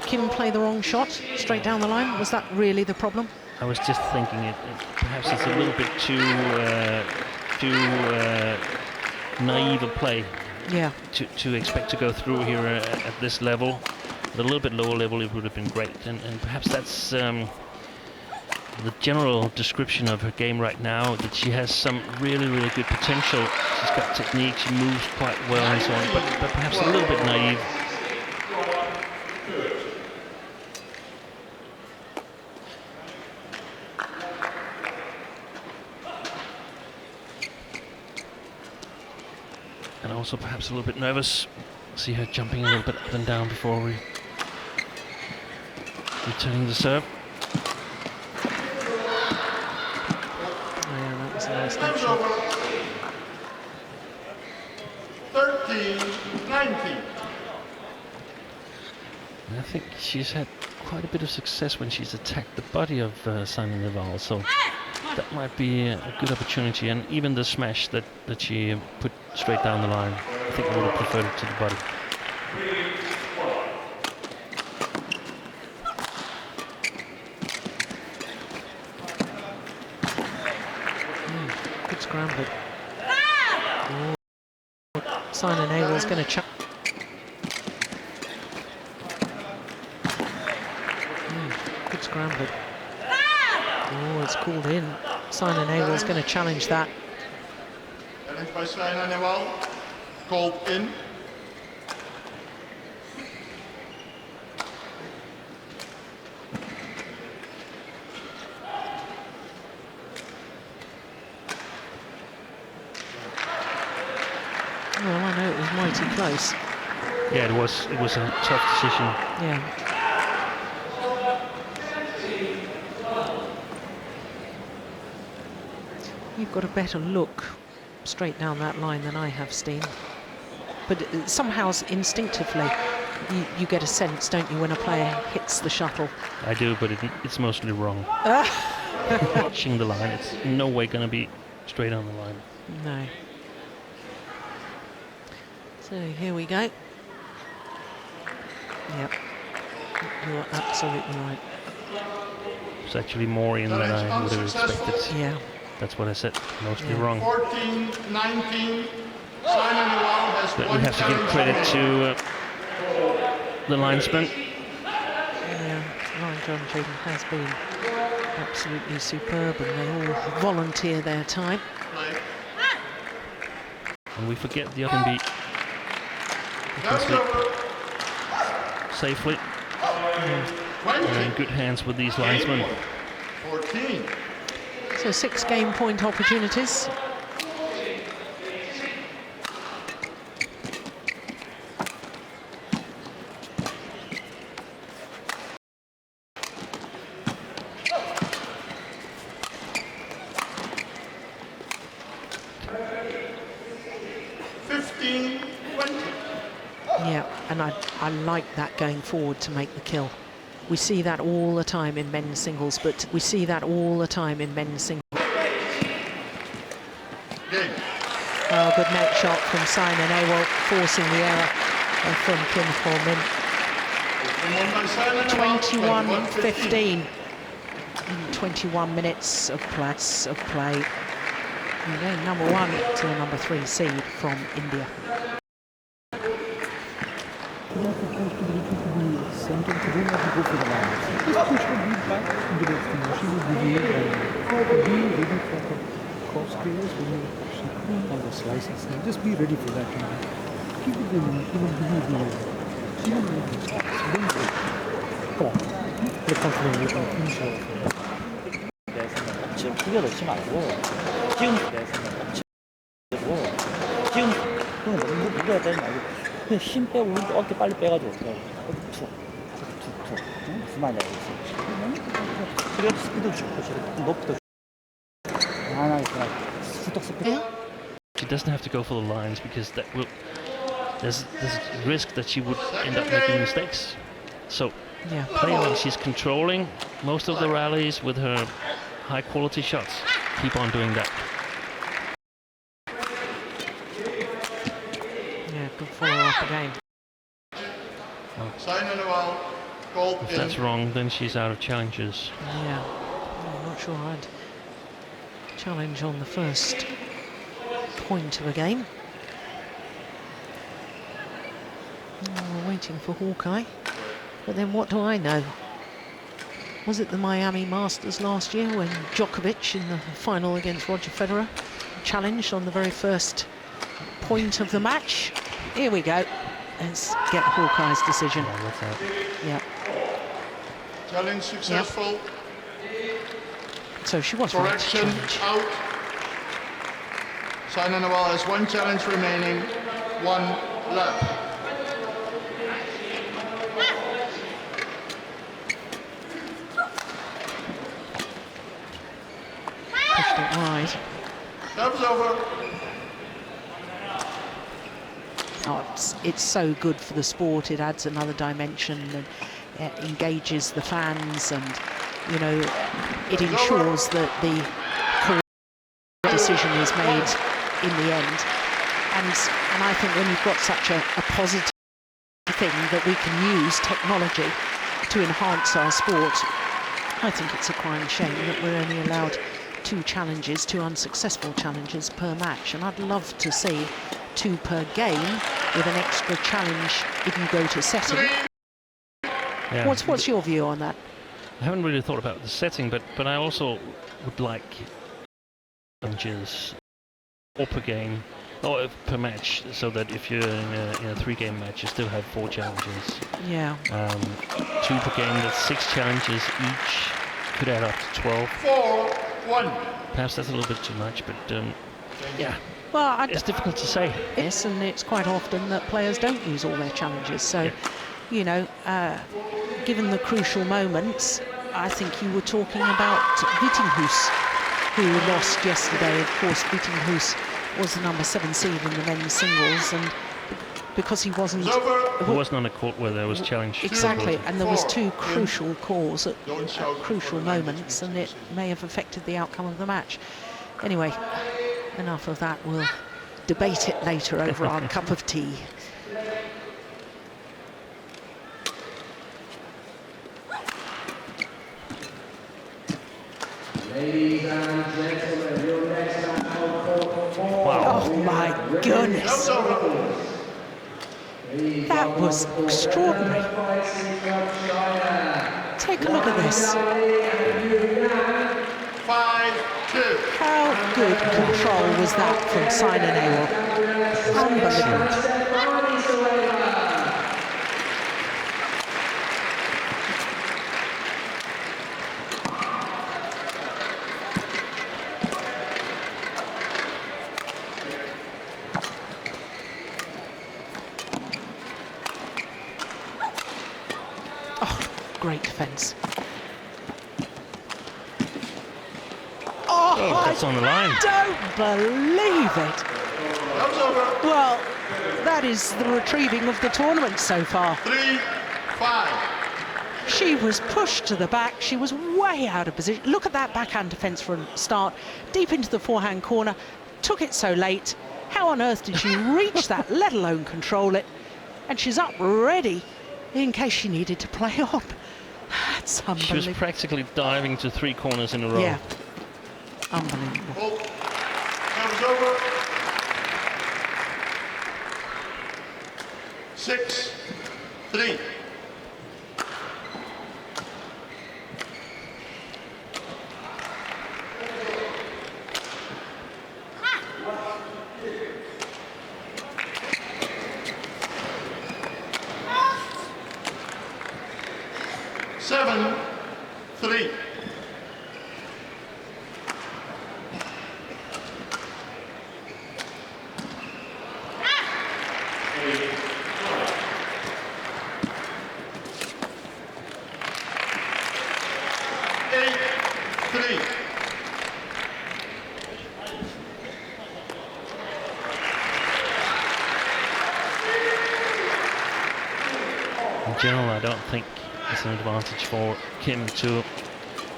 Kim play the wrong shot straight down the line? Was that really the problem? I was just thinking perhaps it's a little bit too naive a play. Yeah. To expect to go through here at this level. At a little bit lower level, it would have been great, and perhaps that's the general description of her game right now. That she has some really good potential. She's got technique. She moves quite well and so on, but perhaps a little bit naive. And also perhaps a little bit nervous. See her jumping a little bit up and down before returning the serve. Yeah, that was a nice shot. 13-19. I think she's had quite a bit of success when she's attacked the body of Nehwal, so that might be a good opportunity. And even the smash that she put straight down the line, I think I would have preferred it to the body. scrambling. Simon Nehwal's going to good scrambling. Oh, it's called in. Simon Nehwal's going to challenge that. Challenge by Simon Nehwal. Called in. Well, I know it was mighty close. Yeah, it was a tough decision. Yeah. You've got a better look straight down that line than I have, Steen. But somehow, instinctively, you get a sense, don't you, when a player hits the shuttle? I do, but it's mostly wrong. Watching the line, it's in no way going to be straight on the line. No. So here we go. Yep, you're absolutely right. It's actually more in than I would have expected. Yeah. That's what I said, mostly wrong. 14, 19. Simon Nehwal has But we have to give credit to the linesman. Yeah, line judging has been absolutely superb, and they all volunteer their time. And we forget the other can be safely. And in good hands with these linesmen. 14. So 6 game point opportunities. Yeah, and I like that going forward to make the kill. We see that all the time in men's singles, but we see that all the time in men's singles. Oh, good net shot from Simon Nehwal, forcing the error from Kim Min. 21-15. 21 minutes of play. And then number 1 to the number 3 seed from India. Center to do not go for the line. Just push her lead back into the extension. She will be ready for the cross players when she comes on the slices. Just be ready for that. Keep it in, she will be ready. She will be ready. Don't wait. Come on. Get confident with her. Inshallah. 지금 그게 넣지 말고 지금 지금 그건 누가 되지 말고 그냥 힘 빼고 오른쪽 어깨 빨리 빼가지고 툭툭툭 무슨 말인지 알겠지? 그래야 스피드 좋고 저렇게 높이도 하나 있구나 수덕 스피드. She doesn't have to go for the lines because that will there's a risk that she would end up making mistakes. So play when she's controlling most of the rallies with her high quality shots. Keep on doing that. Yeah, good follow-up again. If that's wrong, then she's out of challenges. Yeah, I'm not sure I'd challenge on the first point of a game. We're waiting for Hawkeye. But then what do I know? Was it the Miami Masters last year when Djokovic in the final against Roger Federer challenged on the very first point of the match? Here we go. Let's get Hawkeye's decision. Yeah. Challenge successful. Yep. So she was right to challenge. Out. Simon Nehwal has 1 challenge remaining, 1 left. Pushed it wide. Serve's over. Oh, it's so good for the sport. It adds another dimension and it engages the fans, and you know, it ensures that the correct decision is made in the end. And I think when you've got such a positive thing that we can use technology to enhance our sport, I think it's a crying shame that we're only allowed 2 challenges, 2 unsuccessful challenges per match, and I'd love to see 2 per game with an extra challenge if you go to setting. Yeah. What's your view on that? I haven't really thought about the setting, but I also would like challenges or per game or per match, so that if you're in a 3-game match, you still have 4 challenges. Yeah. 2 per game, that's 6 challenges each. Could add up to 12. 4-1. Perhaps that's a little bit too much, but yeah. Well, it's difficult to say. Yes, and it's quite often that players don't use all their challenges. So, you know, given the crucial moments, I think you were talking about Vittinghuis, who lost yesterday. Of course, Vittinghuis was the number 7 seed in the men's singles, and because he wasn't... He wasn't on a court where there was challenge. Exactly, and there was 2 crucial calls at crucial moments, and it may have affected the outcome of the match. Anyway, enough of that. We'll debate it later over our cup of tea. Ladies and gentlemen, your next match on court 4. Wow. Oh my goodness. That was extraordinary. Take a look at this. 5-2. How good control was that from Simon Nehwal? Unbelievable. Great defence. Oh, that's on the line. Don't believe it. Well, that is the retrieving of the tournament so far. 3-5. She was pushed to the back. She was way out of position. Look at that backhand defence from start, deep into the forehand corner. Took it so late. How on earth did she reach that, let alone control it? And she's up ready in case she needed to play on. That's unbelievable. She was practically diving to 3 corners in a row. Yeah. Unbelievable. That was over. 6-3. In general, I don't think it's an advantage for Kim to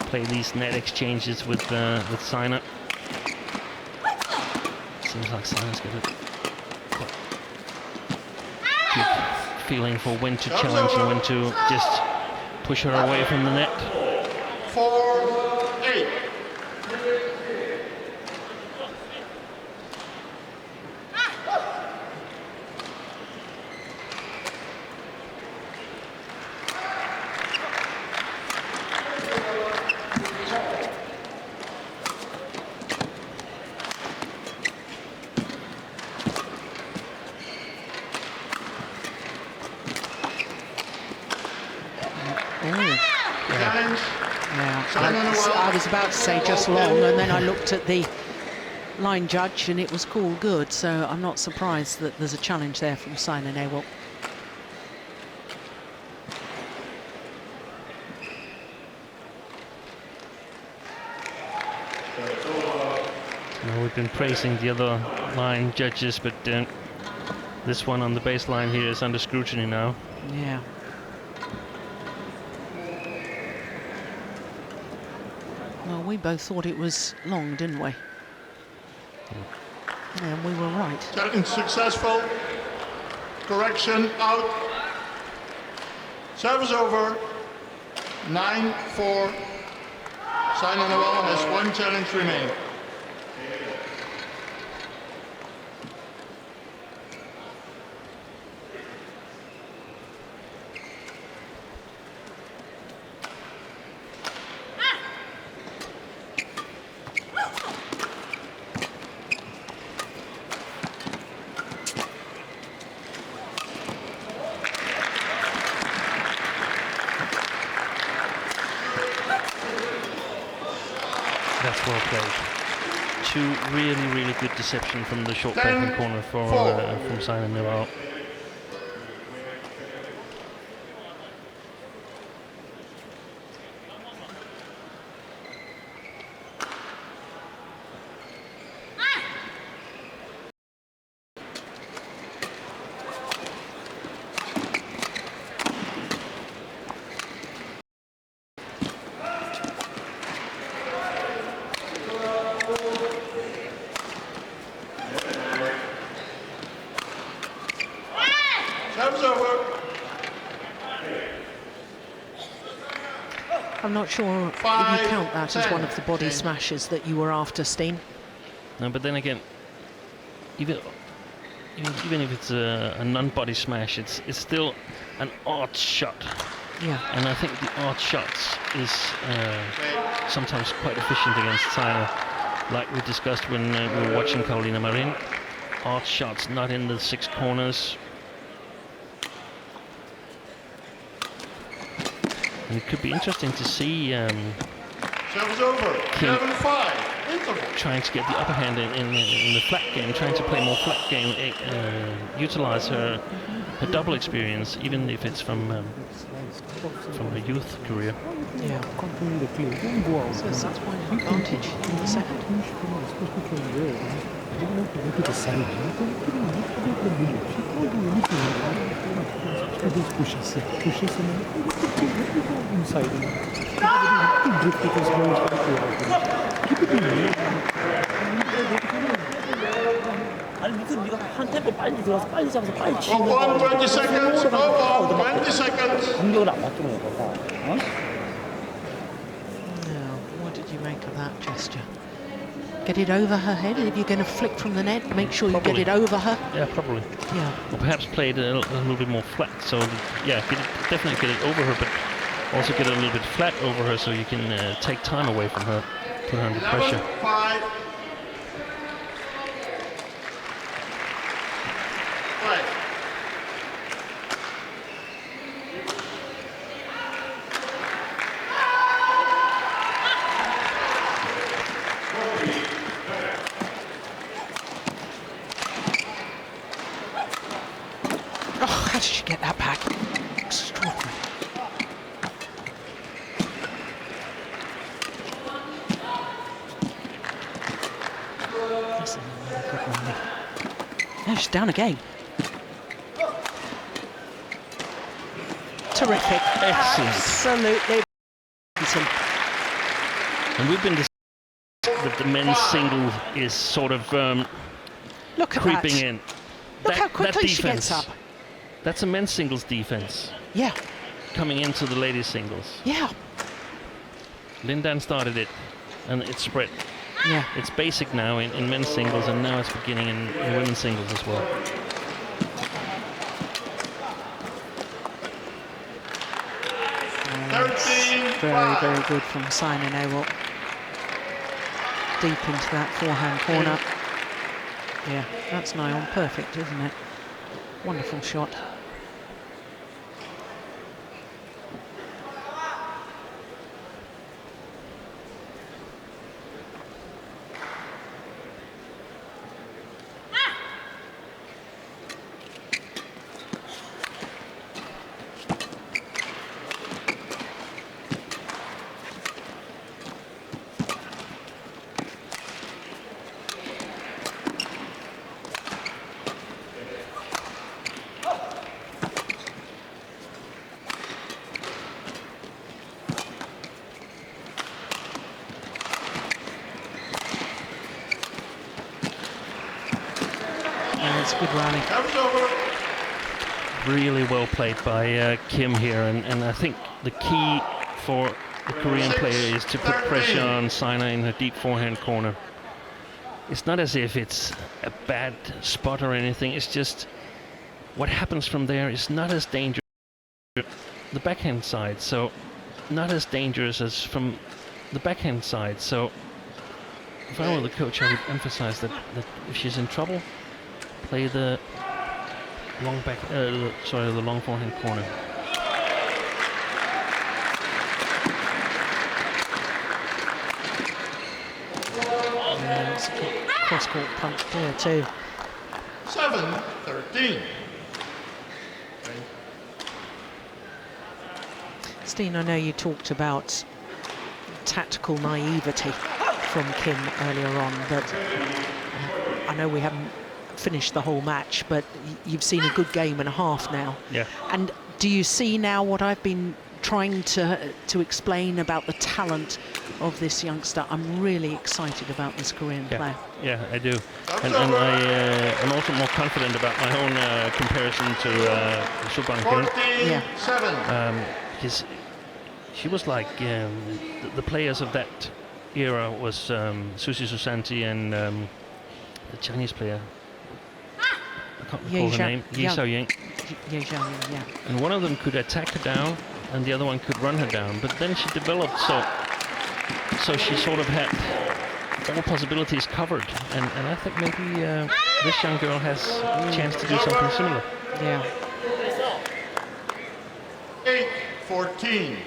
play these net exchanges with Sina. Seems like Sina's got a good feeling for when to challenge and when to just push her away from the net. 4-8. I was about to say just long, and then I looked at the line judge and it was called good, so I'm not surprised that there's a challenge there from Sina Nehwal. Well, we've been praising the other line judges, but this one on the baseline here is under scrutiny now. Yeah. Well, we both thought it was long, didn't we? And we were right. Challenge successful. Correction out. Service over. 9-4. Saina Nehwal has one challenge remaining. That's well played. Two really good deception from the short backhand corner from Saina Nehwal. I'm not sure if you count that as one of the body smashes that you were after, Steen. No, but then again, even if it's a non-body smash, it's still an odd shot. Yeah. And I think the odd shots is sometimes quite efficient against Saina, like we discussed when we were watching Carolina Marin. Odd shots, not in the 6 corners. And it could be interesting to see Service over. Kim 7-5. Interval. trying to get the upper hand in the flat game, trying to play more flat game, utilize her double experience, even if it's from her youth career. Yeah. Controlling the play. Don't go out. So that's one advantage in the second. Especially from there. They don't have to go to the side. She can't do anything. She just pushes inside. Drift it as well as keep it in there. 아니 네가 한 템포 빨리 들어가서 빨리 잡아서 빨리 치는 Go on, 20 seconds. Go on, 20 seconds. 공격을 안 맞추는 거야. 어? Now, what did you make of that gesture? Get it over her head. If you're going to flick from the net, make sure you get it over her. Yeah, probably. Yeah. Or perhaps play it a little bit more flat. So, yeah, definitely get it over her, but also get it a little bit flat over her so you can take time away from her, put her under pressure. 5. Oh, how did she get that back? Extraordinary. That's another good rally. Yeah, she's down again. Terrific. Excellent. Absolutely. And we've been discussing that the men's single is sort of Look at creeping that. in. Look how quickly she gets up. That's a men's singles defense. Yeah. Coming into the ladies' singles. Yeah. Lindan started it, and it spread. Yeah. It's basic now in men's singles, and now it's beginning in women's singles as well. Very, very good from Saina Nehwal. Deep into that forehand corner. Yeah, that's nigh on perfect, isn't it? Wonderful shot. It's a good rally. Really well played by Kim here, and I think the key for the Korean player is to put pressure on Sina in her deep forehand corner. It's not as if it's a bad spot or anything. It's just what happens from there is not as dangerous. The backhand side, so not as dangerous as from the backhand side. So if I were the coach, I would emphasize that if she's in trouble, play the long back, the long forehand corner. It's a good cross-court punch there too. 7-13. Steen, I know you talked about tactical naivety from Kim earlier on, but I know we haven't finished the whole match, but you've seen a good game and a half now. Yeah. And do you see now what I've been trying to explain about the talent of this youngster? I'm really excited about this Korean player. Yeah, I do. And I'm also more confident about my own comparison to Subang Kim. Yeah. Because she was like the players of that era was Susi Susanti and the Chinese player. I can't recall her name. Ye Xiaoying. Ye Xiaoying, yeah. And one of them could attack her down, and the other one could run her down. But then she developed so she sort of had all possibilities covered. And I think maybe this young girl has a chance to do something similar. Yeah. 8-14.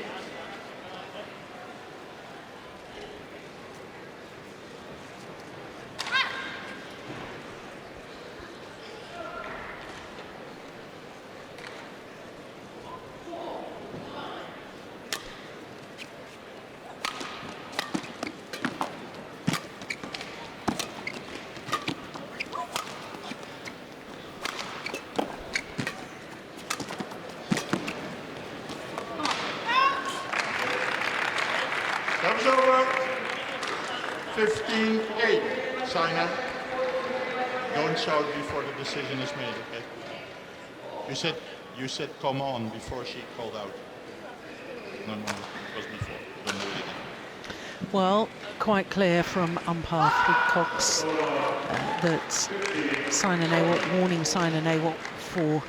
Serve's over. 15-8. Sina. Don't shout before the decision is made, okay? You said come on before she called out. No, it was before. Don't do it again. Well, quite clear from umpire Cox that Sina Nehwal, warning Sina Nehwal for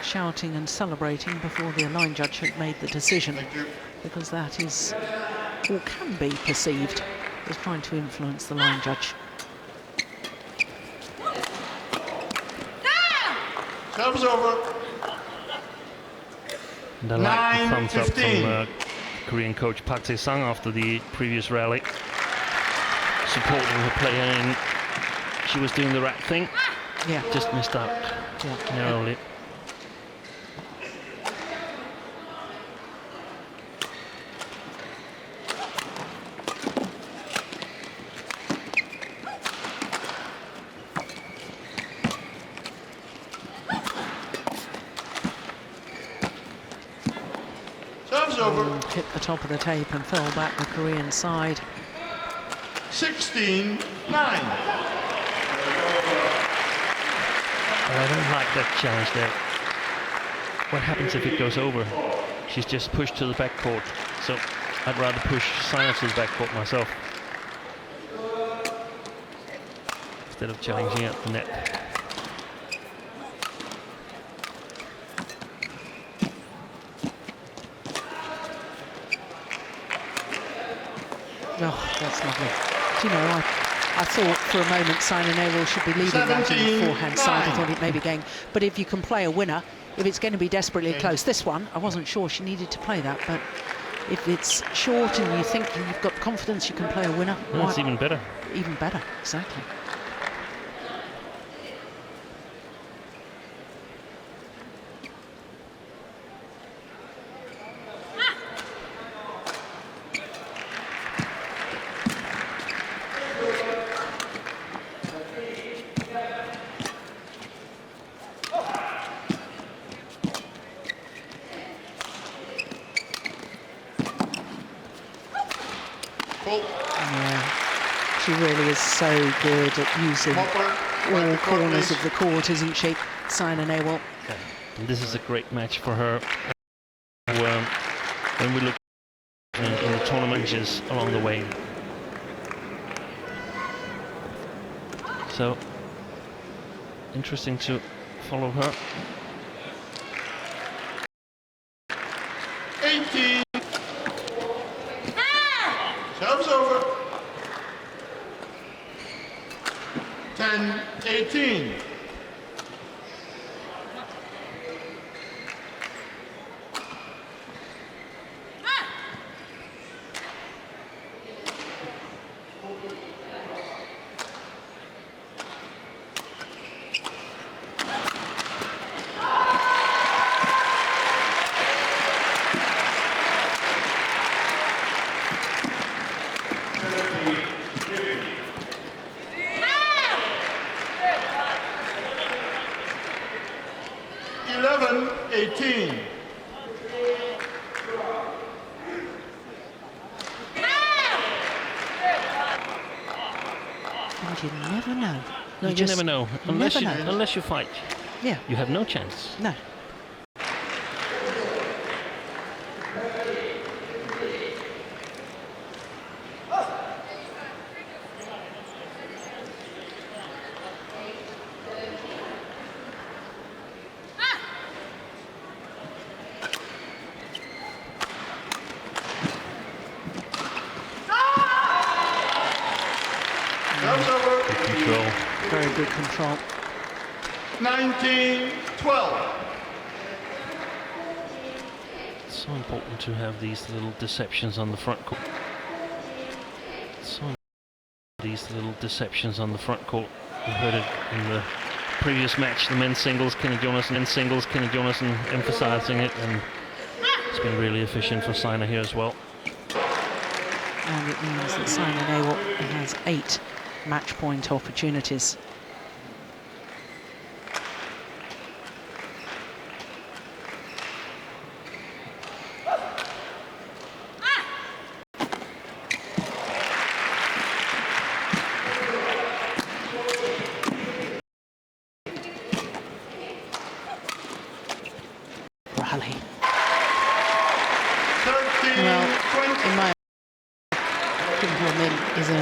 shouting and celebrating before the line judge had made the decision, because that is, or can be perceived as trying to influence the line judge. Serve's over. And I like the thumbs up from Korean coach Park Tae-sang after the previous rally, supporting her player, and she was doing the right thing. Yeah. Just missed out narrowly. Hit the top of the tape and fell back the Korean side. 16-9. I don't like that challenge there. What happens if it goes over? She's just pushed to the backcourt. So I'd rather push Sina to the backcourt myself instead of challenging at the net. Oh, that's lovely. Do you know, I thought for a moment Sina Nehwal should be leading that on the forehand side. I thought it may be going. But if you can play a winner, if it's going to be desperately close, this one, I wasn't sure she needed to play that, but if it's short and you think you've got confidence you can play a winner, that's even better. Even better, exactly. Yeah, she really is so good at using all corners of the court, isn't she, Sina Nehwal? And this is a great match for her. When we look tournament matches along the way. So interesting to follow her. 18. Serve's over. 10-18. You never know. You never know. Unless you fight. Yeah. You have no chance. No. Very good control. 19-12. It's so important to have these little deceptions on the front court. These little deceptions on the front court. We heard it in the previous match, the men's singles, Kenneth Jonasson emphasizing it, and it's been really efficient for Sina here as well. And it means that Sina Nehwal has 8 match point opportunities. Rally. Well, in my opinion, is a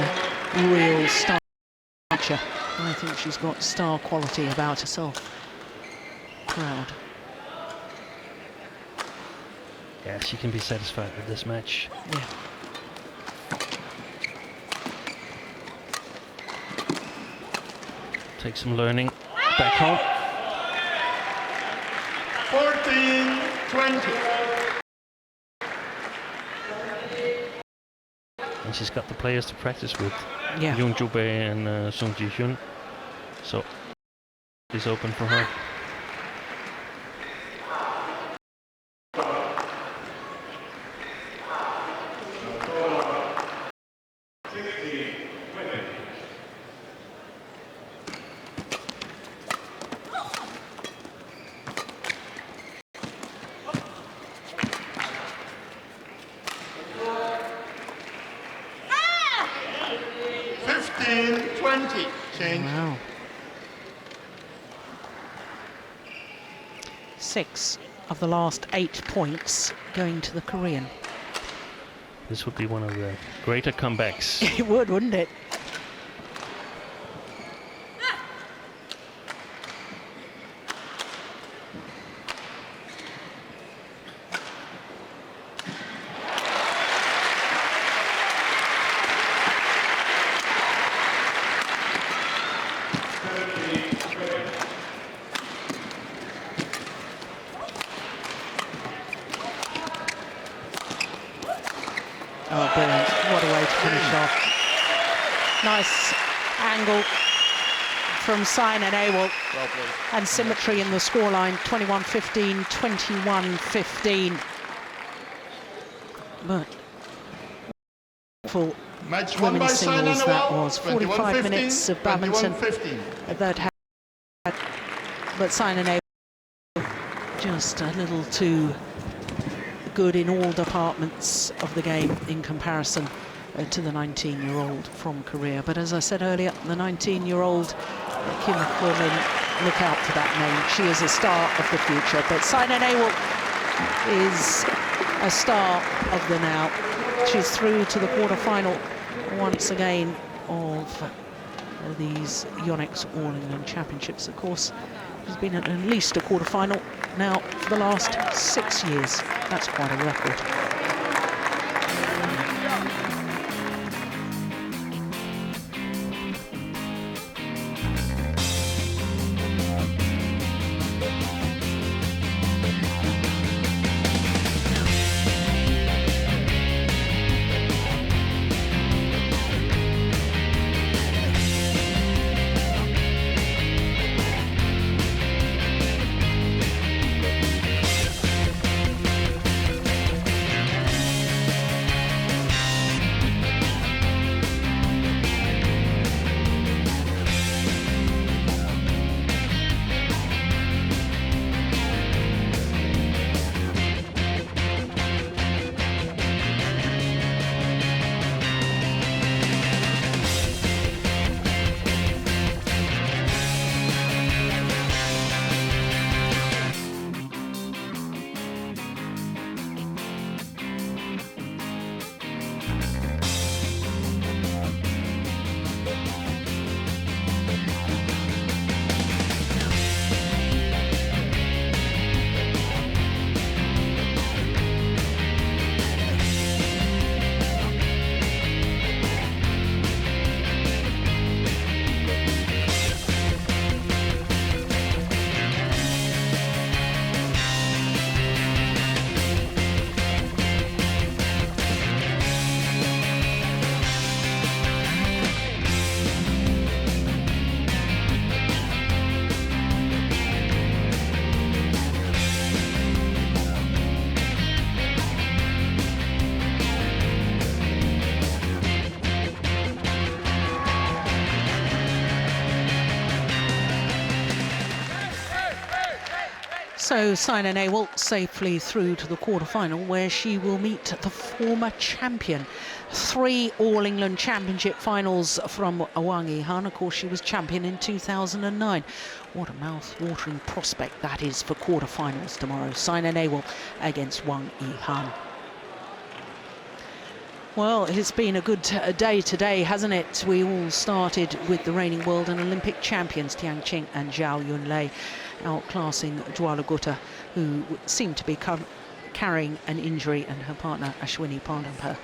real star. I think she's got star quality about herself. Proud. Yeah, she can be satisfied with this match. Yeah. Take some learning back home. 14-20. And she's got the players to practice with. Yeah. Yoon Joo-bae and Sung Ji-hyun. So it's open for her. Wow. 6 of the last 8 points going to the Korean. This would be one of the greater comebacks. It would, wouldn't it? Oh, brilliant. What a way to finish off. Nice angle from Sina Nehwal. Well played. And symmetry in the scoreline, 21-15, 21-15. But for Match won by women's Sina singles, that Nehwal, was 45 minutes of badminton. 21-15. That had, but Sina Nehwal just a little too good in all departments of the game in comparison to the 19-year-old from Korea. But as I said earlier, the 19-year-old Kim Ho-min, look out for that name. She is a star of the future. But Sina Nehwal is a star of the now. She's through to the quarter-final once again of these Yonex All England Championships. Of course, she's been at least a quarter-final now for the last 6 years. That's quite a record. So Saina Nehwal safely through to the quarter-final, where she will meet the former champion. 3 All England Championship finals from Wang Yihan. Of course, she was champion in 2009. What a mouth-watering prospect that is for quarter-finals tomorrow. Saina Nehwal against Wang Yihan. Well, it's been a good day today, hasn't it? We all started with the reigning world and Olympic champions Tian-Zhao and Zhao Yunlei outclassing Jwala Gutta, who seemed to be carrying an injury, and her partner Ashwini Ponnappa.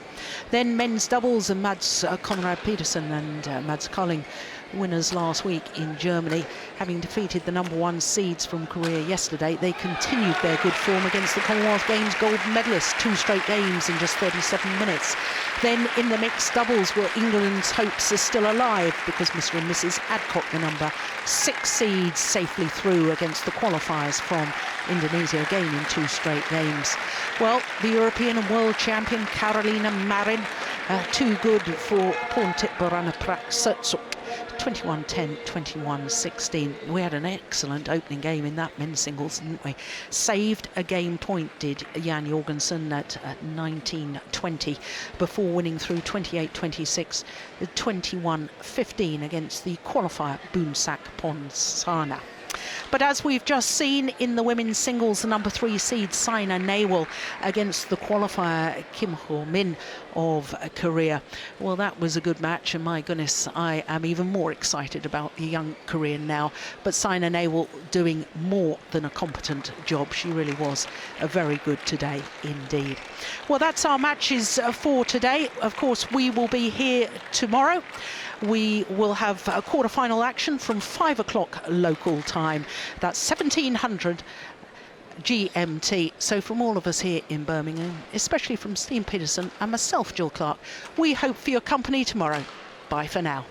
Then men's doubles, and Mads Conrad-Petersen and Mads Colling, winners last week in Germany, having defeated the #1 seeds from Korea yesterday. They continued their good form against the Commonwealth Games gold medalists, 2 straight games in just 37 minutes. Then in the mixed doubles, well, England's hopes are still alive, because Mr. and Mrs. Adcock, the #6 seeds, safely through against the qualifiers from Indonesia, again in 2 straight games. Well, the European and world champion Carolina Marin, too good for Ponsana, 21-10, 21-16. We had an excellent opening game in that men's singles, didn't we? Saved a game point, did Jan Jorgenson at 19-20, before winning through 28-26, 21-15 against the qualifier Boonsak Ponsana. But as we've just seen in the women's singles, the #3 seed Saina Nehwal against the qualifier Kim Ho-min of Korea. Well, that was a good match, and my goodness, I am even more excited about the young Korean now. But Saina Nehwal doing more than a competent job. She really was very good today indeed. Well, that's our matches for today. Of course, we will be here tomorrow. We will have a quarter-final action from 5 o'clock local time. That's 1700 GMT. So from all of us here in Birmingham, especially from Steve Peterson and myself, Jill Clark, we hope for your company tomorrow. Bye for now.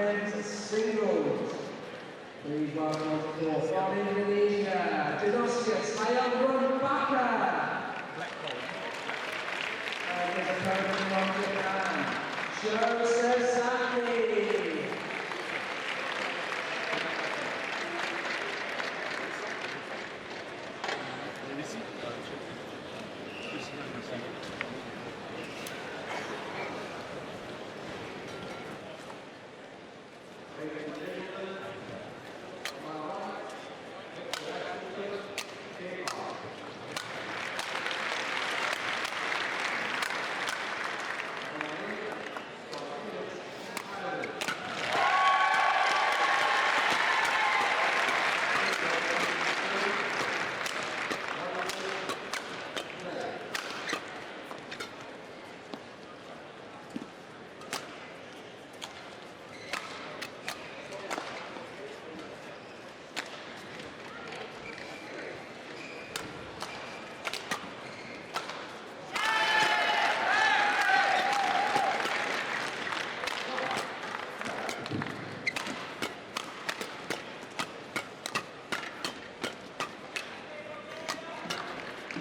men's singles. Please welcome from Indonesia, Dinosius Hayam and his opponent from Japan, Jorgenson.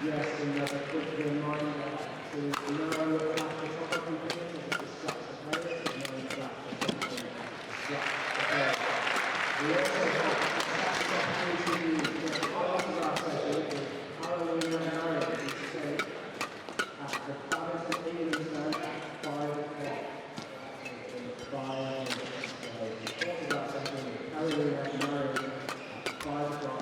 Yes, and a quick reminder to no practice of competition, distract the players, and no practice of players. We also have the opportunity to close our session with Halloween and Marin to say at the Badminton England stand at 5 o'clock. So we close our session with Halloween and Marin at 5 o'clock.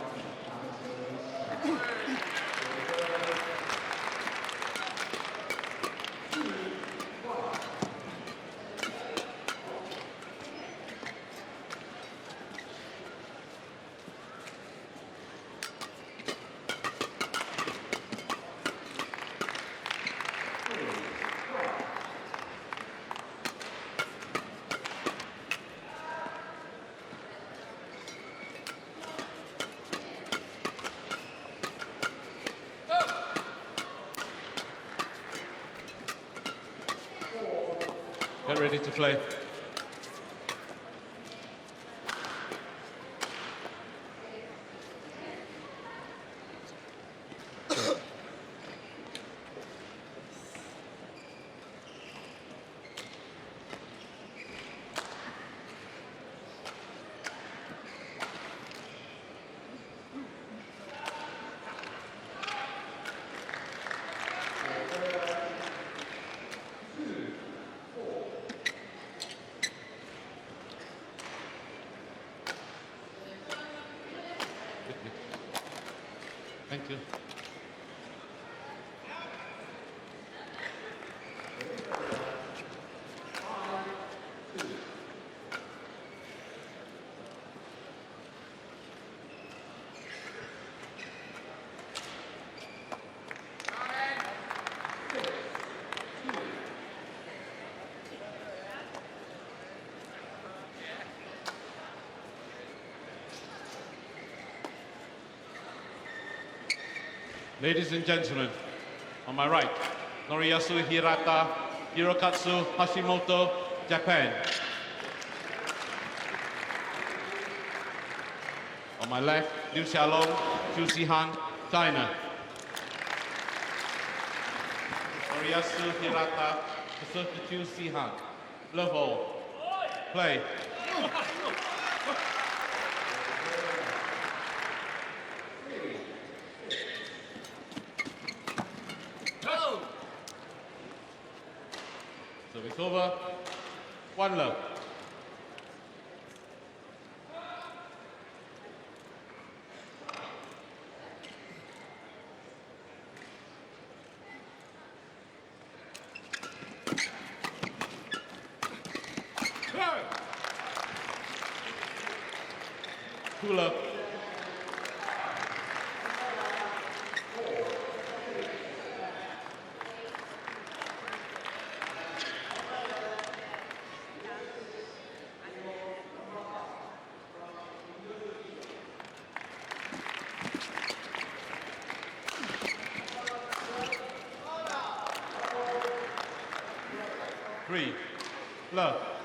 Get ready to play. Thank you. Ladies and gentlemen, on my right, Noriyasu Hirata, Hirokatsu Hashimoto, Japan. On my left, Liu Xiaolong, Xu Zihan, China. Noriyasu Hirata, Xu Zihan. Love all. Play. Service over. 1-love. Two-love. Three, love.